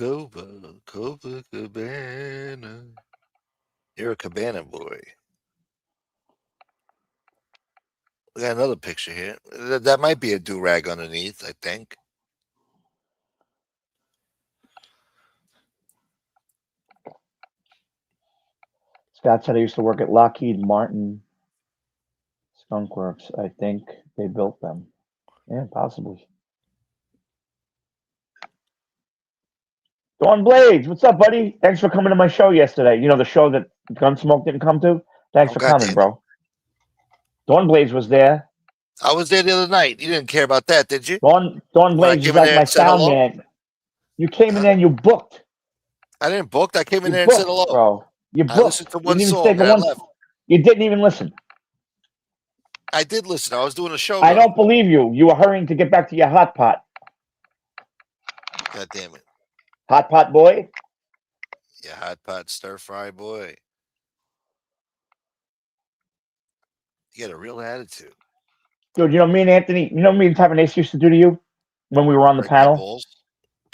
Cabana. You're a Cabana boy. We got another picture here. That might be a do-rag underneath, I think. Scott said I used to work at Lockheed Martin Skunk Works. I think they built them. Yeah, possibly. Dawn Blades, what's up, buddy? Thanks for coming to my show yesterday. The show that Gunsmoke didn't come to? Thanks for coming, bro. Dawn Blades was there. I was there the other night. You didn't care about that, did you? Dawn Blades is like my sound man. You came in there and you booked. I didn't book. I came in there and said hello. Bro. You booked. I listened to one song and I left. You didn't even listen. I did listen. I was doing a show. I don't believe you. You were hurrying to get back to your hot pot. God damn it. Hot pot boy? Yeah, hot pot stir fry boy. You got a real attitude. Dude, me and Anthony, the type of Ace used to do to you when we were on the panel?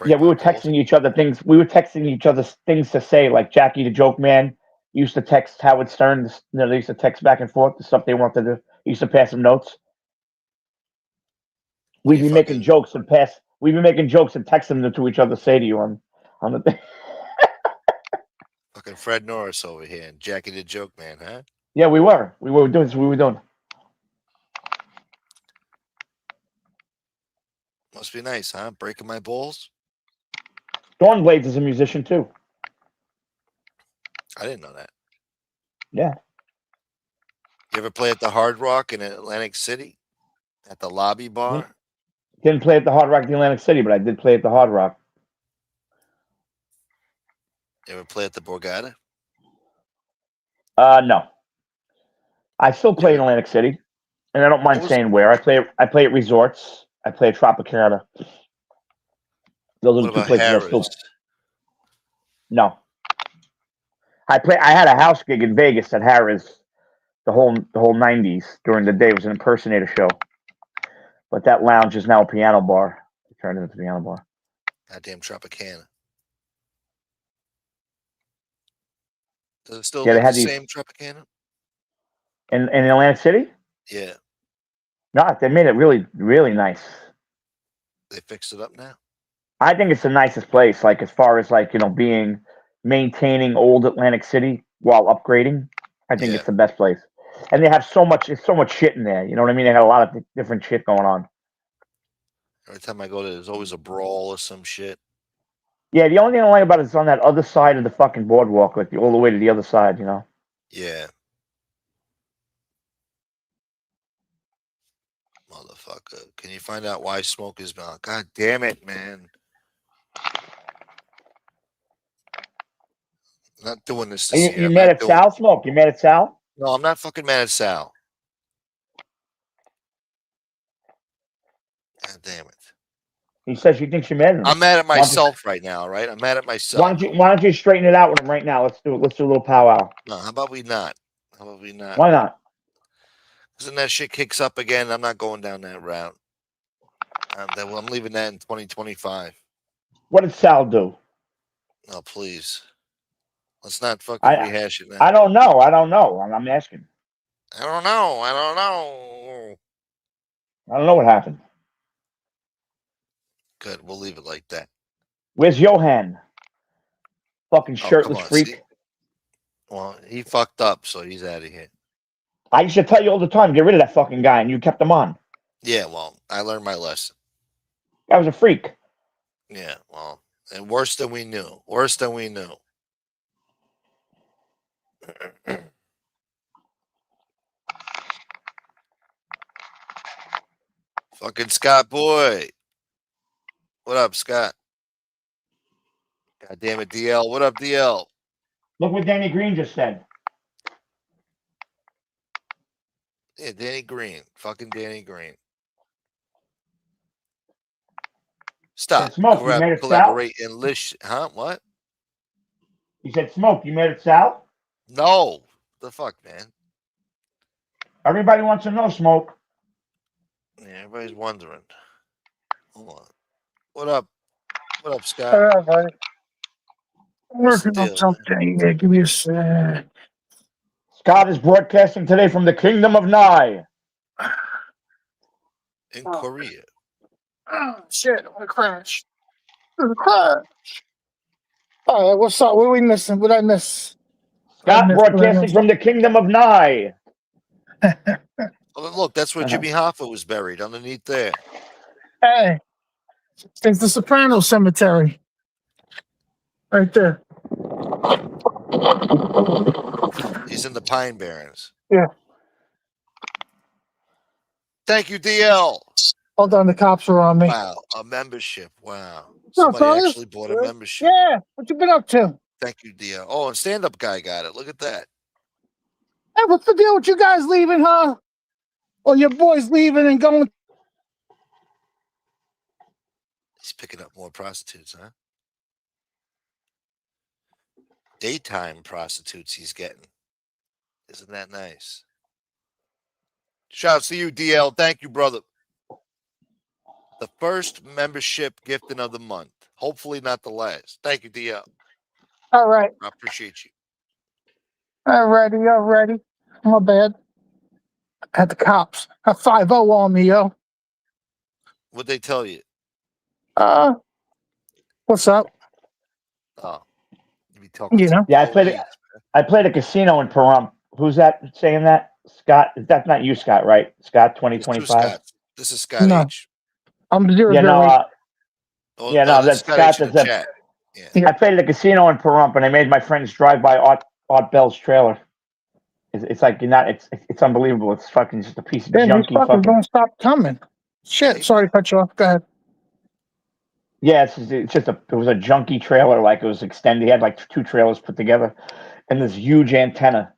Yeah, we were texting each other things. We were texting each other things to say, like Jackie the Joke Man used to text Howard Stern. They used to text back and forth the stuff they wanted to do. He used to pass them notes. We'd be making jokes and text them to each other, say to you on the thing. Fucking Fred Norris over here and Jackie the Joke Man, huh? Yeah, we were. We were doing this. We were doing. Must be nice, huh? Breaking my balls. Dawn Blades is a musician too. I didn't know that. Yeah. You ever play at the Hard Rock in Atlantic City? At the lobby bar? Didn't play at the Hard Rock in Atlantic City, but I did play at the Hard Rock. You ever play at the Borgata? No. I still play in Atlantic City, and I don't mind saying where. I play at resorts. I play at Tropicana. Those are the two places I still. No. I had a house gig in Vegas at Harrah's the whole 90s during the day. It was an impersonator show. But that lounge is now a piano bar. It turned into a piano bar. Goddamn Tropicana. Does it still Yeah, look they had the these same Tropicana? in Atlantic City? Yeah. No, they made it really, really nice. They fixed it up now? I think it's the nicest place, like as far as like, maintaining old Atlantic City while upgrading. I think it's the best place. And they have so much shit in there. You know what I mean? They got a lot of different shit going on. Every time I go there, there's always a brawl or some shit. Yeah, the only thing I don't like about it is on that other side of the fucking boardwalk, like all the way to the other side, Yeah. Motherfucker. Can you find out why Smoke is gone? God damn it, man. I'm not doing this year. You mad at Sal, Smoke? You mad at Sal? No, I'm not fucking mad at Sal. God damn it. He says you think you're mad at him. I'm mad at myself right now, right? I'm mad at myself. Why don't you straighten it out with him right now? Let's do it. Let's do a little powwow. No, how about we not? Why not? Because then that shit kicks up again. I'm not going down that route. I'm leaving that in 2025. What did Sal do? No, please. Let's not fucking rehash it now. I don't know. I'm asking. I don't know. I don't know what happened. Good. We'll leave it like that. Where's Johan? Fucking shirtless freak. See? Well, he fucked up, so he's out of here. I used to tell you all the time, get rid of that fucking guy, and you kept him on. Yeah, well, I learned my lesson. That was a freak. Yeah, well, and worse than we knew. Worse than we knew. Fucking Scott boy. What up, Scott? God damn it, DL. What up, DL? Look what Danny Green just said. Yeah, Danny Green. Fucking Danny Green. Stop. Smoke, you made it collaborate and list. Huh? What? He said, Smoke, you made it Sal? No. The fuck, man? Everybody wants to know, Smoke. Yeah, everybody's wondering. Hold on. What up? What up, Scott? All right, buddy. I'm working on something. Yeah, give me a sec. Scott is broadcasting today from the Kingdom of Nye. In Korea. Oh, shit. I'm going to crash. I'm going to crash. All right, what's up? What are we missing? What did I miss? Scott broadcasting from the Kingdom of Nye. Oh, look, that's where Jimmy Hoffa was buried, underneath there. Hey, it's the Soprano Cemetery. Right there. He's in the Pine Barrens. Yeah. Thank you, DL. Hold on, the cops are on me. Wow, a membership. Wow. What's up, Somebody fellas? actually bought a membership. Yeah, what you been up to? Thank you, DL. Oh, and stand-up guy got it. Look at that. Hey, what's the deal with you guys leaving, huh? Or your boys leaving and going? He's picking up more prostitutes, huh? Daytime prostitutes he's getting. Isn't that nice? Shouts to you, DL. Thank you, brother. The first membership gifting of the month. Hopefully not the last. Thank you, DL. All right. I appreciate you. Alrighty. My bad. I had the cops. A 5-0 on me, yo. What'd they tell you? What's up? Oh, you be talking. Yeah, I played a casino in Pahrump. Who's that saying that? Scott? That's not you, Scott, right? Scott 2025. This is Scott H. I'm the that's Scott. That's Yeah. I played at a casino in Pahrump, and I made my friends drive by Art Bell's trailer. It's like you're not. It's unbelievable. It's fucking just a piece of Damn, these junky fuckers fucking. don't stop coming. Shit, sorry to cut you off. Go ahead. Yeah, it's just it was a junky trailer. Like it was extended. He had like 2 trailers put together, and this huge antenna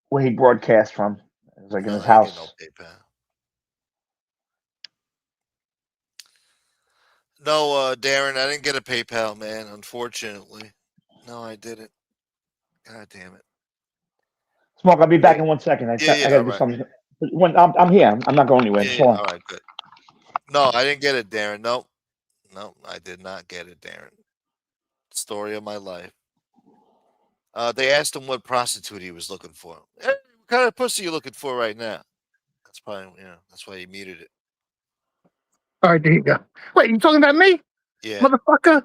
where he broadcast from. It was like in his house. No PayPal. No, Darren, I didn't get a PayPal, man. Unfortunately, no, I didn't. God damn it. Smoke, I'll be back in 1 second. I gotta do something. I'm here. I'm not going anywhere. Just hold on. All right, good. No, I didn't get it, Darren. Nope, I did not get it, Darren. Story of my life. They asked him what prostitute he was looking for. Hey, what kind of pussy you looking for right now? That's probably that's why he muted it. All right, there you go. Wait, you talking about me? Yeah. Motherfucker.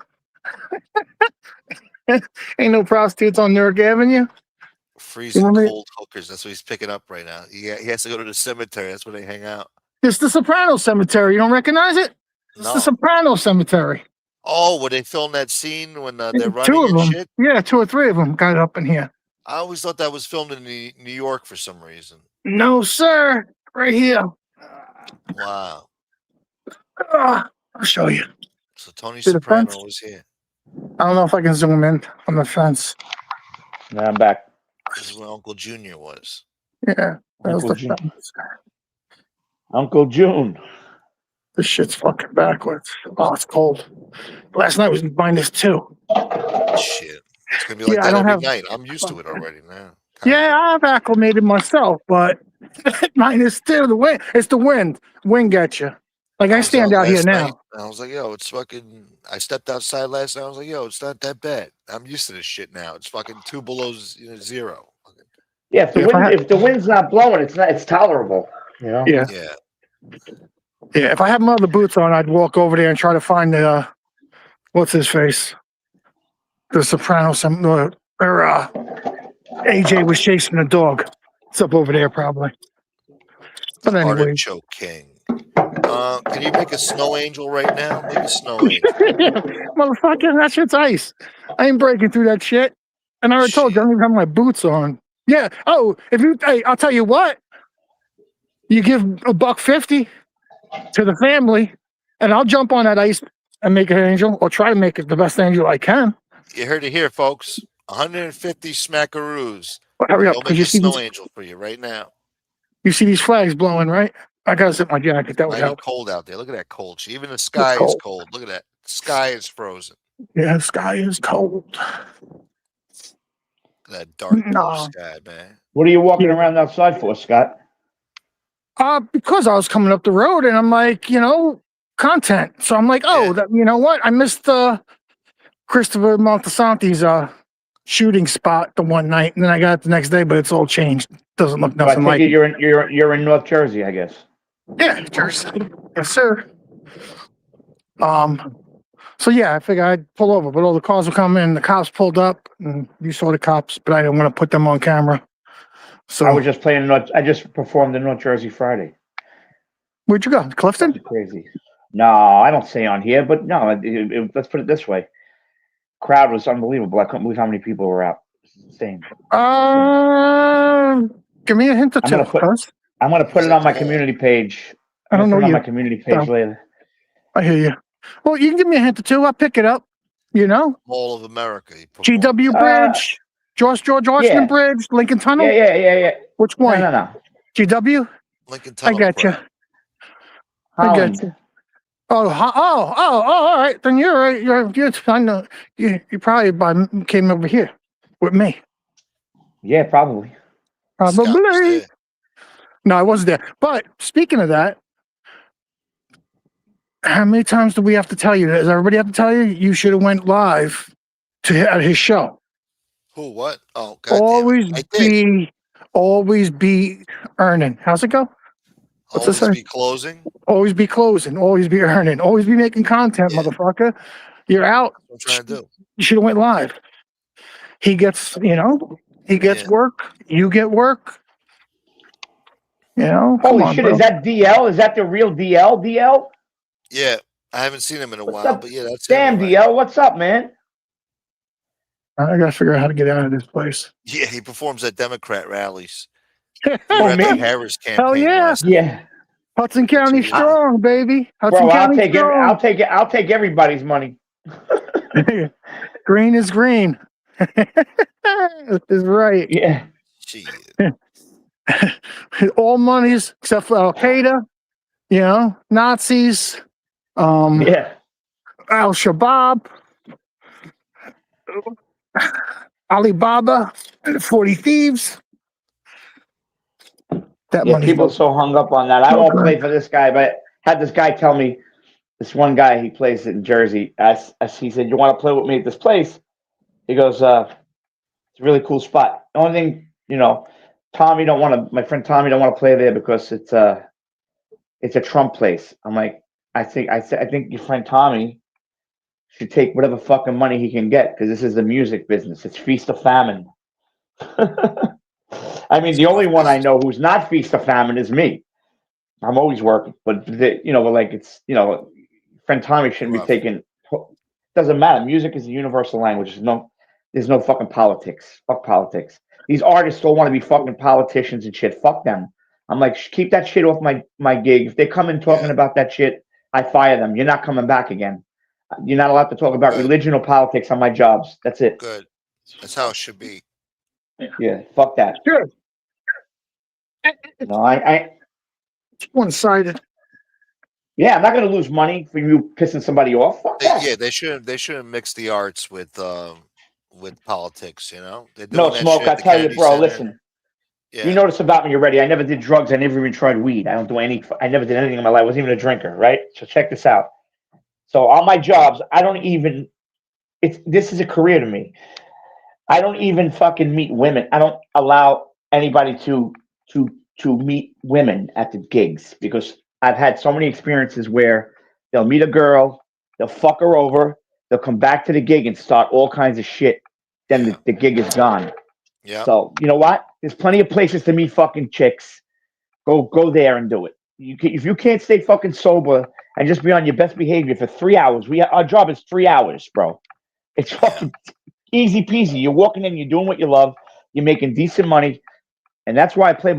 Ain't no prostitutes on Newark Avenue. Freezing cold hookers. That's what he's picking up right now. He has to go to the cemetery. That's where they hang out. It's the Soprano Cemetery. You don't recognize it? It's the Soprano Cemetery. Oh, where they filmed that scene when they're running 2 of and them. shit? Yeah, 2 or 3 of them got up in here. I always thought that was filmed in New York for some reason. No, sir. Right here. Wow. I'll show you. So Tony See the Soprano fence? was here. I don't know if I can zoom in on the fence. Yeah, I'm back. This is where Uncle Junior was. Yeah, that was Uncle the June. fence. Uncle June. This shit's fucking backwards. Oh, it's cold. Last night was -2. Shit. It's going to be like that every night. I'm used to it already now. Yeah, I've acclimated myself, but -2, the wind. It's the wind. Wind gets you. Like I stand out here Last now. night, I was like, yo, it's fucking. I stepped outside last night. I was like, yo, it's not that bad. I'm used to this shit now. It's fucking 2 below 0. Yeah, if the wind's not blowing, it's tolerable. You know. Yeah. Yeah. If I had my other boots on, I'd walk over there and try to find the what's his face, the Soprano. AJ was chasing the dog. It's up over there probably. But anyway, Artichoke King. Can you make a snow angel right now? Make a snow angel. Motherfucker, that shit's ice. I ain't breaking through that shit. And I already told you I don't even have my boots on. Yeah. Oh, hey, I'll tell you what. You give $150 to the family, and I'll jump on that ice and make an angel, or try to make it the best angel I can. You heard it here, folks. 150 smackaroos. Well, hurry up, I'll because make you a see snow angel for you right now. You see these flags blowing, right? I gotta zip my jacket. That would Mighty help. cold out there. Look at that cold. Even the sky is cold. Look at that. The sky is frozen. Yeah, the sky is cold. Look at that dark blue sky, man. What are you walking around outside for, Scott? Because I was coming up the road and I'm like, content. So I'm like, you know what? I missed Christopher Montesanti's shooting spot the one night, and then I got it the next day, but it's all changed. Doesn't look nothing like it. You're in North Jersey, I guess. Yeah, Jersey. Yes, sir. So yeah, I figured I'd pull over, but all the cars were coming in. The cops pulled up, and you saw the cops, but I didn't want to put them on camera. So I was just playing. I just performed in North Jersey Friday. Where'd you go, Clifton? That's crazy. No, I don't say on here, but no. Let's put it this way: crowd was unbelievable. I couldn't believe how many people were out. It's insane. Give me a hint or two. I'm gonna put it on my community page. I don't know you. On my community page later. I hear you. Well, you can give me a hint or two. I'll pick it up. All of America. GW Bridge, George Washington Bridge, Lincoln Tunnel. Yeah. Which one? No. GW. Lincoln Tunnel. I got you. I got you. Oh, all right. Then you're right. You're I know. You probably came over here with me. Yeah, probably. Probably. No, I wasn't there. But speaking of that, how many times do we have to tell you? Does everybody have to tell you? You should have went live at his show. Who? What? Oh, God. Always be earning. How's it go? What's always be closing. Always be closing. Always be earning. Always be making content, motherfucker. You're out. That's what I'm trying to do. You should have went live. He gets, he gets work. You get work. Holy shit! Bro. Is that DL? Is that the real DL? DL? Yeah, I haven't seen him in a while, but yeah, that's damn him, DL. What's up, man? I gotta figure out how to get out of this place. Yeah, he performs at Democrat rallies. Oh, At the me? Harris Hell campaign yeah. last night. Hudson County 2 years ago. strong, baby. Hudson Bro, I'll County take strong. I'll take everybody's money. Green is green. This is right. Yeah. All monies except for Al Qaeda, Nazis, Yeah. Al Shabaab, Alibaba, 40 Thieves. That Yeah, money's people are so hung up on that. I won't play for this guy, but had this guy tell me, this one guy, he plays in Jersey. He said, "You want to play with me at this place?" He goes, "It's a really cool spot." The only thing, Tommy don't want to. My friend Tommy don't want to play there because it's a Trump place. I'm like, I think your friend Tommy should take whatever fucking money he can get because this is the music business. It's feast or famine. I mean, the only one I know who's not feast or famine is me. I'm always working, but friend Tommy shouldn't be taking. Doesn't matter. Music is a universal language. There's no fucking politics. Fuck politics. These artists all want to be fucking politicians and shit. Fuck them. I'm like, keep that shit off my gig. If they come in talking about that shit, I fire them. You're not coming back again. You're not allowed to talk about religion or politics on my jobs. That's it. Good. That's how it should be. Yeah, fuck that. Sure. No, I one-sided. Yeah, I'm not going to lose money for you pissing somebody off. Fuck that. Yeah, they shouldn't mix the arts with politics. They're doing No, that Smoke. shit I at the tell you, Kennedy bro. Center. Listen. Yeah. You notice about me already. I never did drugs. I never even tried weed. I never did anything in my life. I wasn't even a drinker, right? So check this out. So on my jobs, this is a career to me. I don't even fucking meet women. I don't allow anybody to meet women at the gigs because I've had so many experiences where they'll meet a girl, they'll fuck her over, they'll come back to the gig and start all kinds of shit. Then the gig is gone. Yeah. So you know what? There's plenty of places to meet fucking chicks. Go there and do it. If you can't stay fucking sober and just be on your best behavior for 3 hours, our job is 3 hours, bro. It's fucking easy peasy. You're walking in, you're doing what you love, you're making decent money, and that's why I play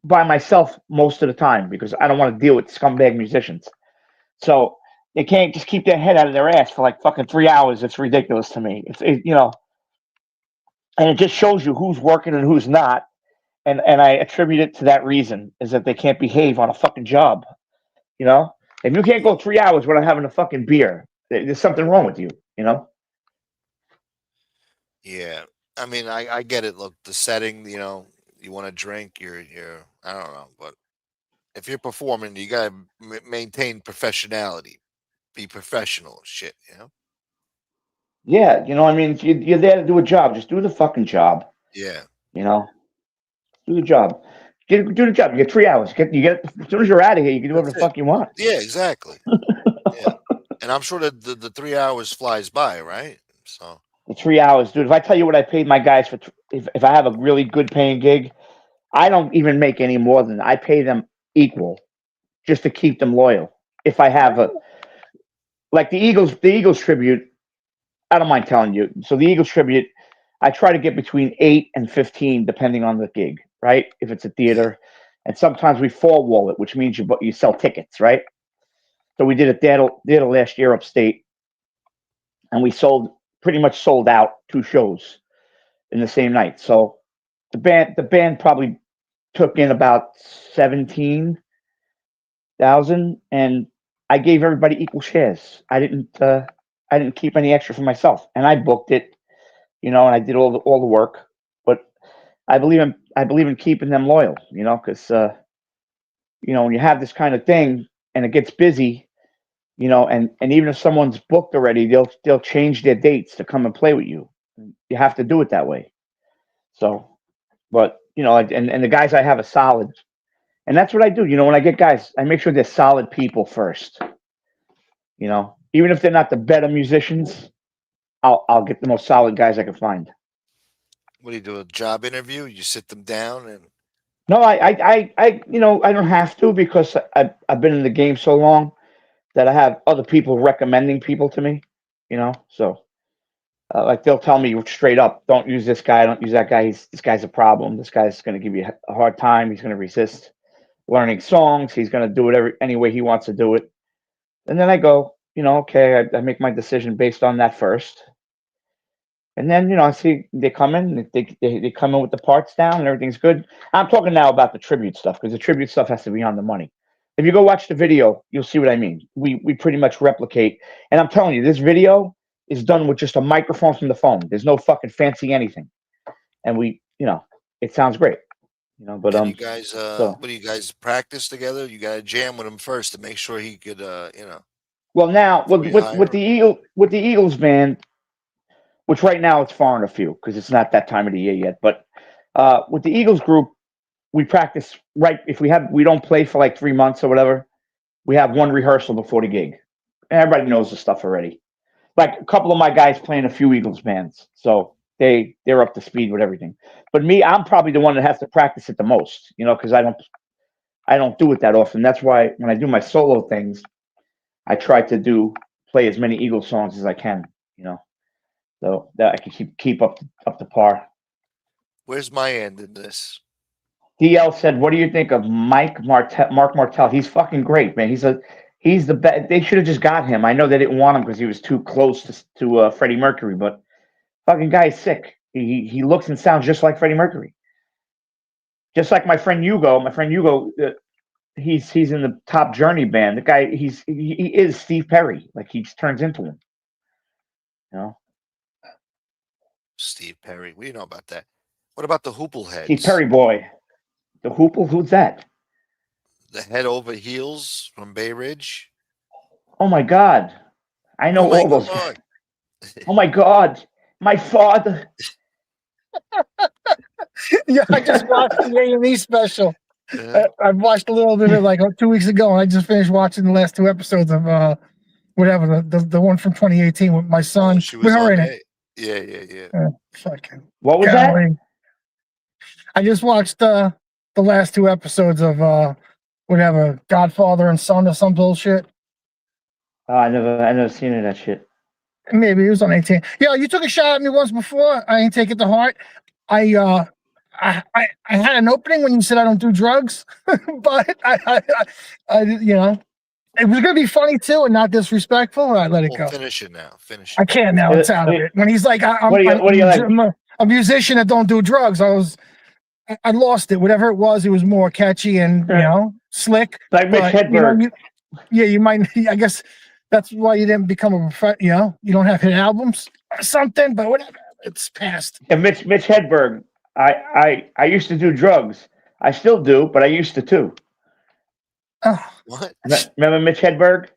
by myself most of the time because I don't want to deal with scumbag musicians. So they can't just keep their head out of their ass for like fucking 3 hours. It's ridiculous to me. And it just shows you who's working and who's not. And I attribute it to that reason is that they can't behave on a fucking job. If you can't go 3 hours without having a fucking beer, there's something wrong with you. Yeah. I mean, I get it. Look, the setting. You want to drink. You're. I don't know, but if you're performing, you gotta maintain professionality. Be professional. Shit. Yeah, I mean, if you're there to do a job, just do the fucking job. Yeah. Do the job. Do the job. You get 3 hours. You get as soon as you're out of here, you can do whatever the fuck you want. Yeah, exactly. Yeah. And I'm sure that the 3 hours flies by, right? So The 3 hours, dude. If I tell you what I paid my guys for, if I have a really good paying gig, I don't even make any more than I pay them equal, just to keep them loyal. If I have like the Eagles tribute, I don't mind telling you. So the Eagles tribute, I try to get between 8 and 15, depending on the gig, right? If it's a theater, and sometimes we fall wall it, which means you sell tickets, right? So we did a theater last year upstate, and we pretty much sold out 2 shows in the same night. So the band probably took in about 17,000, and I gave everybody equal shares. I didn't keep any extra for myself, and I booked it, and I did all the work. But I believe in keeping them loyal, because when you have this kind of thing and it gets busy, and even if someone's booked already, they'll change their dates to come and play with you. You have to do it that way. So, but and the guys I have are solid, and that's what I do. When I get guys, I make sure they're solid people first. Even if they're not the better musicians, I'll get the most solid guys I can find. what do you do? A job interview? You sit them down and No, I don't have to because I've been in the game so long that I have other people recommending people to me. So Like they'll tell me straight up, don't use this guy, don't use that guy. This guy's a problem. This guy's going to give you a hard time. He's going to resist learning songs. He's going to do it any way he wants to do it. And then I go, okay, I make my decision based on that first. And then, I see they come in, they come in with the parts down and everything's good. I'm talking now about the tribute stuff because the tribute stuff has to be on the money. If you go watch the video, you'll see what I mean. We pretty much replicate. And I'm telling you, this video is done with just a microphone from the phone. There's no fucking fancy anything. And it sounds great. But you guys, what do you guys practice together? You got to jam with him first to make sure he could, Well, now with the Eagles band, which right now it's far and a few because it's not that time of the year yet. But with the Eagles group, we practice right. If we don't play for like 3 months or whatever, we have one rehearsal before the gig. And everybody knows the stuff already. Like a couple of my guys playing a few Eagles bands, so they're up to speed with everything. But me, I'm probably the one that has to practice it the most, because I don't do it that often. That's why when I do my solo things, I try to play as many Eagles songs as I can, so that I can keep up to par. Where's my end in this? DL said, "What do you think of Mark Martel? He's fucking great, man. He's the best. They should have just got him. I know they didn't want him because he was too close to Freddie Mercury, but fucking guy is sick. He looks and sounds just like Freddie Mercury. Just like my friend Hugo. He's in the Top Journey band. The guy, he is Steve Perry. Like he just turns into him. Steve Perry. What do you know about that? What about the Hoople heads? Steve Perry boy. The Hoople? Who's that? The Head Over Heels from Bay Ridge. Oh my God. I know all those guys. Oh my God. My father. Yeah, I just watched the A&E special. I've watched a little bit of like 2 weeks ago, and I just finished watching the last 2 episodes of whatever, the one from 2018 with my son. With her in it. Yeah. Fucking. What was that? I just watched the last 2 episodes of whatever, Godfather and Son or some bullshit. I never seen any of that shit. Maybe it was on 18. Yeah, you took a shot at me once before. I ain't take it to heart. I had an opening when you said I don't do drugs, but I it was gonna be funny too and not disrespectful. I let it go. Finish it now. Finish it. I can't now. It's out of it. When he's like, I'm a musician that don't do drugs. I lost it. Whatever it was more catchy and slick. Like Mitch Hedberg. You might. I guess that's why you didn't become a professional. You don't have hit albums or something. But whatever. It's past. And Mitch Hedberg. I used to do drugs. I still do, but I used to too. Oh. What? Remember Mitch Hedberg?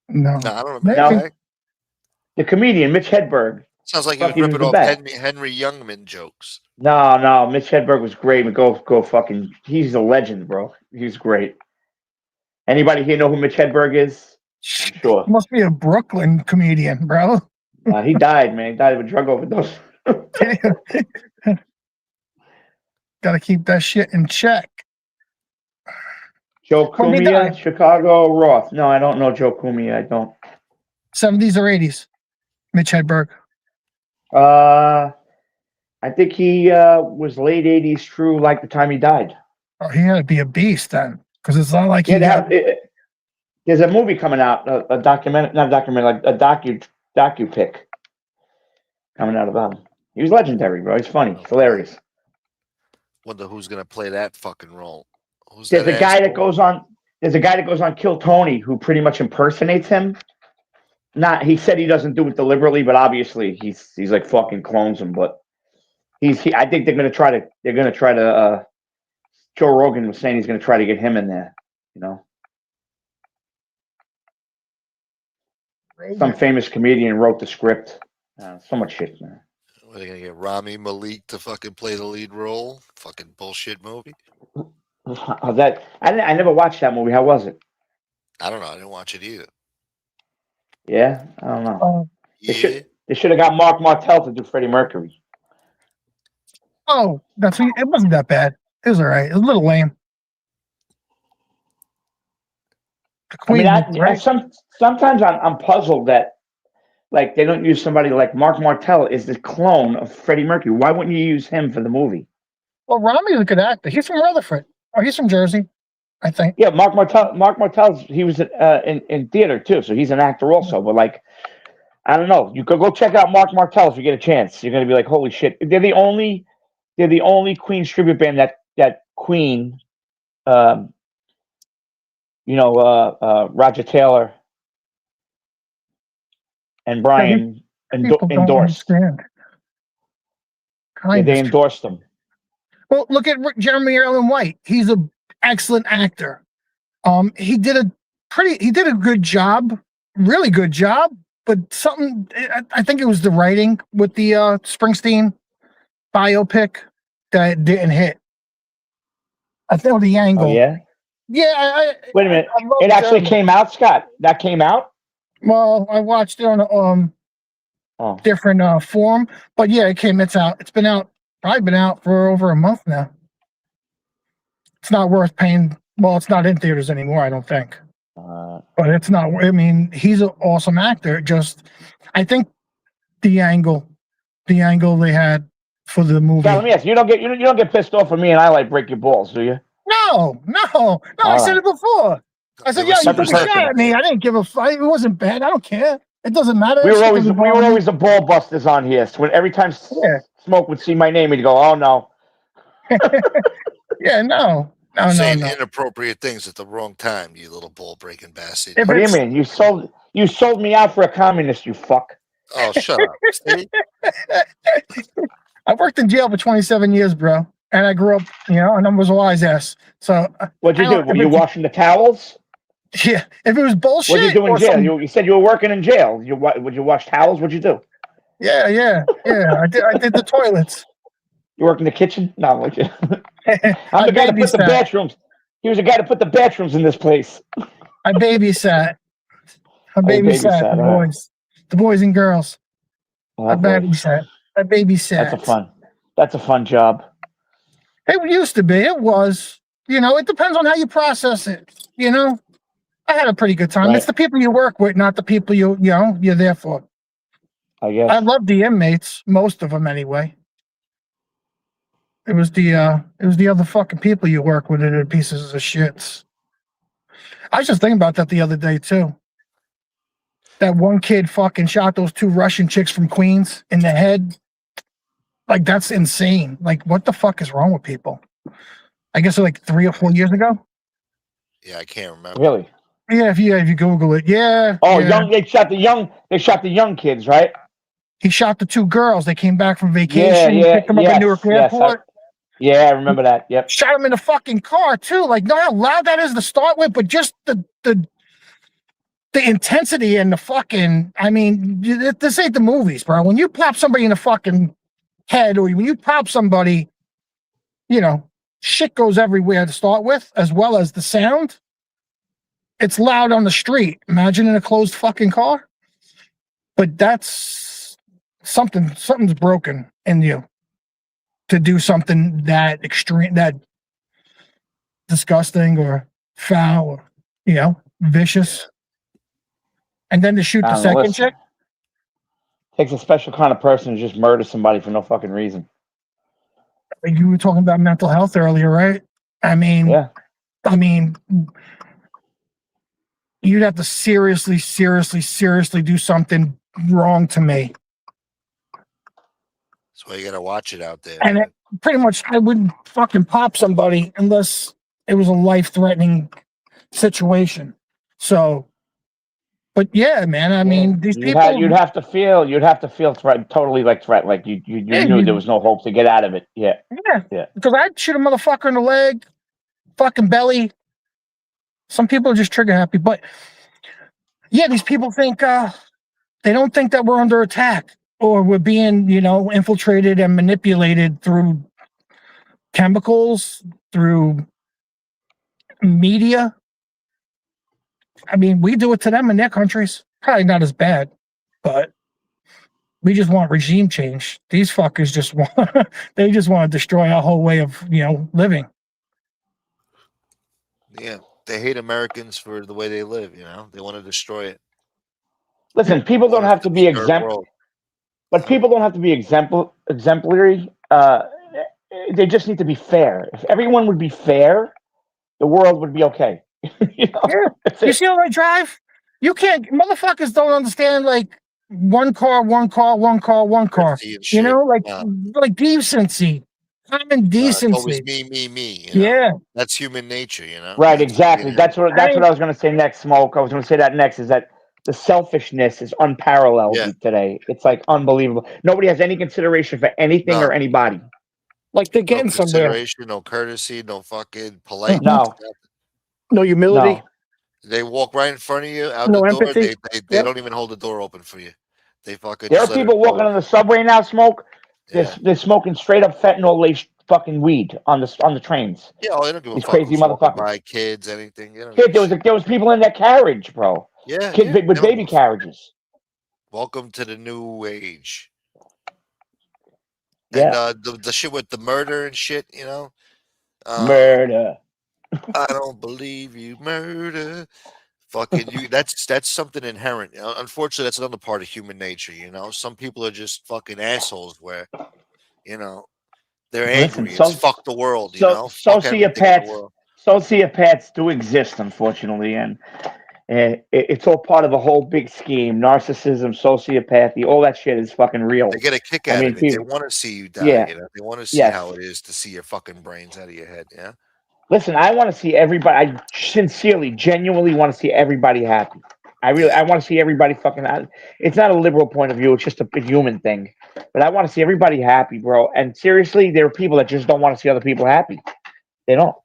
No. I don't remember. No. The comedian, Mitch Hedberg. Sounds like he was ripping off Henry Youngman jokes. No. Mitch Hedberg was great. Go fucking. He's a legend, bro. He's great. Anybody here know who Mitch Hedberg is? I'm sure. He must be a Brooklyn comedian, bro. He died, man. He died of a drug overdose. Gotta keep that shit in check. Joe Cumia, Chicago Roth. No, I don't know Joe Cumia. I don't. 70s or 80s? Mitch Hedberg. I think he was late 80s through like the time he died. Oh, he had to be a beast then, because it's not like there's a movie coming out, a docu pic coming out about him. He was legendary, bro. He's funny. He's hilarious. Wonder who's gonna play that fucking role. There's a guy that goes on Kill Tony who pretty much impersonates him. He said he doesn't do it deliberately, but obviously he's like fucking clones him. But I think they're gonna try to. Joe Rogan was saying he's gonna try to get him in there. Some famous comedian wrote the script. So much shit, man. Are they gonna get Rami Malek to fucking play the lead role? Fucking bullshit movie. I never watched that movie. How was it? I don't know. I didn't watch it either. Yeah, I don't know. They should have got Mark Martel to do Freddie Mercury. Oh, it wasn't that bad. It was all right. It was a little lame. Sometimes I'm puzzled that like they don't use somebody like Mark Martell is the clone of Freddie Mercury. Why wouldn't you use him for the movie? Well, Rami's a good actor. He's from Rutherford. Oh, he's from Jersey, I think. Yeah, Mark Martell. Mark Martell's he was in theater too, so he's an actor also. But like, I don't know. You could go check out Mark Martell if you get a chance. You're gonna be like, holy shit! They're the only Queen tribute band that Queen, Roger Taylor and Brian People don't endorsed. understand. Yeah, they endorsed them. Well, look at Jeremy Allen White. He's an excellent actor. He did a good job, really good job. But something, I think it was the writing with the Springsteen biopic that didn't hit. I think the angle. Oh yeah. Yeah. Wait a minute. It actually came out, Scott. That came out. Well, I watched it on a different form, but yeah, it's out. It's been out. Probably been out for over a month now. It's not worth paying. Well, it's not in theaters anymore, I don't think. But it's not. I mean, he's an awesome actor. Just, I think the angle they had for the movie. Now, let me ask you: you don't get pissed off at me and I like break your balls, do you? No. I said it before. I said, yeah, you took a shot at me. I didn't give a fuck. It wasn't bad. I don't care. It doesn't matter. We were always the ball busters on here. So when every time Smoke would see my name, he'd go, "Oh no." Yeah, no. Saying inappropriate things at the wrong time, you little ball breaking bastard. What do you mean? You sold me out for a communist, you fuck. Oh, shut up. See? I worked in jail for 27 years, bro. And I grew up, and I was a wise ass. So what'd you do? Were you washing the towels? Yeah. If it was bullshit. What'd you do in jail? You said you were working in jail. Would you wash towels? What'd you do? Yeah. I did the toilets. You work in the kitchen? No, I'm the guy to put the bathrooms. He was the guy to put the bathrooms in this place. I babysat. The boys. The boys and girls. I babysat. That's a fun job. It used to be. It was. It depends on how you process it. I had a pretty good time. Right. It's the people you work with, not the people you're there for. I guess. I love the inmates, most of them anyway. It was the other fucking people you work with that are pieces of shits. I was just thinking about that the other day too. That one kid fucking shot those two Russian chicks from Queens in the head. Like, that's insane. Like, what the fuck is wrong with people? I guess like 3 or 4 years ago. Yeah, I can't remember. Really? Yeah, if you Google it, yeah. Oh, yeah. They shot the young kids, right? He shot the two girls. They came back from vacation. Yeah, picked them up at Newark Airport. I remember that. Yep. Shot him in the fucking car too. Like, know how loud that is to start with, but just the intensity and the fucking. I mean, this ain't the movies, bro. When you pop somebody in the fucking head, or when you pop somebody, shit goes everywhere to start with, as well as the sound. It's loud on the street. Imagine in a closed fucking car. But that's something's broken in you to do something that extreme, that disgusting or foul or, vicious. And then to shoot the second chick. Takes a special kind of person to just murder somebody for no fucking reason. You were talking about mental health earlier, right? I mean, you'd have to seriously do something wrong to me. That's why you gotta watch it out there. And pretty much, I wouldn't fucking pop somebody unless it was a life-threatening situation. So, but yeah, man, I mean, these people. You'd have to feel threatened, totally threatened, like you knew there was no hope to get out of it. Yeah. Because I'd shoot a motherfucker in the leg, fucking belly. Some people are just trigger happy, but yeah, these people think they don't think that we're under attack or we're being, infiltrated and manipulated through chemicals, through media. I mean, we do it to them in their countries. Probably not as bad, but we just want regime change. These fuckers just want they just want to destroy our whole way of, living. Yeah. They hate Americans for the way they live, they want to destroy it. Listen, people don't have to be exemplary, but people don't have to be exemplary. They just need to be fair. If everyone would be fair, the world would be okay. You know? Yeah. You see how I drive? You can't. Motherfuckers don't understand like one car, one car, one car, one car. You know, like decency, common It's always decency. me. You know? Yeah. That's human nature. You know. Right, That's exactly. That's what I was going to say next, Smoke. I was going to say that next is that the selfishness is unparalleled today. It's like unbelievable. Nobody has any consideration for anything or anybody. Like they're No getting somewhere. consideration, no courtesy, no fucking politeness. No. No humility. No. They walk right in front of you out No the door. empathy. They don't even hold the door open for you. They fucking. There are just let it people walking go. on the subway now, Smoke. They're smoking straight up fentanyl laced fucking weed on the trains. Yeah, they don't give a These fuck crazy who's walking motherfuckers. by, kids, anything. You know, Kid, there was people in that carriage, bro. Yeah, Kids they with don't baby give a fuck. carriages. Welcome to the new age. Yeah. And the shit with the murder and shit, you know. Murder. I don't believe you murder. Fucking you. That's something inherent. Unfortunately, that's another part of human nature. You know, some people are just fucking assholes. Where, you know, they're Listen, angry. It's fuck the world. You know, fuck everything in the world. Sociopaths do exist, unfortunately, and it's all part of a whole big scheme. Narcissism, sociopathy, all that shit is fucking real. They get a kick out of it. They want to see you die. Yeah. You know, they want to see how it is to see your fucking brains out of your head. Yeah. Listen, I want to see everybody. I sincerely, genuinely want to see everybody happy. I want to see everybody fucking. It's not a liberal point of view. It's just a human thing. But I want to see everybody happy, bro. And seriously, there are people that just don't want to see other people happy. They don't.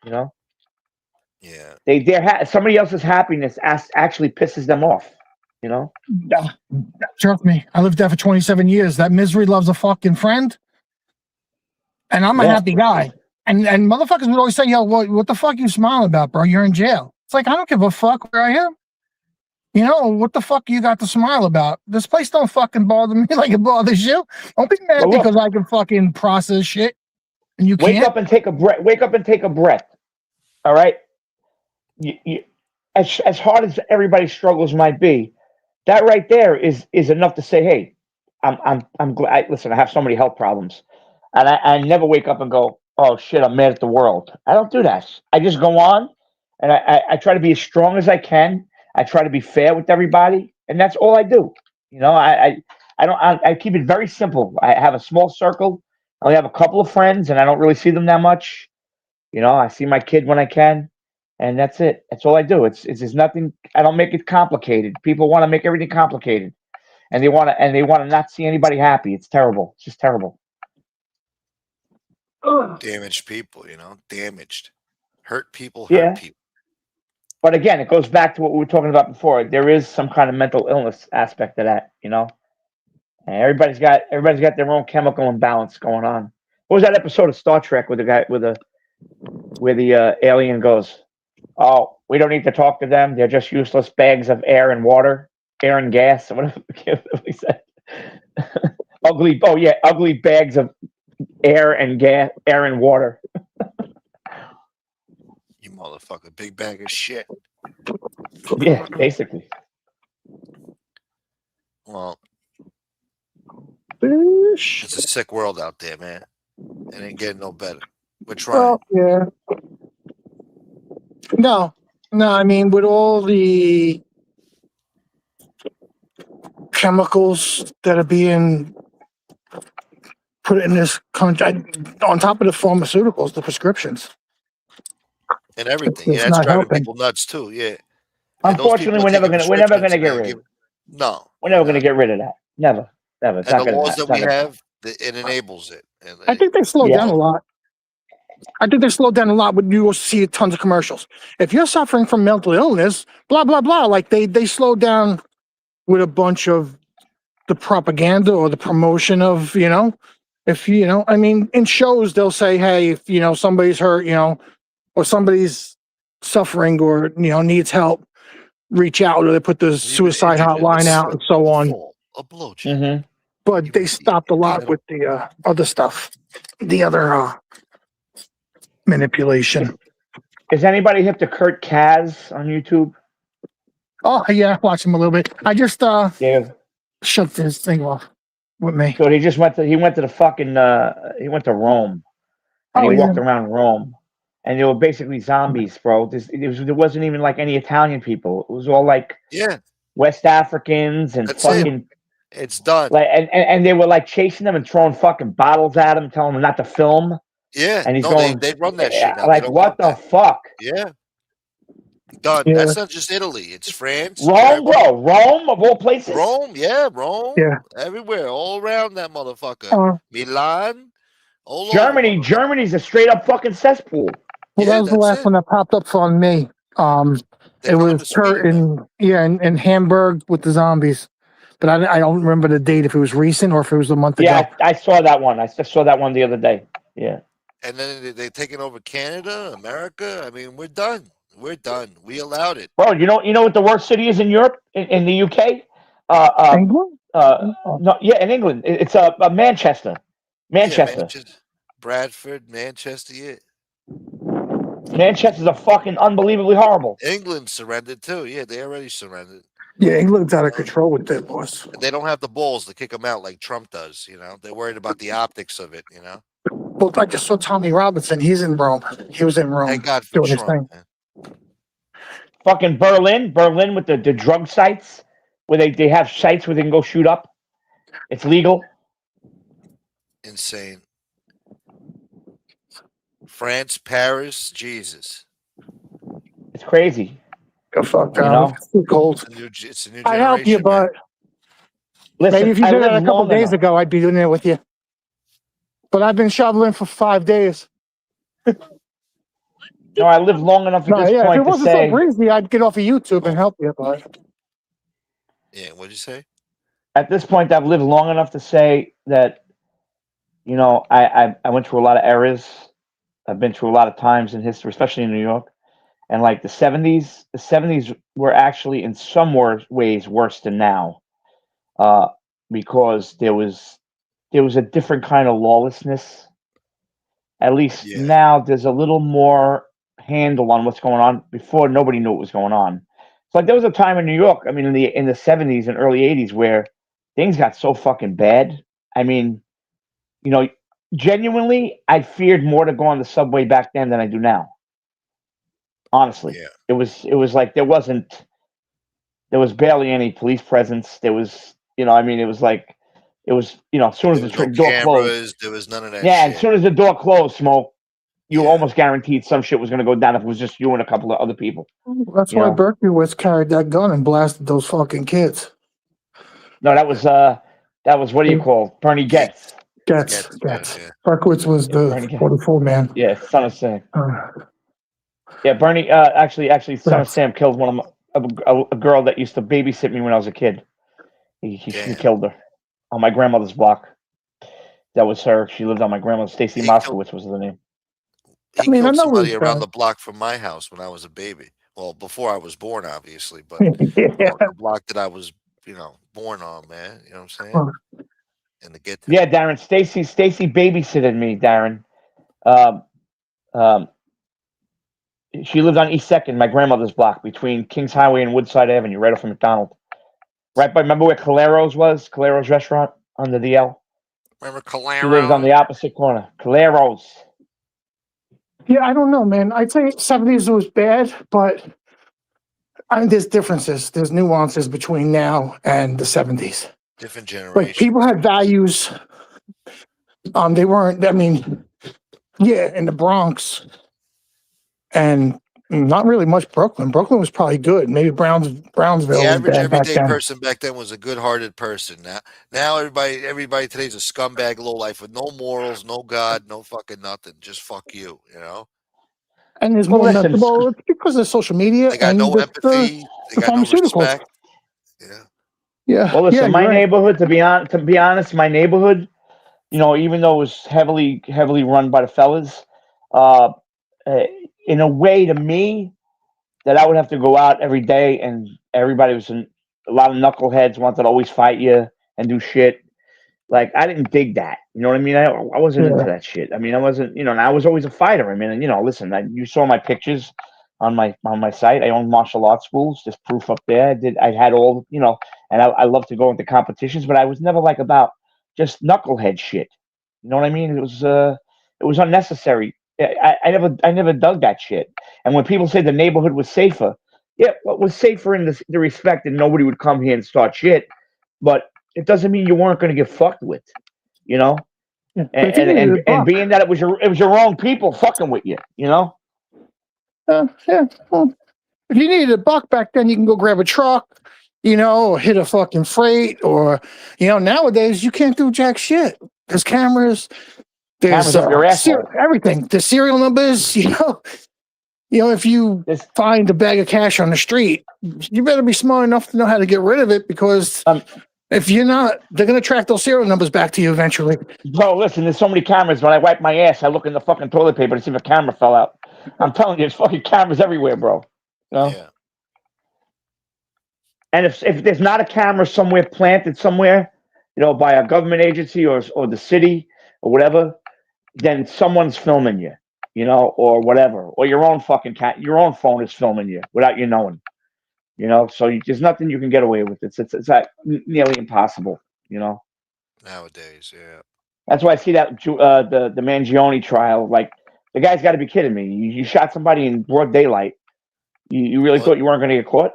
You know. Yeah. Somebody else's happiness actually pisses them off. You know. Trust me, I lived there for 27 years. That misery loves a fucking friend, and I'm a happy guy. And motherfuckers would always say, "Yo, what the fuck you smiling about, bro? You're in jail." It's like I don't give a fuck where I am. You know what the fuck you got to smile about? This place don't fucking bother me like it bothers you. Don't be mad because I can fucking process shit and you can't. Wake up and take a breath. Wake up and take a breath. All right. As hard as everybody's struggles might be, that right there is enough to say, hey, I'm glad. Listen, I have so many health problems, and I never wake up and go, oh shit, I'm mad at the world. I don't do that. I just go on, and I try to be as strong as I can. I try to be fair with everybody, and that's all I do. You know, I keep it very simple. I have a small circle. I only have a couple of friends, and I don't really see them that much. You know, I see my kid when I can, and that's it. That's all I do. It's just nothing. I don't make it complicated. People want to make everything complicated, and they want to not see anybody happy. It's terrible. It's just terrible. Damaged people, you know, damaged, hurt people, hurt people. But again, it goes back to what we were talking about before. There is some kind of mental illness aspect to that, you know. And everybody's got their own chemical imbalance going on. What was that episode of Star Trek with the guy where the alien goes, "Oh, we don't need to talk to them. They're just useless bags of air and gas, or whatever he said." ugly bags of air and water. You motherfucker, big bag of shit. Yeah, basically. Well, it's a sick world out there, man. It ain't getting no better. We're trying. Yeah. No, I mean, with all the chemicals that are being put in this country, on top of the pharmaceuticals, the prescriptions. And everything. It's It's not driving helping. people nuts too. Yeah. Unfortunately, we're never gonna get rid of it. No. We're never gonna get rid of that. Never. It's And not the gonna laws that happen. we have, it enables it. I think they slowed down a lot. When you see tons of commercials. If you're suffering from mental illness, blah, blah, blah, like they slowed down with a bunch of the propaganda or the promotion of, you know, if, you know, I mean, in shows, they'll say, hey, if, you know, somebody's hurt, you know, or somebody's suffering or, you know, needs help, reach out, or they put the suicide hotline out and so on. A blowjob. But they stopped a lot with the other stuff, the other manipulation. Is anybody hip to Kurt Kaz on YouTube? Oh yeah, watch him a little bit. I just Yeah. shut this thing off with me. So he just went to the fucking he went to Rome and Oh he yeah. walked around Rome and they were basically zombies, bro. There wasn't even like any Italian people. It was all like Yeah, West Africans and that's it. fucking It's done. like and they were like chasing them and throwing fucking bottles at him, telling him not to film. Yeah, And he's no, they going they run that shit now. They like, don't what want the that. fuck? Yeah, done. Yeah. That's not just Italy. It's France, Rome, Germany, bro. Rome of all places. Rome. Yeah, Rome. Yeah. Everywhere, all around that motherfucker. Uh, Milan, all over. Germany. Motherfucker. Germany's a straight up fucking cesspool. well, that Yeah, was the that's last it. one that popped up on me. They It run was the speed Kurt in Hamburg with the zombies, but I don't remember the date if it was recent or if it was a month ago. Yeah, I saw that one. I saw that one the other day. Yeah. And then they're taking over Canada, America. I mean, we're done. We're done. We allowed it. Bro, you know what the worst city is in Europe, in the UK? England? No, yeah, in England. It's Manchester. Yeah, Manchester. Bradford, Manchester. Yeah. Manchester's a fucking unbelievably horrible. England surrendered too. Yeah, they already surrendered. Yeah, England's out of control with that, boss. They don't have the balls to kick them out like Trump does. You know, they're worried about the optics of it. You know. Well, I just saw Tommy Robinson. He's in Rome. He was in Rome Thank God for doing his Trump. thing. Man. Fucking Berlin with the drug sites where they have sites where they can go shoot up. It's legal. Insane. France, Paris, Jesus. It's crazy. Go fuck You down. know? It's too cold. It's a new I help you, generation, but Listen, maybe if you I did that a lived couple long days enough. ago, I'd be doing it with you. But I've been shoveling for 5 days. No, I lived long enough at No, this yeah, if point it to wasn't say. so breezy, I'd get off of YouTube and help you. But Yeah, what'd you say? At this point, I've lived long enough to say that, you know, I went through a lot of eras. I've been through a lot of times in history, especially in New York. And like the 70s were actually in some ways worse than now, because there was a different kind of lawlessness. At least now there's a little more handle on what's going on. Before, nobody knew what was going on. It's like there was a time in New York, I mean, in the 70s and early 80s, where things got so fucking bad. I mean, you know, genuinely, I feared more to go on the subway back then than I do now. Honestly, it was like there was barely any police presence. There was, you know, I mean, it was, you know, as soon as There the was no door closed. cameras. There was none of that. Yeah, shit. as soon as the door closed, Smoke, you almost guaranteed some shit was going to go down if it was just you and a couple of other people. that's You why know? Berkowitz carried that gun and blasted those fucking kids. No, that was what do you call Bernie Getz? Getz. Yeah. Berkowitz was the Bernie Getz. 44 man. Yeah, son of Sam. Uh, Yeah, Bernie. Actually, son of Yes. Sam killed one of a girl that used to babysit me when I was a kid. He killed her on my grandmother's block. That was her. She lived on my grandmother's. Stacy Moskowitz was the name. He I killed know somebody it's around bad. the block from my house when I was a baby. Well, before I was born, obviously, but the block that I was, you know, born on, man. You know what I'm saying? And to get to Yeah, Darren. Stacy babysitted me, Darren. She lived on East Second, my grandmother's block, between Kings Highway and Woodside Avenue, right off from McDonald. Right by, remember where Calero's was? Calero's restaurant under the L. Remember She Calero? lived on the opposite corner. Calero's. Yeah, I don't know, man. I'd say 70s was bad, but I mean, there's differences. There's nuances between now and the 70s. Different generation. Like, people had values. They weren't, I mean, yeah, in the Bronx and not really much Brooklyn. Brooklyn was probably good. Maybe Brownsville The was average bad back everyday then. person back then was a good-hearted person. Now everybody today's a scumbag lowlife with no morals, no God, no fucking nothing. Just fuck you, you know. And there's Well, more listen, well, it's because of social media They got and no empathy. They the got no pharmaceuticals. respect. Yeah. Yeah. Well, listen, yeah, my you're right. neighborhood, to be honest, my neighborhood, you know, even though it was heavily run by the fellas, in a way, to me, that I would have to go out every day and everybody was a lot of knuckleheads wanted to always fight you and do shit. Like, I didn't dig that. You know what I mean? I wasn't into that shit. I mean, I wasn't, you know, and I was always a fighter. I mean, you know, listen, you saw my pictures. on my site. I own martial arts schools. There's proof up there. I had all, and I love to go into competitions, but I was never like about just knucklehead shit. You know what I mean? It was unnecessary. I never dug that shit. And when people say the neighborhood was safer, yeah, what was safer in the respect that nobody would come here and start shit, but it doesn't mean you weren't going to get fucked with, you know. Yeah, And being that it was your own people fucking with you, you know. Yeah. Well, if you needed a buck back then, you can go grab a truck, or hit a fucking freight, or nowadays you can't do jack shit. There's cameras. There's up your asshole. Everything. The serial numbers. If you find a bag of cash on the street, you better be smart enough to know how to get rid of it, because if you're not, they're gonna track those serial numbers back to you eventually. Bro, listen, there's so many cameras. When I wipe my ass, I look in the fucking toilet paper to see if a camera fell out. I'm telling you, there's fucking cameras everywhere, bro. Yeah. And if there's not a camera somewhere planted somewhere, by a government agency or the city or whatever, then someone's filming you, or whatever, or your own fucking your own phone is filming you without you knowing, So there's nothing you can get away with. It's like nearly impossible, Nowadays, yeah. That's why I see that the Mangione trial. Like, the guy's got to be kidding me. You shot somebody in broad daylight. You really thought you weren't going to get caught?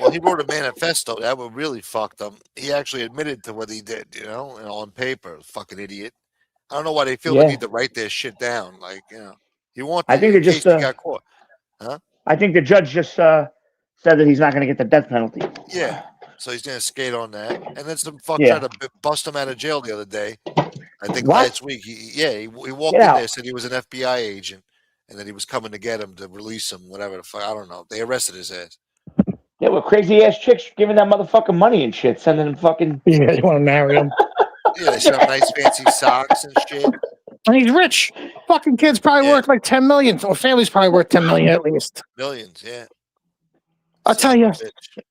Well, he wrote a manifesto that would really fucked him. He actually admitted to what he did, on paper. Fucking idiot. I don't know why they feel the need to write their shit down. Like, you want. I think in they case just you got caught, huh? I think the judge just said that he's not going to get the death penalty. Yeah. So he's going to skate on that, and then some fuck Yeah. tried to bust him out of jail the other day. I think What? last week. He walked Get in out. there, said he was an FBI agent, and that he was coming to get him to release him. Whatever the fuck, I don't know. They arrested his ass. Yeah, with crazy ass chicks giving that motherfucking money and shit, sending him fucking. Yeah, you want to marry him? Yeah, they sent him nice fancy socks and shit. And he's rich. Fucking kid's probably worth like 10 million, or family's probably worth 10 million at least. Millions, yeah. I'll tell you,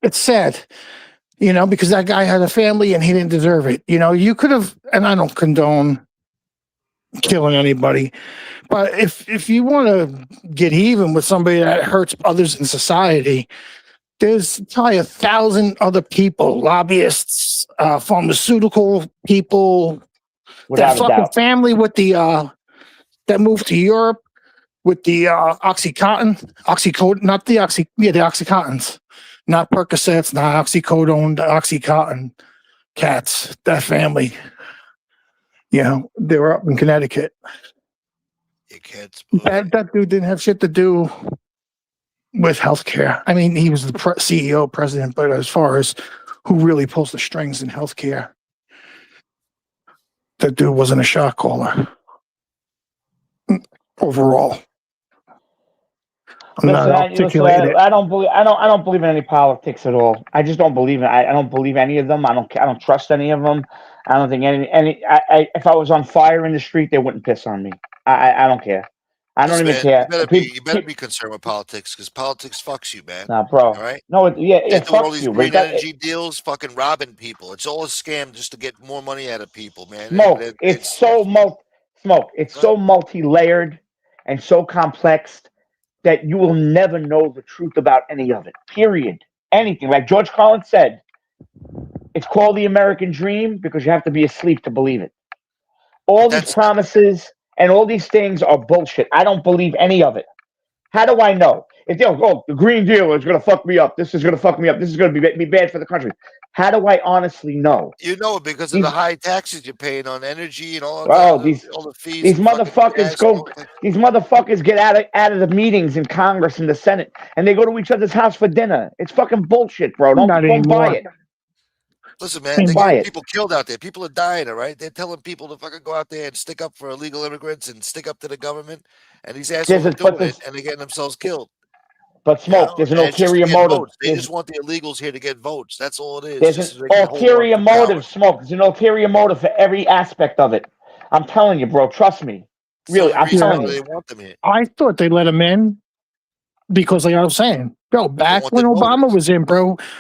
it's sad, because that guy had a family and he didn't deserve it. You could have, and I don't condone killing anybody, but if you want to get even with somebody that hurts others in society, there's probably 1,000 other people, lobbyists, pharmaceutical people, Without that a fucking doubt. family with the that moved to Europe with the oxycodone, not the the Oxycontins, not Percocets, not oxycodone, the Oxycontin cats. That family, they were up in Connecticut. That dude didn't have shit to do with healthcare. I mean, he was the CEO, president, but as far as who really pulls the strings in healthcare, that dude wasn't a shot caller. Overall, I don't believe in any politics at all. I just don't believe in. I don't believe any of them. I don't trust any of them. I don't think any. If I was on fire in the street, they wouldn't piss on me. I don't care. I don't even care. You better be concerned with politics, because politics fucks you, man. Nah, bro. All right. No, They do all fucks these you. green But energy deals, fucking robbing people. It's all a scam just to get more money out of people, man. Smoke. It's so multi-layered and so complex that you will never know the truth about any of it. Period. Anything. Like George Carlin said, it's called the American dream because you have to be asleep to believe it. All these promises and all these things are bullshit. I don't believe any of it. How do I know? If they go, the Green Deal is going to fuck me up. This is going to fuck me up. This is going to be bad for the country. How do I honestly know? You know it because of the high taxes you're paying on energy and all the fees. These motherfuckers get out of the meetings in Congress and the Senate, and they go to each other's house for dinner. It's fucking bullshit, bro. Don't buy it. Listen, man, they're getting people killed out there. People are dying, all right? They're telling people to fucking go out there and stick up for illegal immigrants and stick up to the government, and these assholes are doing it, and they're getting themselves killed. But Smoke, there's an ulterior motive. They just want the illegals here to get votes. That's all it is. There's an ulterior motive, Smoke. There's an ulterior motive for every aspect of it. I'm telling you, bro. Trust me. Really, I'm telling you. They want them here. I thought they let him in because, like I was saying, back when Obama was in,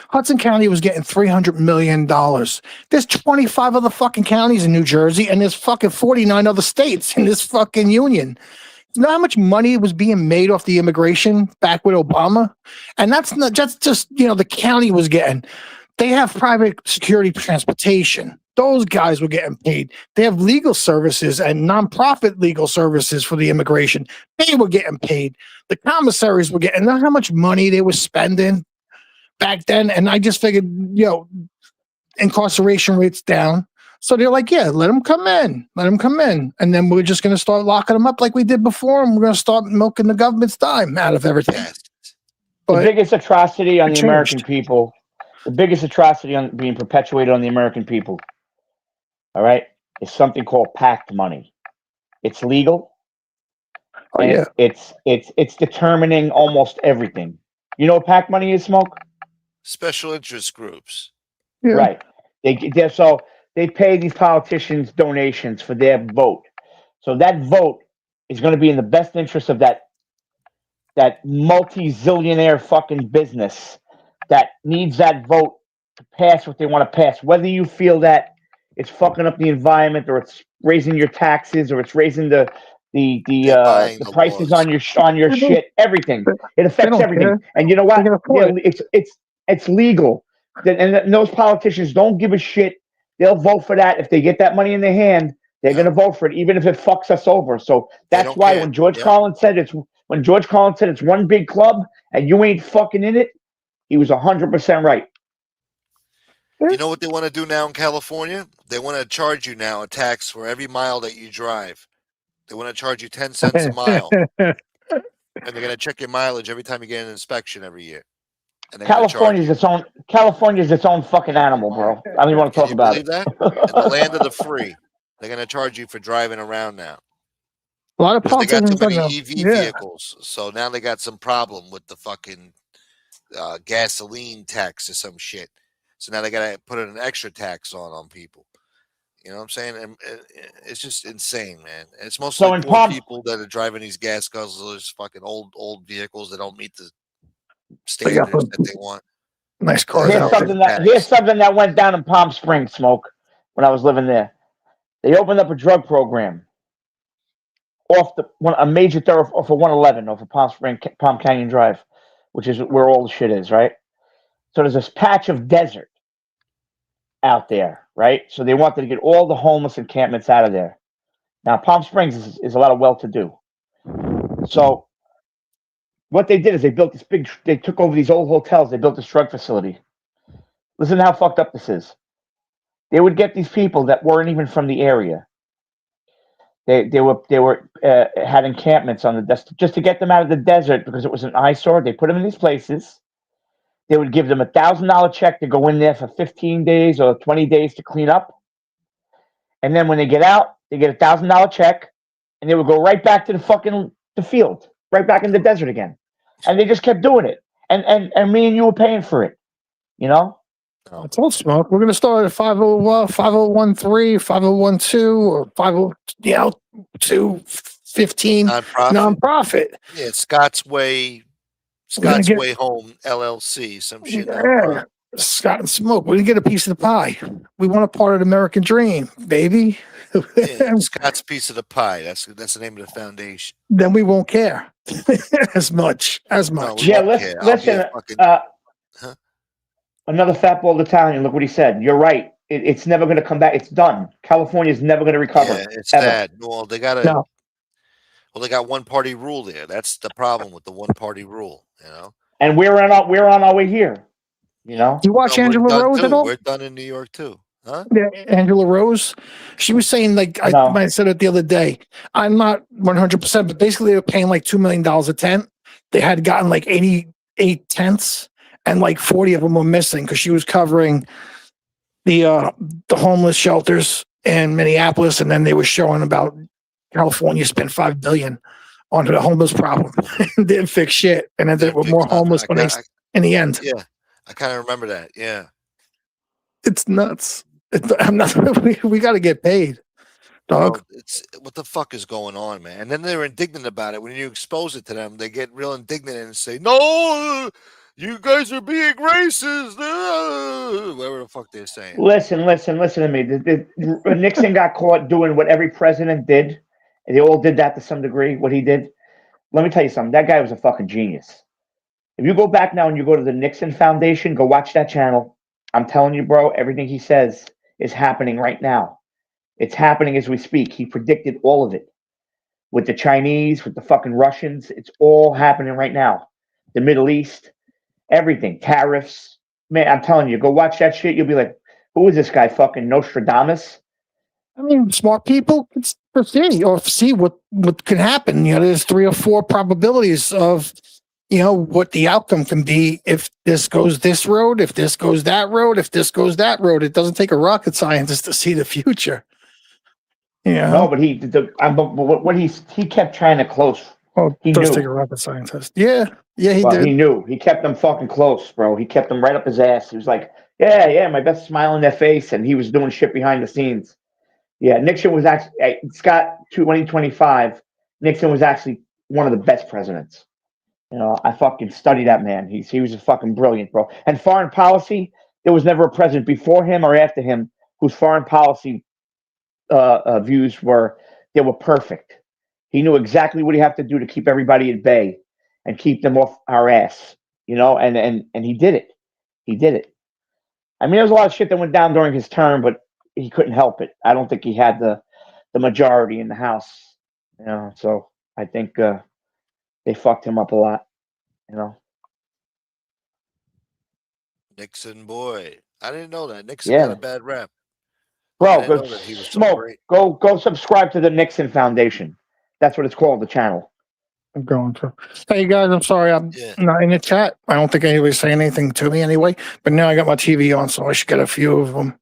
Hudson County was getting $300 million. There's 25 other fucking counties in New Jersey, and there's fucking 49 other states in this fucking union. You know how much money was being made off the immigration back with Obama? And that's not just the county was getting. They have private security transportation. Those guys were getting paid. They have legal services and nonprofit legal services for the immigration. They were getting paid. The commissaries were getting. Know how much money they were spending back then? And I just figured, incarceration rates down. So they're like, yeah, let them come in. Let them come in. And then we're just going to start locking them up like we did before. And we're going to start milking the government's dime out of everything. Yes. The biggest atrocity on the American people, the biggest atrocity on being perpetuated on the American people, all right, is something called PAC money. It's legal. Oh, yeah. It's determining almost everything. You know what PAC money is, Smoke? Special interest groups. Yeah. Right. They pay these politicians donations for their vote. So that vote is going to be in the best interest of that multi-zillionaire fucking business that needs that vote to pass what they want to pass. Whether you feel that it's fucking up the environment, or it's raising your taxes, or it's raising the prices on your shit, everything. It affects everything. Care. And you know what? It's legal. And those politicians don't give a shit. They'll vote for that. If they get that money in their hand, they're going to vote for it, even if it fucks us over. So that's why when George Carlin said it's one big club and you ain't fucking in it, he was 100% right. You know what they want to do now in California? They want to charge you now a tax for every mile that you drive. They want to charge you 10 cents a mile. And they're going to check your mileage every time you get an inspection every year. And California's its own fucking animal, bro. I don't even want to talk about it. That? In the land of the free, they're going to charge you for driving around now. A lot of they got too many politicians EV vehicles, so now they got some problem with the fucking gasoline tax or some shit. So now they got to put an extra tax on people. You know what I'm saying? And it's just insane, man. And it's mostly poor people that are driving these gas guzzlers, fucking old vehicles that don't meet the standards that they want. Nice cars. Here's something that went down in Palm Springs, Smoke, when I was living there. They opened up a drug program off a major thoroughfare off of 111 off of Palm Canyon Drive, which is where all the shit is, right? So there's this patch of desert out there, right? So they wanted to get all the homeless encampments out of there. Now, Palm Springs is a lot of well-to-do. So what they did is they took over these old hotels. They built this drug facility. Listen to how fucked up this is. They would get these people that weren't even from the area. They had encampments on just to get them out of the desert because it was an eyesore. They put them in these places. They would give them $1,000 check to go in there for 15 days or 20 days to clean up. And then when they get out, they get $1,000 check, and they would go right back to the field, right back in the desert again. And they just kept doing it. And me and you were paying for it, you know? I told Smoke we're going to start at 5013, 5012, or 215 nonprofit. Yeah, it's Scott's Way Home LLC, some shit. Yeah. Scott and Smoke. We didn't get a piece of the pie. We want a part of the American dream, baby. Yeah, Scott's piece of the pie. That's the name of the foundation. Then we won't care as much. No, yeah, listen. Another fatball Italian. Look what he said. You're right. It's never going to come back. It's done. California's never going to recover. Yeah, it's sad. Well, they got Well, they got one party rule there. That's the problem with the one party rule. You know. And we're on our way here. You know. Do you watch Angela Rose at all? We're done in New York too. Huh? Yeah, Angela Rose. She was saying, like, I might have said it the other day. I'm not 100%, but basically they're paying like $2 million a tent. They had gotten like 88 tents, and like 40 of them were missing because she was covering the homeless shelters in Minneapolis, and then they were showing about California spent $5 billion on the homeless problem and didn't fix shit, and then there were more homeless in the end. Yeah, I kind of remember that. Yeah, it's nuts. I'm not. We got to get paid, dog. Well, it's what the fuck is going on, man? And then they're indignant about it. When you expose it to them, they get real indignant and say, "No, you guys are being racist." Whatever the fuck they're saying. Listen to me. Nixon got caught doing what every president did, And they all did that to some degree. What he did. Let me tell you something. That guy was a fucking genius. If you go back now and you go to the Nixon Foundation, go watch that channel. I'm telling you, bro, everything he says is happening right now. It's happening as we speak. He predicted all of it. With the Chinese, with the fucking Russians, it's all happening right now. The Middle East, everything, tariffs. Man, I'm telling you, go watch that shit. You'll be like, who is this guy? Fucking Nostradamus? I mean, smart people can foresee or see what can happen. You know, there's 3 or 4 probabilities of, you know, what the outcome can be if this goes this road, if this goes that road, if this goes that road. It doesn't take a rocket scientist to see the future. Yeah. No, but what he kept trying to close. Oh, he does knew. take a rocket scientist. Yeah, he Well, did. he knew. He kept them fucking close, bro. He kept them right up his ass. He was like, yeah, my best smile on their face, and he was doing shit behind the scenes. Yeah, Nixon was actually Scott 2025. Nixon was actually one of the best presidents. You know, I fucking study that man. He was a fucking brilliant, bro. And foreign policy, there was never a president before him or after him whose foreign policy views were perfect. He knew exactly what he had to do to keep everybody at bay and keep them off our ass. You know, and he did it. He did it. I mean, there was a lot of shit that went down during his term, but he couldn't help it. I don't think he had the majority in the House. You know, so I think they fucked him up a lot. You know. Nixon, boy, I didn't know that. Nixon Yeah. got a bad rap. Bro, go subscribe to the Nixon Foundation. That's what it's called, the channel. I'm going to. Hey guys, I'm sorry I'm not in the chat. I don't think anybody's saying anything to me anyway. But now I got my TV on, so I should get a few of them.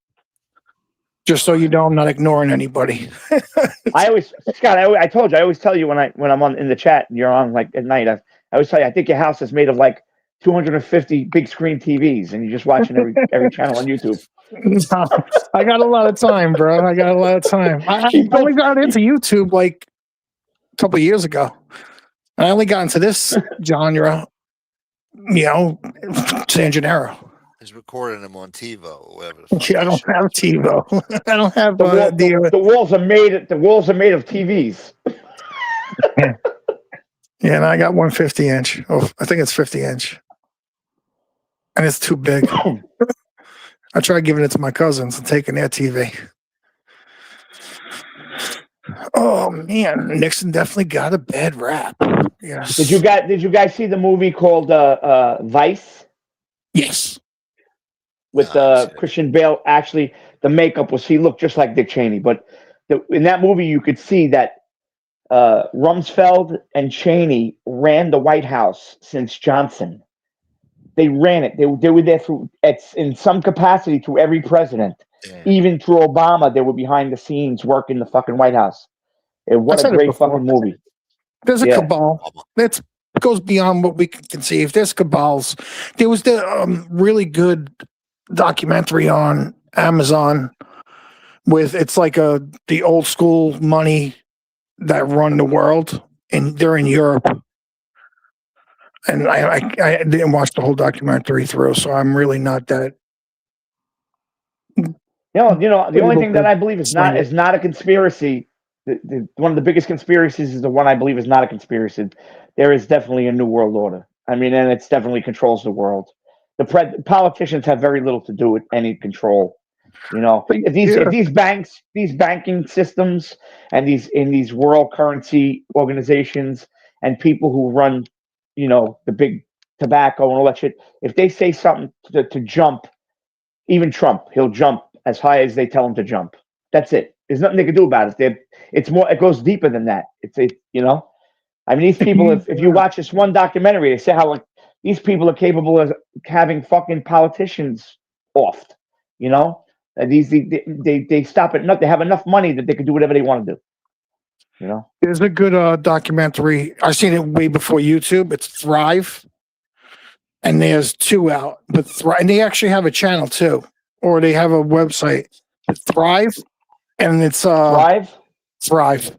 Just so you know, I'm not ignoring anybody. Scott, I told you, I always tell you when I'm on in the chat, and you're on like at night. I always tell you, I think your house is made of like 250 big screen TVs, and you're just watching every channel on YouTube. No, I got a lot of time, bro. I got a lot of time. I only got into YouTube like a couple of years ago. I only got into this genre, you know, San Gennaro. He's recording them on TiVo or whatever. I don't have TiVo. I don't have the walls are made of TVs. Yeah, and I got 150 inch. Oh, I think it's 50 inch, and it's too big. I tried giving it to my cousins and taking their TV. Oh man, Nixon definitely got a bad rap. Yes. Did you guys see the movie called Vice? Yes. With Christian Bale. Actually, the makeup he looked just like Dick Cheney, but in that movie you could see that Rumsfeld and Cheney ran the White House since Johnson. They ran it. They were there in some capacity through every president. Damn. Even through Obama, they were behind the scenes working the fucking White House. What a great fucking movie. There's a cabal. That goes beyond what we can conceive. There's cabals. There was the really good documentary on Amazon with it's like the old school money that run the world, and they're in Europe. And I didn't watch the whole documentary through, so I'm really not that. The only thing that I believe is not a conspiracy. One of the biggest conspiracies is the one I believe is not a conspiracy. There is definitely a new world order. I mean, and it's definitely controls the world. The politicians have very little to do with any control. You know, if these banks, these banking systems, and these world currency organizations, and people who run, you know, the big tobacco and all that shit, if they say something to jump, even Trump, he'll jump as high as they tell him to jump. That's it. There's nothing they can do about it. It's more. It goes deeper than that. You know, I mean, these people. If you watch this one documentary, they say how like these people are capable of having fucking politicians off. You know, they stop at nothing. They have enough money that they can do whatever they want to do. You know, there's a good documentary. I've seen it way before YouTube. It's Thrive, and there's 2 out. But and they actually have a channel too, or they have a website. Thrive, and it's Thrive.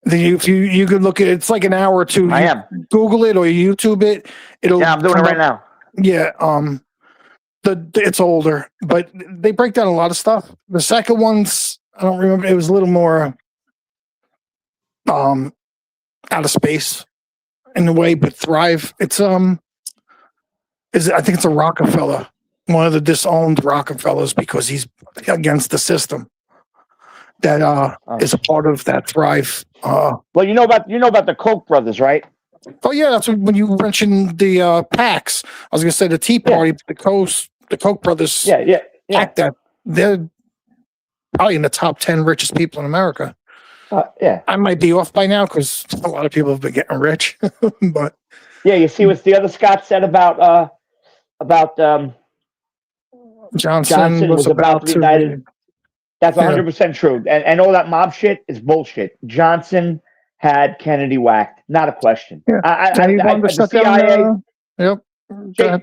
If you could look at it, it's like an hour or 2. I am. Google it or YouTube it. I'm doing it right now. Yeah. It's older, but they break down a lot of stuff. The second one's I don't remember. It was a little more. out of space in a way, but thrive. It's I think it's a Rockefeller, one of the disowned Rockefellers, because he's against the system. That is a part of that thrive. Well, you know about the Koch brothers, right? Oh yeah, that's when you mentioned the PACs. I was going to say the Tea Party, the Koch brothers. Yeah. Pack that they're probably in the top 10 richest people in America. Yeah, I might be off by now because a lot of people have been getting rich, but yeah. You see what the other Scott said about Johnson was about to be knighted. That's 100% true. And all that mob shit is bullshit. Johnson had Kennedy whacked. Not a question. Yeah. The CIA,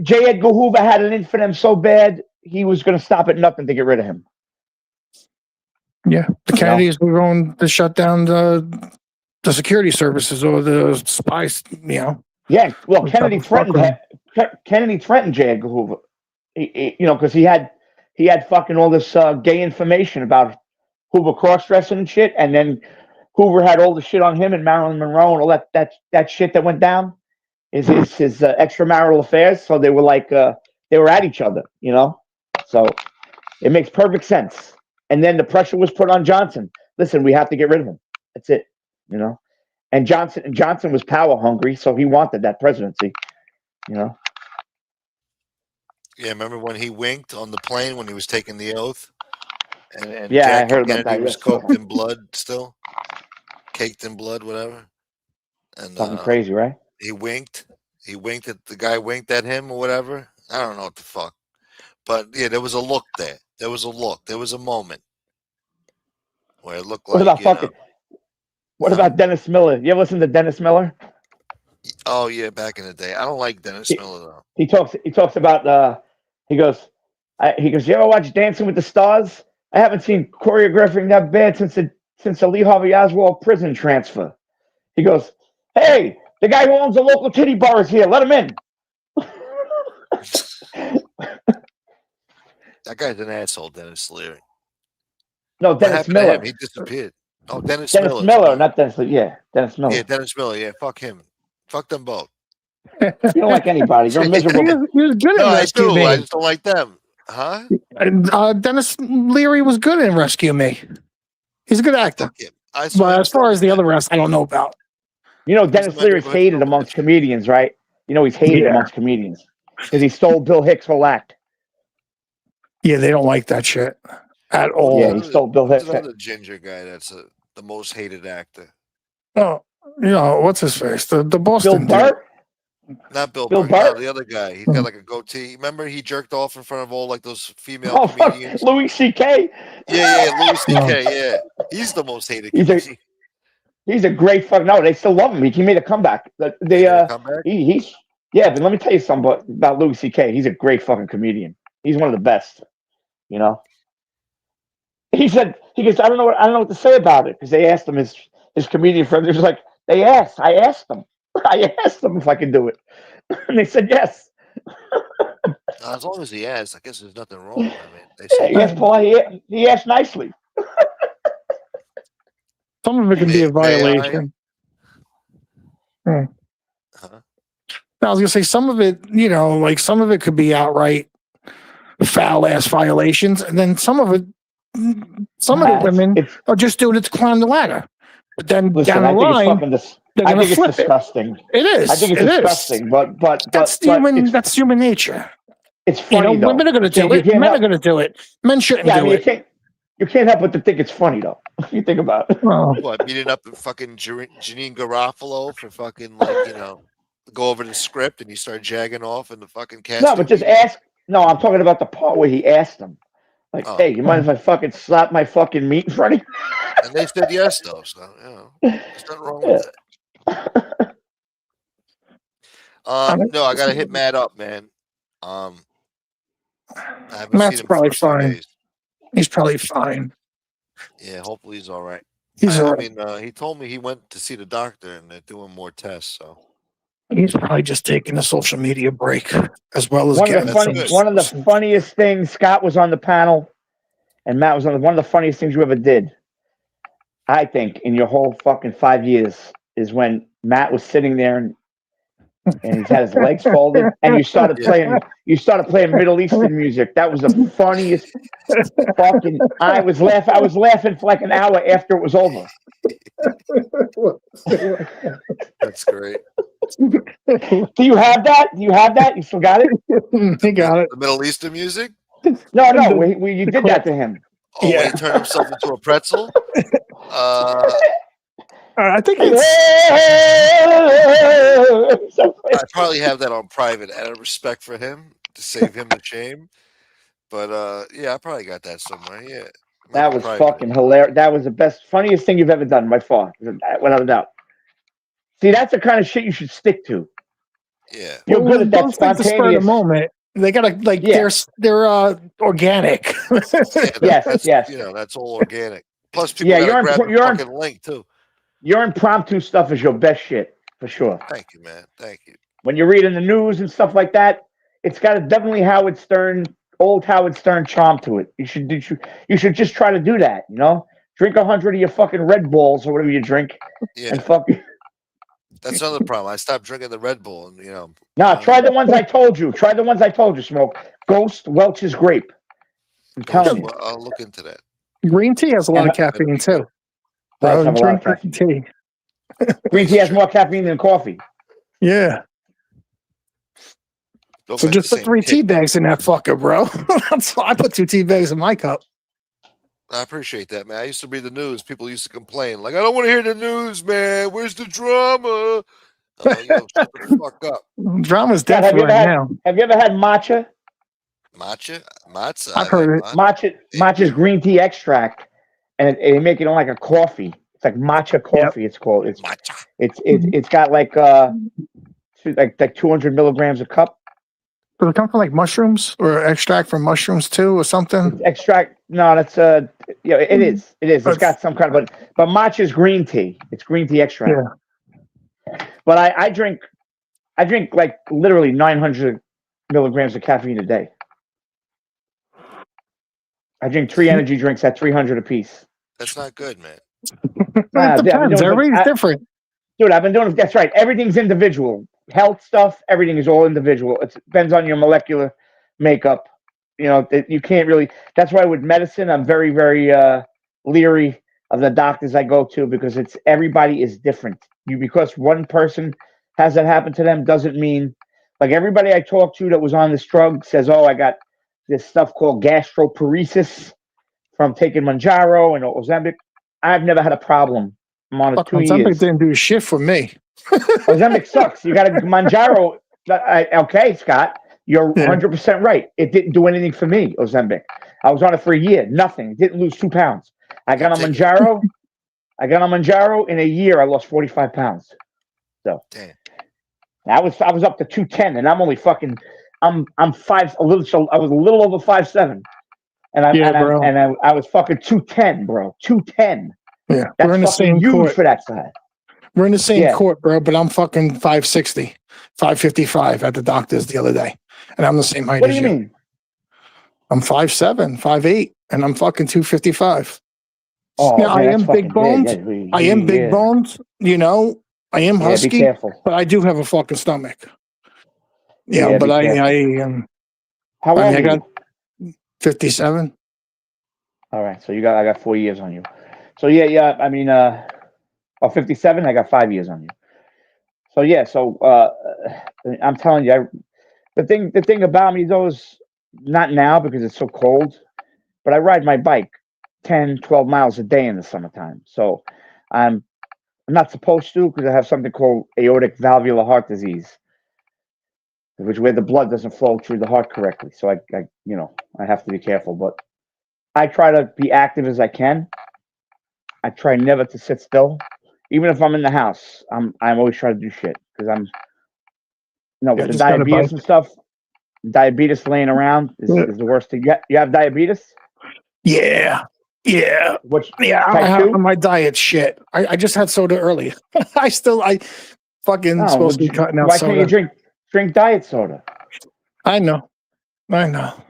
J. Edgar Hoover had it in for them so bad, he was going to stop at nothing to get rid of him. Yeah. The Kennedys were going to shut down the security services or the spies, Yeah. Well, Kennedy threatened J. Edgar Hoover. Because he had fucking all this gay information about Hoover cross-dressing and shit, and then Hoover had all the shit on him and Marilyn Monroe and all that shit that went down is his extramarital affairs. So they were like they were at each other, So it makes perfect sense. And then the pressure was put on Johnson. Listen, we have to get rid of him. That's it, And Johnson was power hungry, so he wanted that presidency, Yeah, remember when he winked on the plane when he was taking the oath? And yeah, Jack I heard Kennedy about that. was coked in blood still. Caked in blood, whatever. And fucking crazy, right? He winked. He winked at the guy winked at him or whatever. I don't know what the fuck. But yeah, there was a look there. There was a look. There was a moment where it looked like What about Dennis Miller? You ever listen to Dennis Miller? Oh yeah, back in the day. I don't like Dennis Miller though. He talks about he goes, you ever watch Dancing with the Stars? I haven't seen choreographing that bad since the Lee Harvey Oswald prison transfer. He goes, hey, the guy who owns the local titty bar is here. Let him in. That guy's an asshole, Dennis Leary. No, Dennis Miller. He disappeared. Oh, Dennis Miller, not Dennis Leary. Yeah, Dennis Miller. Yeah, Dennis Miller. Yeah, fuck him. Fuck them both. You don't like anybody. You're miserable. He was good in Rescue Me. I just don't like them. Huh? Dennis Leary was good in Rescue Me. He's a good actor. But as far as the other rest, I don't know about. Dennis Leary's hated amongst comedians, right? He's hated amongst comedians because he stole Bill Hicks' whole act. Yeah, they don't like that shit at all. Yeah, he stole Bill Hicks. Another ginger guy that's the most hated actor. Oh, what's his face? The Boston Bill Burr? Not Bill Burr. No, the other guy. He's got like a goatee. Remember he jerked off in front of all like those female comedians? Louis C.K. Yeah, Louis C.K. Yeah, he's the most hated. He's a great fuck. No, they still love him. He made a comeback. But let me tell you something about Louis C.K. He's a great fucking comedian. He's one of the best. He goes, I don't know what to say about it, because they asked him, his comedian friend, he was like, I asked them if I could do it. And they said yes. As long as he asked, I guess there's nothing wrong. I mean, he asked nicely. Some of it can be a violation. I was gonna say some of it, some of it could be outright foul ass violations, and then some of the women are just doing it to climb the ladder. But then down the line, they're going to flip it. Disgusting. It is. I think it's disgusting, but that's human nature. It's funny though. Women are going to do it. Men are going to do it. Men shouldn't do it. You can't help but to think it's funny though. If you think about it. What, beating up fucking Janine Garofalo for fucking go over the script and you start jagging off in the fucking cast. No, but just ask. No, I'm talking about the part where he asked them, hey, you mind if I fucking slap my fucking meat in front of you? And they said yes, though. So, there's nothing wrong with that. No, I got to hit Matt up, man. I haven't Matt's seen him probably for fine. days. He's probably fine. Yeah, hopefully he's all right. I mean, he told me he went to see the doctor and they're doing more tests, so. He's probably just taking a social media break as well as one of the funniest things. Scott was on the panel, and Matt was on one of the funniest things you ever did. I think in your whole fucking 5 years is when Matt was sitting there and he's had his legs folded, and you started playing Middle Eastern music. That was the funniest fucking. I was laughing for like an hour after it was over. That's great. Do you have that? You still got it? He got it. The Middle Eastern music? No, you did that to him. Oh, he turned himself into a pretzel? I think it's. I probably have that on private out of respect for him to save him the shame. But yeah, I probably got that somewhere. Yeah. That was fucking hilarious. That was the funniest thing you've ever done by far, without a doubt. See, that's the kind of shit you should stick to. Yeah, you're good at that Don't think the spur of the spontaneous moment. They gotta they're organic. Yes. You know, that's all organic. Plus, people Yeah, gotta grab the fucking link too. Your impromptu stuff is your best shit for sure. Thank you, man. Thank you. When you're reading the news and stuff like that, it's got a definitely old Howard Stern charm to it. You should just try to do that. You know, drink 100 of your fucking Red Bulls or whatever you drink, and fucking. That's another problem. I stopped drinking the Red Bull, and Try the ones I told you. Try the ones I told you. Smoke Ghost, Welch's Grape. I'm telling you. I'll look into that. Green tea has a lot of caffeine too. Does Bro, have a lot drink of green tea. Green tea has more caffeine than coffee. Yeah. So just put 3 tea bags in that fucker, bro. I put 2 tea bags in my cup. I appreciate that, man. I used to read the news. People used to complain, like, I don't want to hear the news, man. Where's the drama? Shut the fuck up. Drama's definitely right now. Have you ever had matcha? Matcha? Matcha? I've heard it. Matcha's green tea extract, and they make it on like a coffee. It's like matcha coffee. It's called. It's matcha. It's got like 200 milligrams a cup. Does it come from like mushrooms or extract from mushrooms too, or something? Extract? No, that's it is. It is. It's got some kind of but matcha's green tea. It's green tea extract. Yeah. But I drink like literally 900 milligrams of caffeine a day. I drink 3 energy drinks at 300 apiece. That's not good, man. It depends. Everybody's different. Dude, I've been doing it. That's right. Everything's individual. Health stuff, everything is all individual. It depends on your molecular makeup. You know, you can't really. That's why with medicine, I'm very, very leery of the doctors I go to because everybody is different. Because one person has that happen to them doesn't mean like everybody I talk to that was on this drug says, "Oh, I got this stuff called gastroparesis from taking Manjaro and Ozempic." I've never had a problem. I'm on it 2 years. Ozempic didn't do shit for me. Ozempic sucks. You got to Manjaro. Okay, Scott, you're 100% right. It didn't do anything for me, Ozempic. I was on it for a year. Nothing. Didn't lose 2 pounds. I got on Manjaro. In a year. I lost 45 pounds. So, damn. I was up to 210, and I'm only fucking. I'm 5 a little. So I was a little over 5'7", and I was fucking 210, bro. 210. Yeah, that's we're in the same huge court for that side. We're in the same court, bro, but I'm fucking 560, 555 at the doctor's the other day. And I'm the same height as you. What do you mean? I'm 5'7", 5'8", and I'm fucking 255. Oh, now, I am big boned. I am big boned, you know. I am husky, be careful. But I do have a fucking stomach. Yeah, but I How old I are got 57. All right, so I got 4 years on you. So yeah. I mean, 57. I got 5 years on you. So yeah. So I'm telling you, the thing about me though is not now because it's so cold, but I ride my bike 10, 12 miles a day in the summertime. So I'm not supposed to because I have something called aortic valvular heart disease, where the blood doesn't flow through the heart correctly. So I have to be careful, but I try to be active as I can. I try never to sit still. Even if I'm in the house, I'm always trying to do shit because with the diabetes and stuff. Diabetes laying around is the worst thing. You have diabetes? Yeah. I have my diet shit. I just had soda earlier. I fucking supposed to be cutting out soda. Why can't you drink diet soda? I know. Well,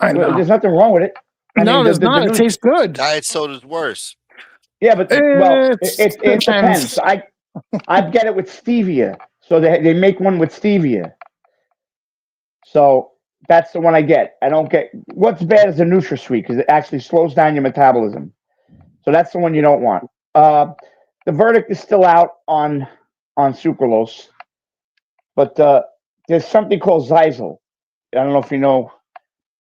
there's nothing wrong with it. There's not. It tastes good. Diet soda's worse. Yeah, but well, it depends. depends. I get it with stevia. So they make one with stevia. So that's the one I get. I don't get what's bad is the NutraSweet because it actually slows down your metabolism. So that's the one you don't want. The verdict is still out on sucralose, but there's something called Zyzal. I don't know if you know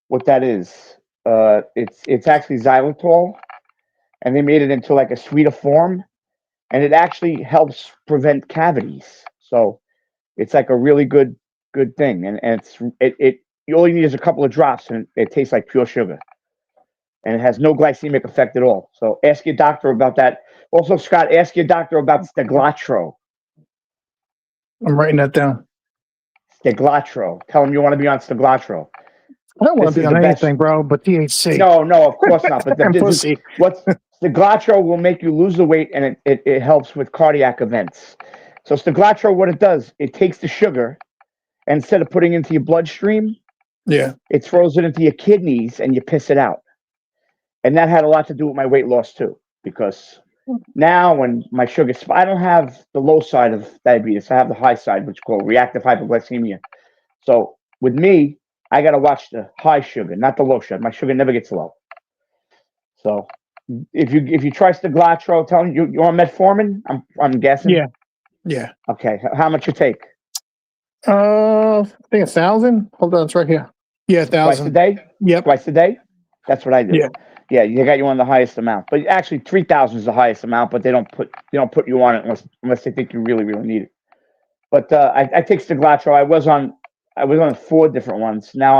what that is. It's actually xylitol, and they made it into like a sweeter form, and it actually helps prevent cavities. So it's like a really good thing, and it all you need is a couple of drops, and it tastes like pure sugar, and it has no glycemic effect at all. So ask your doctor about that. Also, Scott, ask your doctor about Steglatro. I'm writing that down. Steglatro. Tell him you want to be on Steglatro. I don't want to be on anything, bro, but THC. No, of course not. But And pussy. Steglatro will make you lose the weight, and it helps with cardiac events. So Steglatro, what it does, it takes the sugar, and instead of putting it into your bloodstream, it throws it into your kidneys, and you piss it out. And that had a lot to do with my weight loss too, because now when my sugar, I don't have the low side of diabetes. I have the high side, which is called reactive hypoglycemia. So with me, I got to watch the high sugar, not the low sugar. My sugar never gets low. So if you try Steglatro, tell them you want metformin. I'm guessing. Yeah. Okay. How much you take? I think 1,000. Hold on, it's right here. Yeah, 1,000. Twice a day. Yep. Twice a day. That's what I do. Yeah. You got you on the highest amount, but actually 3,000 is the highest amount. But they don't put you on it unless they think you really need it. But I take Steglatro. I was on 4 different ones. Now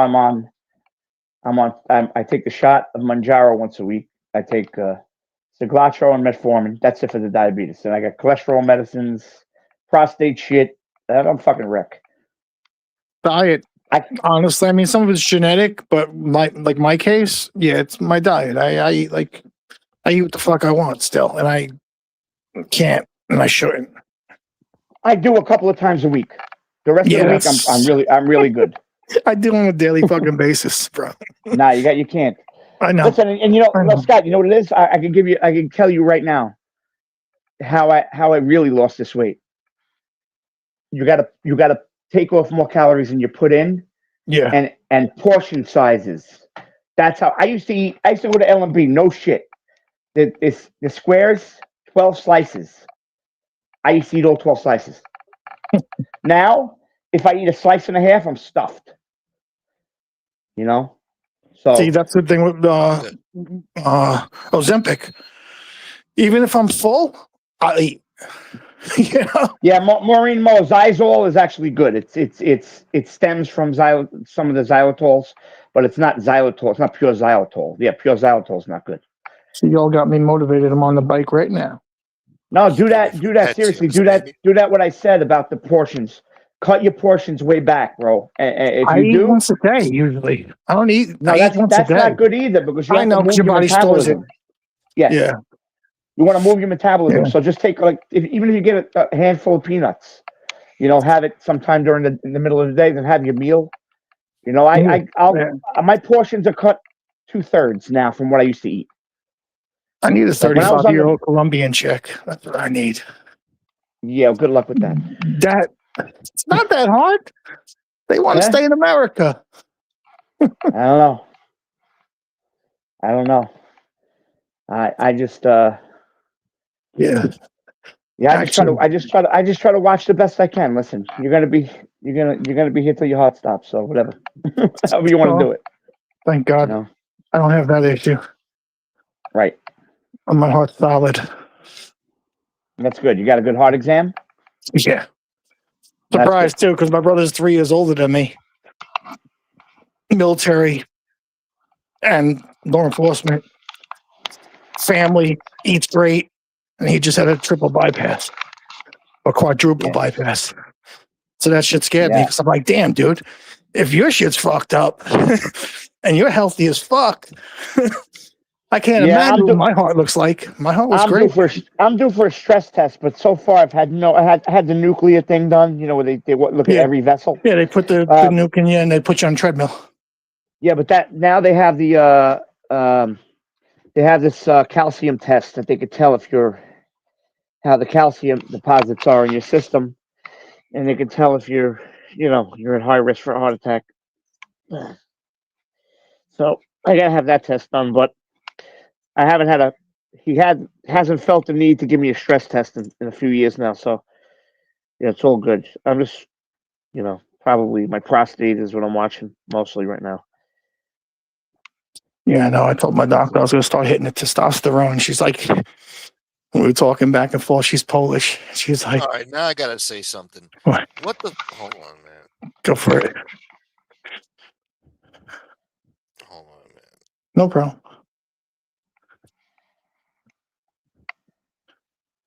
I take the shot of Manjaro once a week. I take Steglatro and metformin. That's it for the diabetes. And I got cholesterol medicines, prostate shit. I'm fucking wreck. Diet. Honestly, I mean, some of it's genetic, but my case, it's my diet. I eat I eat what the fuck I want still, and I can't, and I shouldn't. I do a couple of times a week. The rest of the week, I'm really good. I do on a daily fucking basis, bro. Nah, you can't. I know. Listen, and Scott, you know what it is? I can tell you right now how I really lost this weight. You gotta take off more calories than you put in. Yeah. And portion sizes. That's how I used to eat. I used to go to L&B, no shit. The squares, 12 slices. I used to eat all 12 slices. Now, if I eat a slice and a half, I'm stuffed. You know? So see, that's the thing with Ozempic. Even if I'm full, I'll eat. Yeah, Maureen Zyzol is actually good. It stems from some of the xylitols, but it's not xylitol. It's not pure xylitol. Yeah, pure xylitol is not good. So y'all got me motivated. I'm on the bike right now. No, do that. Seriously, do that. What I said about the portions. Cut your portions way back, bro. If I you eat do once a day usually. I don't eat. No, that's not good either because you have to move your body stores it. Yes. Yeah. You want to move your metabolism, so just take even if you get a handful of peanuts, have it sometime during in the middle of the day, then have your meal. My portions are cut 2/3 now from what I used to eat. I need a 35-year-old Colombian chick. That's what I need. Yeah, good luck with that. It's not that hard. They want to stay in America. I don't know. I just I just try to watch the best I can. Listen, you're gonna be here till your heart stops. So whatever, however you want to do it. Thank God, I don't have that issue. Right, my heart's solid. That's good. You got a good heart exam. Yeah, surprised too because my brother's 3 years older than me. Military and law enforcement. Family, eats great, and he just had a triple bypass or quadruple bypass. So that shit scared me because I'm like, damn, dude, if your shit's fucked up and you're healthy as fuck, I can't imagine what my heart looks like. My heart was great. I'm due for a stress test, but so far I've had I had the nuclear thing done. Where they look at every vessel. Yeah, they put the nuke in you and they put you on treadmill. Yeah, but now they have the They have this calcium test that they could tell if you're how the calcium deposits are in your system, and they can tell if you're at high risk for a heart attack. So I gotta have that test done, but I haven't had a. He hasn't felt the need to give me a stress test in a few years now. So yeah, it's all good. I'm just probably my prostate is what I'm watching mostly right now. Yeah, no, I told my doctor I was going to start hitting the testosterone. She's like, we were talking back and forth. She's Polish. She's like, all right, now I gotta say something. What? Hold on, man. Go for it. Hold on, man. No problem.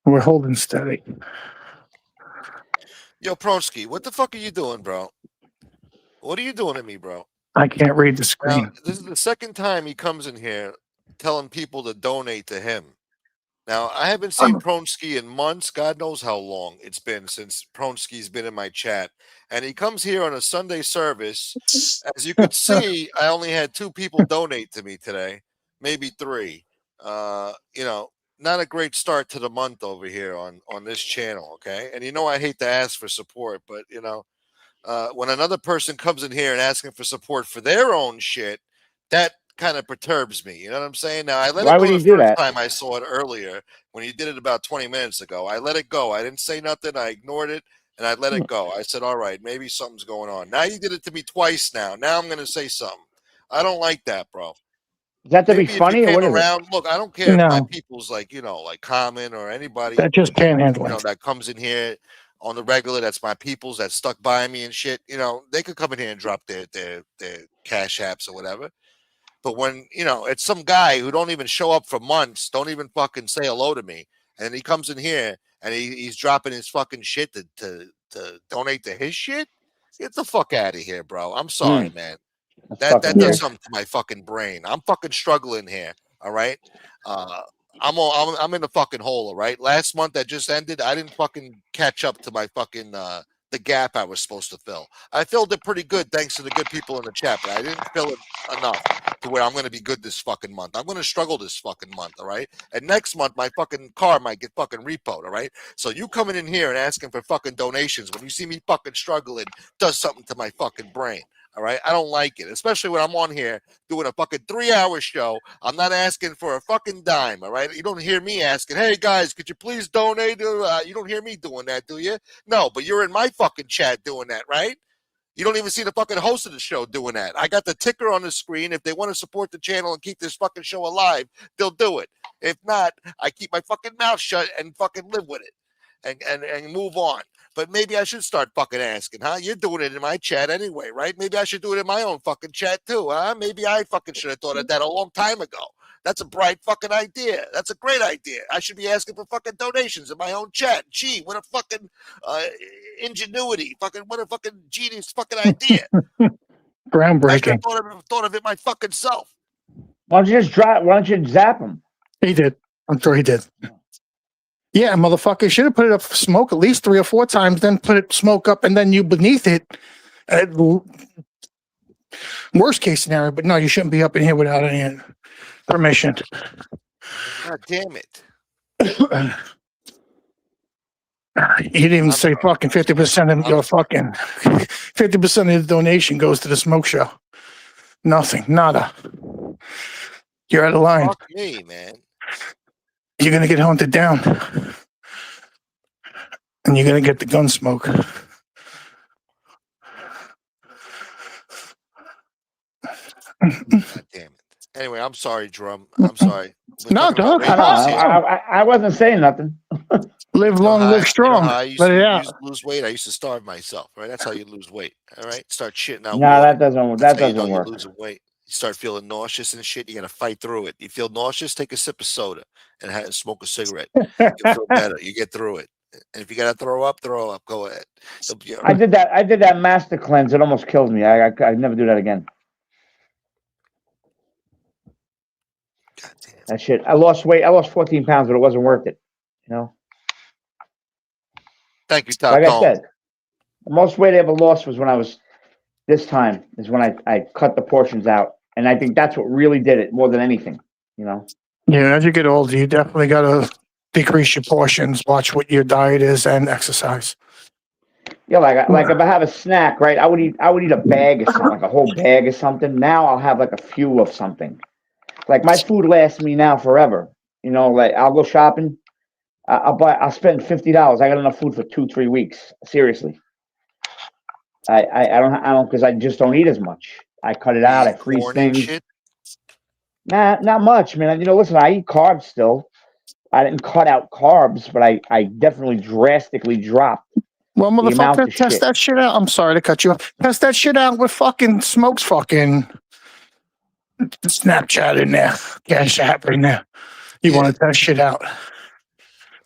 We're holding steady. Yo, Pronsky, what the fuck are you doing, bro? What are you doing to me, bro? I can't read the screen. Now, this is the second time he comes in here telling people to donate to him. Now, I haven't seen Pronsky in months. God knows how long it's been since Pronsky's been in my chat. And he comes here on a Sunday service. As you could see, I only had 2 people donate to me today, maybe 3. Not a great start to the month over here on this channel, okay? And I hate to ask for support, but, when another person comes in here and asking for support for their own shit, that kind of perturbs me. You know what I'm saying? Now, I let Why it would go he the do first that? time I saw it earlier when you did it about 20 minutes ago. I let it go. I didn't say nothing. I ignored it, and I let it go. I said, all right, maybe something's going on. Now you did it to me twice now. Now I'm going to say something. I don't like that, bro. Is that to Maybe be if funny you or came what is it? around, look, I don't care if my No. people's like Common or anybody That just panhandling. that comes in here on the regular, that's my peoples that stuck by me and shit. They could come in here and drop their cash apps or whatever. But when it's some guy who don't even show up for months, don't even fucking say hello to me, and he comes in here and he's dropping his fucking shit to donate to his shit, get the fuck out of here, bro. I'm sorry, man. That fucking does weird. something to my fucking brain. I'm fucking struggling here. All right. I'm in the fucking hole. All right. Last month that just ended, I didn't fucking catch up to my fucking the gap I was supposed to fill. I filled it pretty good thanks to the good people in the chat, but I didn't fill it enough to where I'm going to be good this fucking month. I'm going to struggle this fucking month. All right. And next month, my fucking car might get fucking repoed. All right. So you coming in here and asking for fucking donations when you see me fucking struggling does something to my fucking brain. All right. I don't like it, especially when I'm on here doing a fucking 3-hour show. I'm not asking for a fucking dime. All right. You don't hear me asking, hey guys, could you please donate? You don't hear me doing that, do you? No, but you're in my fucking chat doing that, right? You don't even see the fucking host of the show doing that. I got the ticker on the screen. If they want to support the channel and keep this fucking show alive, they'll do it. If not, I keep my fucking mouth shut and fucking live with it and move on. But maybe I should start fucking asking, huh? You're doing it in my chat anyway, right? Maybe I should do it in my own fucking chat too, huh? Maybe I fucking should have thought of that a long time ago. That's a bright fucking idea. That's a great idea. I should be asking for fucking donations in my own chat. Gee, what a fucking ingenuity. Fucking what a fucking genius fucking idea. Groundbreaking. I should have thought of it my fucking self. Why don't you just drop? Why don't you zap him? He did. I'm sure he did. Yeah, motherfucker. Should have put it up for smoke at least 3 or 4 times, then put it smoke up, and then you beneath it. Worst case scenario, but no, you shouldn't be up in here without any permission. God damn it. You didn't even say fucking 50% of your fucking 50% of the donation goes to the smoke show. Nothing, nada. You're out of line. Fuck me, man. You're gonna get hunted down, and you're gonna get the gun smoke. God damn it. Anyway, I'm sorry, Drum. I'm sorry. No, don't. I wasn't saying nothing. Live long, live strong. I used Let it to out. lose weight. I used to starve myself. Right, that's how you lose weight. All right, start shitting out. No, water. that doesn't. That's That how you doesn't know work. you're losing weight. You start feeling nauseous and shit. You gotta fight through it. You feel nauseous? Take a sip of soda and smoke a cigarette. You feel better. You get through it. And if you gotta throw up. Go ahead. I did that. I did that master cleanse. It almost killed me. I never do that again. God damn. That shit. I lost weight. I lost 14 pounds, but it wasn't worth it. You know. Thank you, Tom. Like I said, the most weight I ever lost was when I was. This time is when I cut the portions out, and I think that's what really did it more than anything. You know. Yeah, as you get older, you definitely got to decrease your portions, watch what your diet is, and exercise. Yeah, like if I have a snack, right? I would eat a bag of something, like a whole bag of something. Now I'll have like a few of something. Like my food lasts me now forever. You know, like I'll go shopping. I'll spend $50. I got enough food for 2-3 weeks. Seriously. I don't because I just don't eat as much. I cut it What do you out. I eat, freeze corn and things. shit? Nah, not much, man. You know, listen, I eat carbs still. I didn't cut out carbs, but I definitely drastically dropped Well, the amount motherfucker, of test shit. that shit out. I'm sorry to cut you off. Test that shit out with fucking Smoke's fucking Snapchat in there, Cash App in there. You want to test shit out?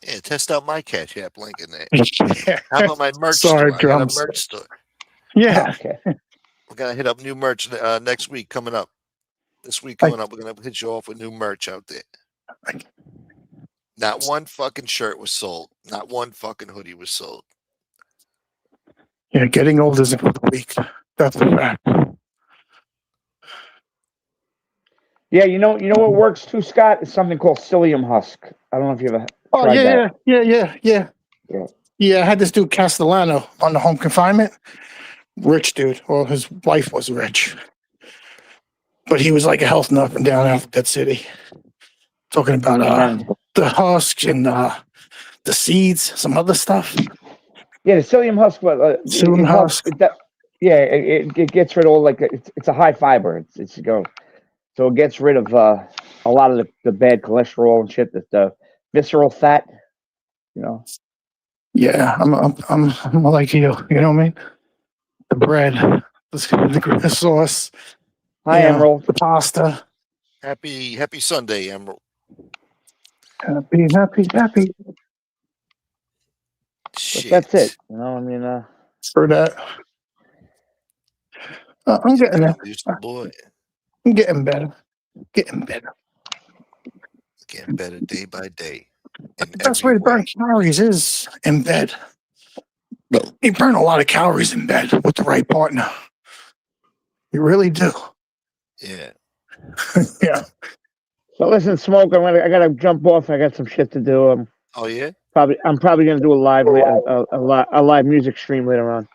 Yeah, test out my Cash App link in there. Yeah. How about my merch Sorry, store? I got a drums. merch store. Yeah. Okay. We're gonna hit up new merch next week coming up. This week coming up, we're gonna hit you off with new merch out there. Not one fucking shirt was sold. Not one fucking hoodie was sold. Yeah, getting old isn't for the weak. That's a fact. Yeah, you know what works too, Scott? Is something called psyllium husk. I don't know if you ever Oh, tried that. yeah. Yeah. Yeah, I had this dude Castellano on the home confinement. Rich dude. Well, his wife was rich. But he was like a health nut from down Alphabet City. Talking about the husk and the seeds, some other stuff. Yeah, the psyllium husk. Psyllium It helps. husk. It gets rid of all it's a high fiber. So it gets rid of a lot of the bad cholesterol and shit. The visceral fat. You know. Yeah, I'm like you. You know what I mean? The bread, the sauce. Hi, Emerald. The pasta. Happy Sunday, Emerald. Happy. But that's it. You know, I mean, for that. I'm getting there. Boy. I'm getting better. Getting better day by day. The best way to burn calories is in bed. You burn a lot of calories in bed with the right partner. You really do. Yeah. Yeah. So listen, Smoke. I gotta jump off. I got some shit to do. Oh yeah. I'm probably gonna do a live music stream later on.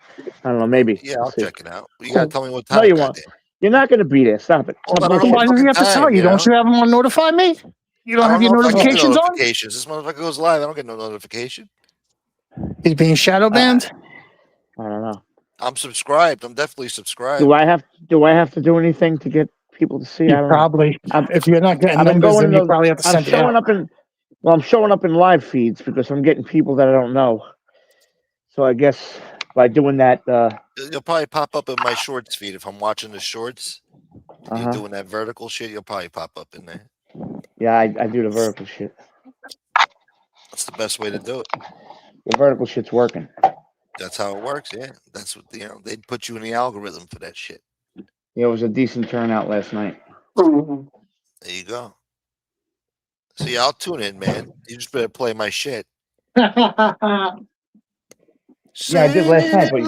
I don't know, maybe. Yeah, We'll I'll see. check it out. You gotta tell me what time. No, you won't. You're not gonna be there. Stop it. Well, I don't know Why does he have to tell you? Don't you have him on notify me? You don't have your notifications on? Notifications. This motherfucker goes live. I don't get no notification. He's being shadow banned. I don't know. I'm subscribed. I'm definitely subscribed. Do I have to do anything to get people to see? You I don't probably. If you're not getting I've been numbers, going then to you probably have to send it out. I'm showing up in live feeds because I'm getting people that I don't know. So I guess by doing that, You'll probably pop up in my shorts feed if I'm watching the shorts. You're doing that vertical shit. You'll probably pop up in there. Yeah, I do the vertical shit. That's the best way to do it. The vertical shit's working. That's how it works. Yeah, that's what they put you in the algorithm for that shit. Yeah, it was a decent turnout last night. There you go. See, I'll tune in, man. You just better play my shit. Yeah, I did last night, but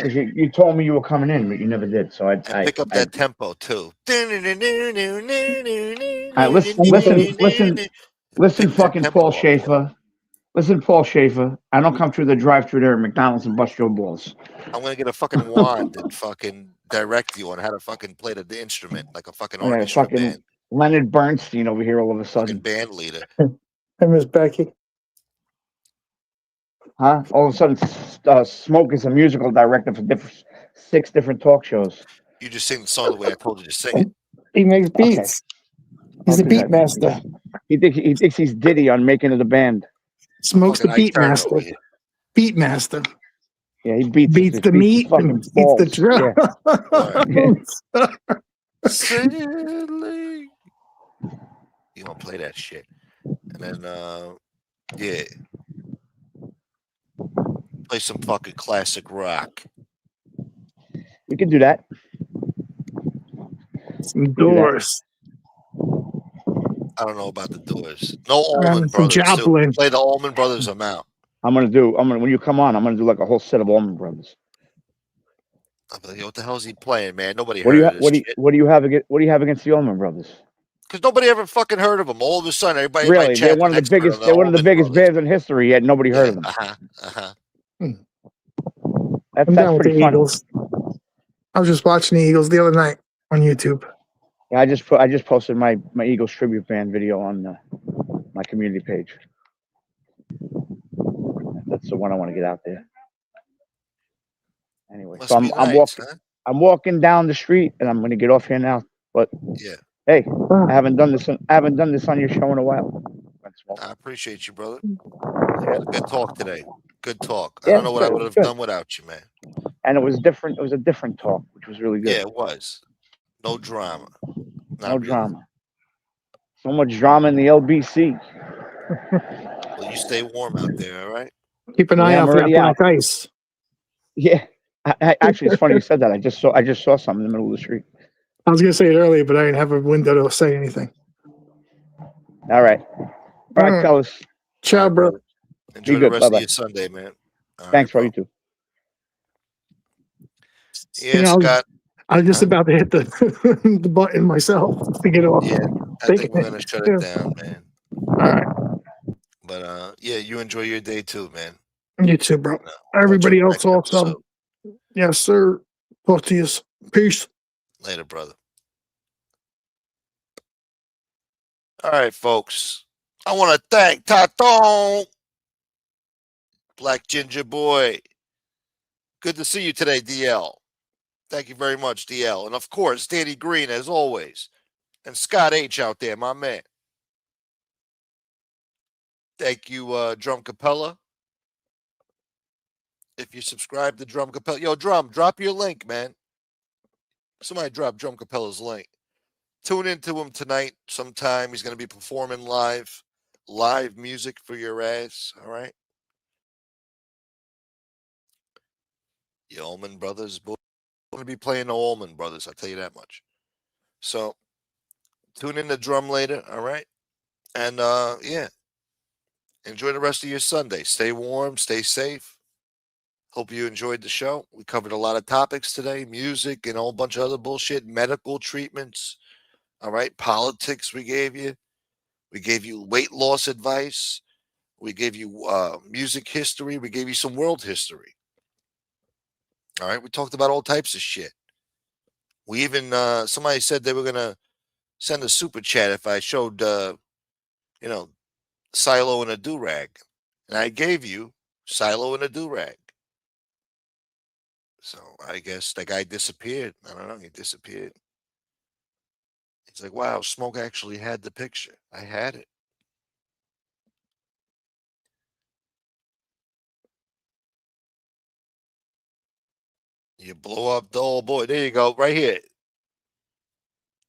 because you told me you were coming in, but you never did. So I pick up that tempo too. All right, listen, fucking Paul Schaefer. Listen, Paul Schaefer. I don't come through the drive-thru there at McDonald's and bust your balls. I'm gonna get a fucking wand and fucking direct you on how to fucking play the instrument like a fucking orchestra band. Leonard Bernstein over here all of a sudden. Band leader. Hey, Miss Becky. Huh? All of a sudden, Smoke is a musical director for 6 different talk shows. You just sing the song the way I told you to sing it. He makes beats. He's a beat master. He thinks he's Diddy on Making of the Band. Smoke's the beat master. Beat master. Yeah, he beats the meat and beats the drill. Sadly. You gonna play that shit. And then yeah. Play some fucking classic rock. We can do that. Some Doors. I don't know about the Doors. No Allman Brothers. Play the Allman Brothers amount. When you come on, I'm gonna do like a whole set of Allman Brothers. What the hell is he playing, man? Nobody What heard of this shit. What do you have against the Allman Brothers? Because nobody ever fucking heard of them. All of a sudden, everybody in my Really, they're chat's one an of the expert biggest. on the They're one of the Allman biggest Brothers. bands in history. Yet nobody heard of them. I'm That's down with pretty the funny. Eagles. I was just watching the Eagles the other night on YouTube. Yeah, I just posted my Eagles tribute band video on my community page. That's the one I want to get out there. Anyway, Must so be I'm nice, walking. huh? I'm walking down the street, and I'm going to get off here now. But Yeah. hey, I haven't done this. I haven't done this on your show in a while. I appreciate you, brother. Yeah. It was a good talk today. Good talk. I Yeah, don't know what I good, would have good. done without you, man. And it was different. It was a different talk, which was really good. Yeah, it was. No drama. No Not really. drama. So much drama in the LBC. Well, you stay warm out there, all right? Keep an eye I'm out for that already out. black ice. Yeah. Actually, it's funny you said that. I just saw something in the middle of the street. I was gonna say it earlier, but I didn't have a window to say anything. All right. All right, fellas. Ciao, bro. Enjoy Be the good. rest Bye-bye. of your Sunday, man. All Thanks, right, bro. You too. Yeah, Scott. I was just about to hit the the button myself to get off. Yeah, I think we're gonna shut it down, man. All right. But yeah, you enjoy your day too, man. You too, bro. Catch Everybody you on the else next also. episode. Yes, sir. Talk to you. Peace. Later, brother. All right, folks. I want to thank Taton, Black Ginger Boy. Good to see you today, DL. Thank you very much, DL. And of course, Danny Green, as always. And Scott H out there, my man. Thank you, Drumcappella. If you subscribe to Drumcappella, yo, Drum, drop your link, man. Somebody drop Drumcapella's link. Tune into him tonight sometime. He's going to be performing live music for your ass. All right. The Allman Brothers. Going to be playing the Allman Brothers. I'll tell you that much. So tune in to Drum later. All right. And yeah. Enjoy the rest of your Sunday. Stay warm. Stay safe. Hope you enjoyed the show. We covered a lot of topics today. Music and a whole bunch of other bullshit. Medical treatments. All right. Politics we gave you. We gave you weight loss advice. We gave you music history. We gave you some world history. All right. We talked about all types of shit. We even, somebody said they were going to send a super chat if I showed, Silo and a do-rag. And I gave you Silo and a do-rag. So I guess that guy disappeared. I don't know. He disappeared. He's like, wow, Smoke actually had the picture. I had it. You blow up the old boy. There you go. Right here.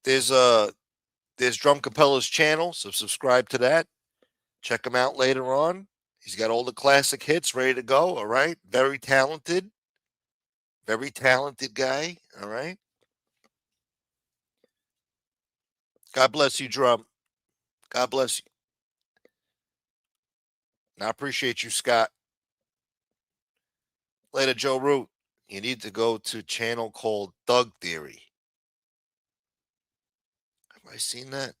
There's Drumcapella's channel, so subscribe to that. Check him out later on. He's got all the classic hits ready to go. All right. Very talented guy. All right. God bless you, Drum. God bless you. And I appreciate you, Scott. Later, Joe Root. You need to go to a channel called Thug Theory. Have I seen that?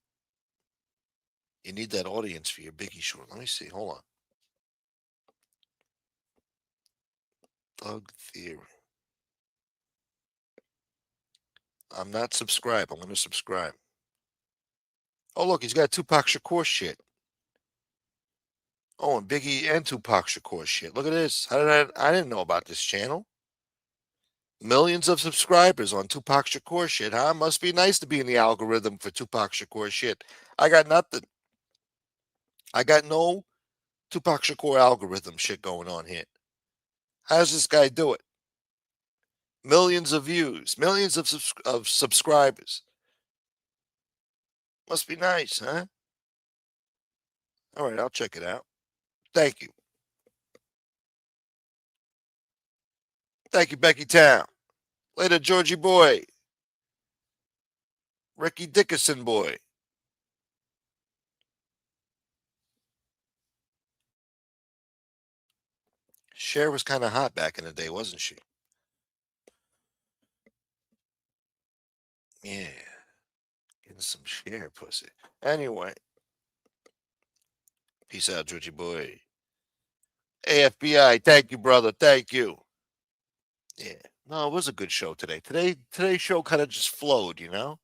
You need that audience for your Biggie short. Let me see. Hold on. Thug Theory. I'm not subscribed. I'm going to subscribe. Oh, look, he's got Tupac Shakur shit. Oh, and Biggie and Tupac Shakur shit. Look at this. I didn't know about this channel. Millions of subscribers on Tupac Shakur shit, huh? Must be nice to be in the algorithm for Tupac Shakur shit. I got nothing. I got no Tupac Shakur algorithm shit going on here. How does this guy do it? Millions of views, millions of subscribers. Must be nice, huh? All right, I'll check it out. Thank you. Thank you, Becky Town. Later, Georgie Boy. Ricky Dickerson Boy. Cher was kind of hot back in the day, wasn't she? Yeah. Getting Some share pussy. Anyway. Peace out, Georgie boy. AFBI, thank you, brother. Thank you. Yeah. No, it was a good show today. Today's show kind of just flowed, you know?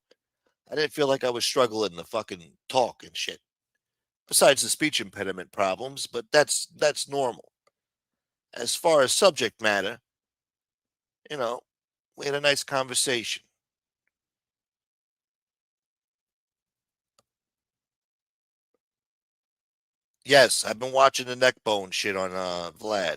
I didn't feel like I was struggling to fucking talk and shit. Besides the speech impediment problems, but that's normal. As far as subject matter, you know, we had a nice conversation. Yes, I've been watching the neck bone shit on Vlad.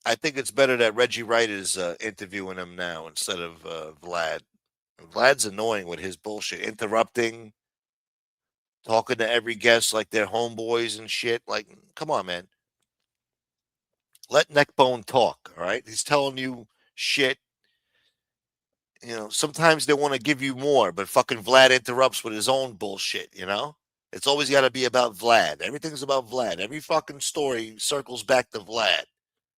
I think it's better that Reggie Wright is interviewing him now instead of Vlad. Vlad's annoying with his bullshit, interrupting, talking to every guest like they're homeboys and shit. Like, come on, man. Let Neckbone talk, all right? He's telling you shit. You know, sometimes they want to give you more, but fucking Vlad interrupts with his own bullshit, you know? It's always got to be about Vlad. Everything's about Vlad. Every fucking story circles back to Vlad.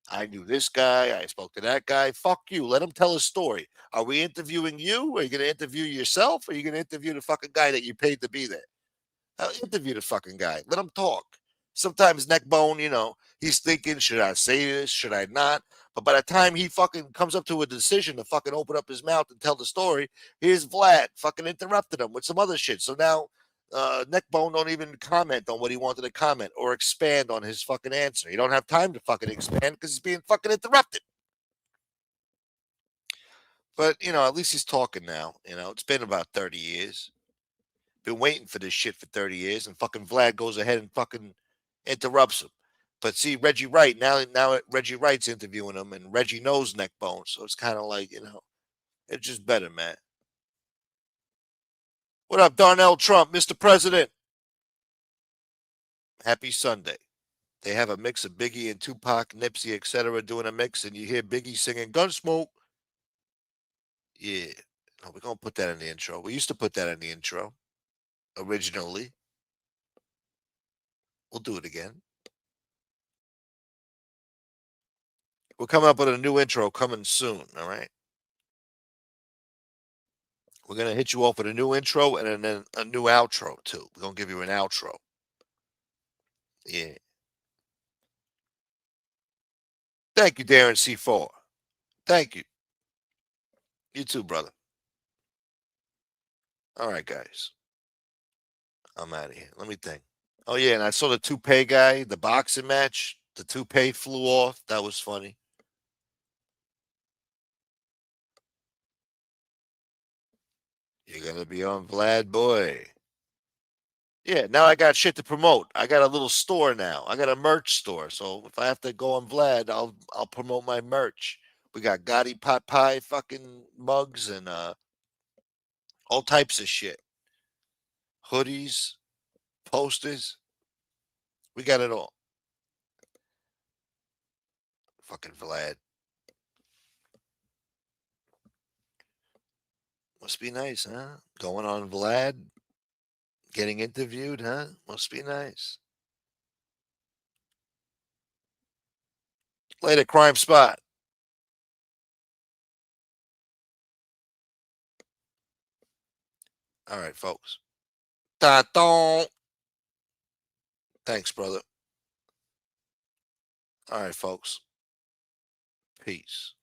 I knew this guy. I spoke to that guy. Fuck you. Let him tell his story. Are we interviewing you? Are you going to interview yourself? Or are you going to interview the fucking guy that you paid to be there? I'll interview the fucking guy. Let him talk. Sometimes Neckbone, you know, he's thinking, should I say this? Should I not? But by the time he fucking comes up to a decision to fucking open up his mouth and tell the story, here's Vlad fucking interrupted him with some other shit. So now Neckbone don't even comment on what he wanted to comment or expand on his fucking answer. He don't have time to fucking expand because he's being fucking interrupted. But, you know, at least he's talking now. You know, it's been about 30 years. Been waiting for this shit for 30 years, and fucking Vlad goes ahead and fucking interrupts him. But see, Reggie Wright, now Reggie Wright's interviewing him, and Reggie knows Neckbone, so it's kind of like, you know, it's just better, man. What up, Darnell Trump, Mr. President? Happy Sunday. They have a mix of Biggie and Tupac, Nipsey, etc. doing a mix, and you hear Biggie singing Gunsmoke. Yeah. No, we're going to put that in the intro. We used to put that in the intro originally. We'll do it again. We're coming up with a new intro coming soon, all right? We're going to hit you off with a new intro and then a new outro, too. We're going to give you an outro. Yeah. Thank you, Darren C4. Thank you. You too, brother. All right, guys. I'm out of here. Let me think. Oh, yeah, and I saw the toupee guy, the boxing match. The toupee flew off. That was funny. You're going to be on Vlad Boy. Yeah, now I got shit to promote. I got a little store now. I got a merch store. So if I have to go on Vlad, I'll promote my merch. We got Gotti Pot Pie fucking mugs and all types of shit. Hoodies, posters. We got it all. Fucking Vlad. Must be nice, huh? Going on Vlad. Getting interviewed, huh? Must be nice. Later, Crime Spot. All right, folks. Ta-dong. Thanks, brother. All right, folks. Peace.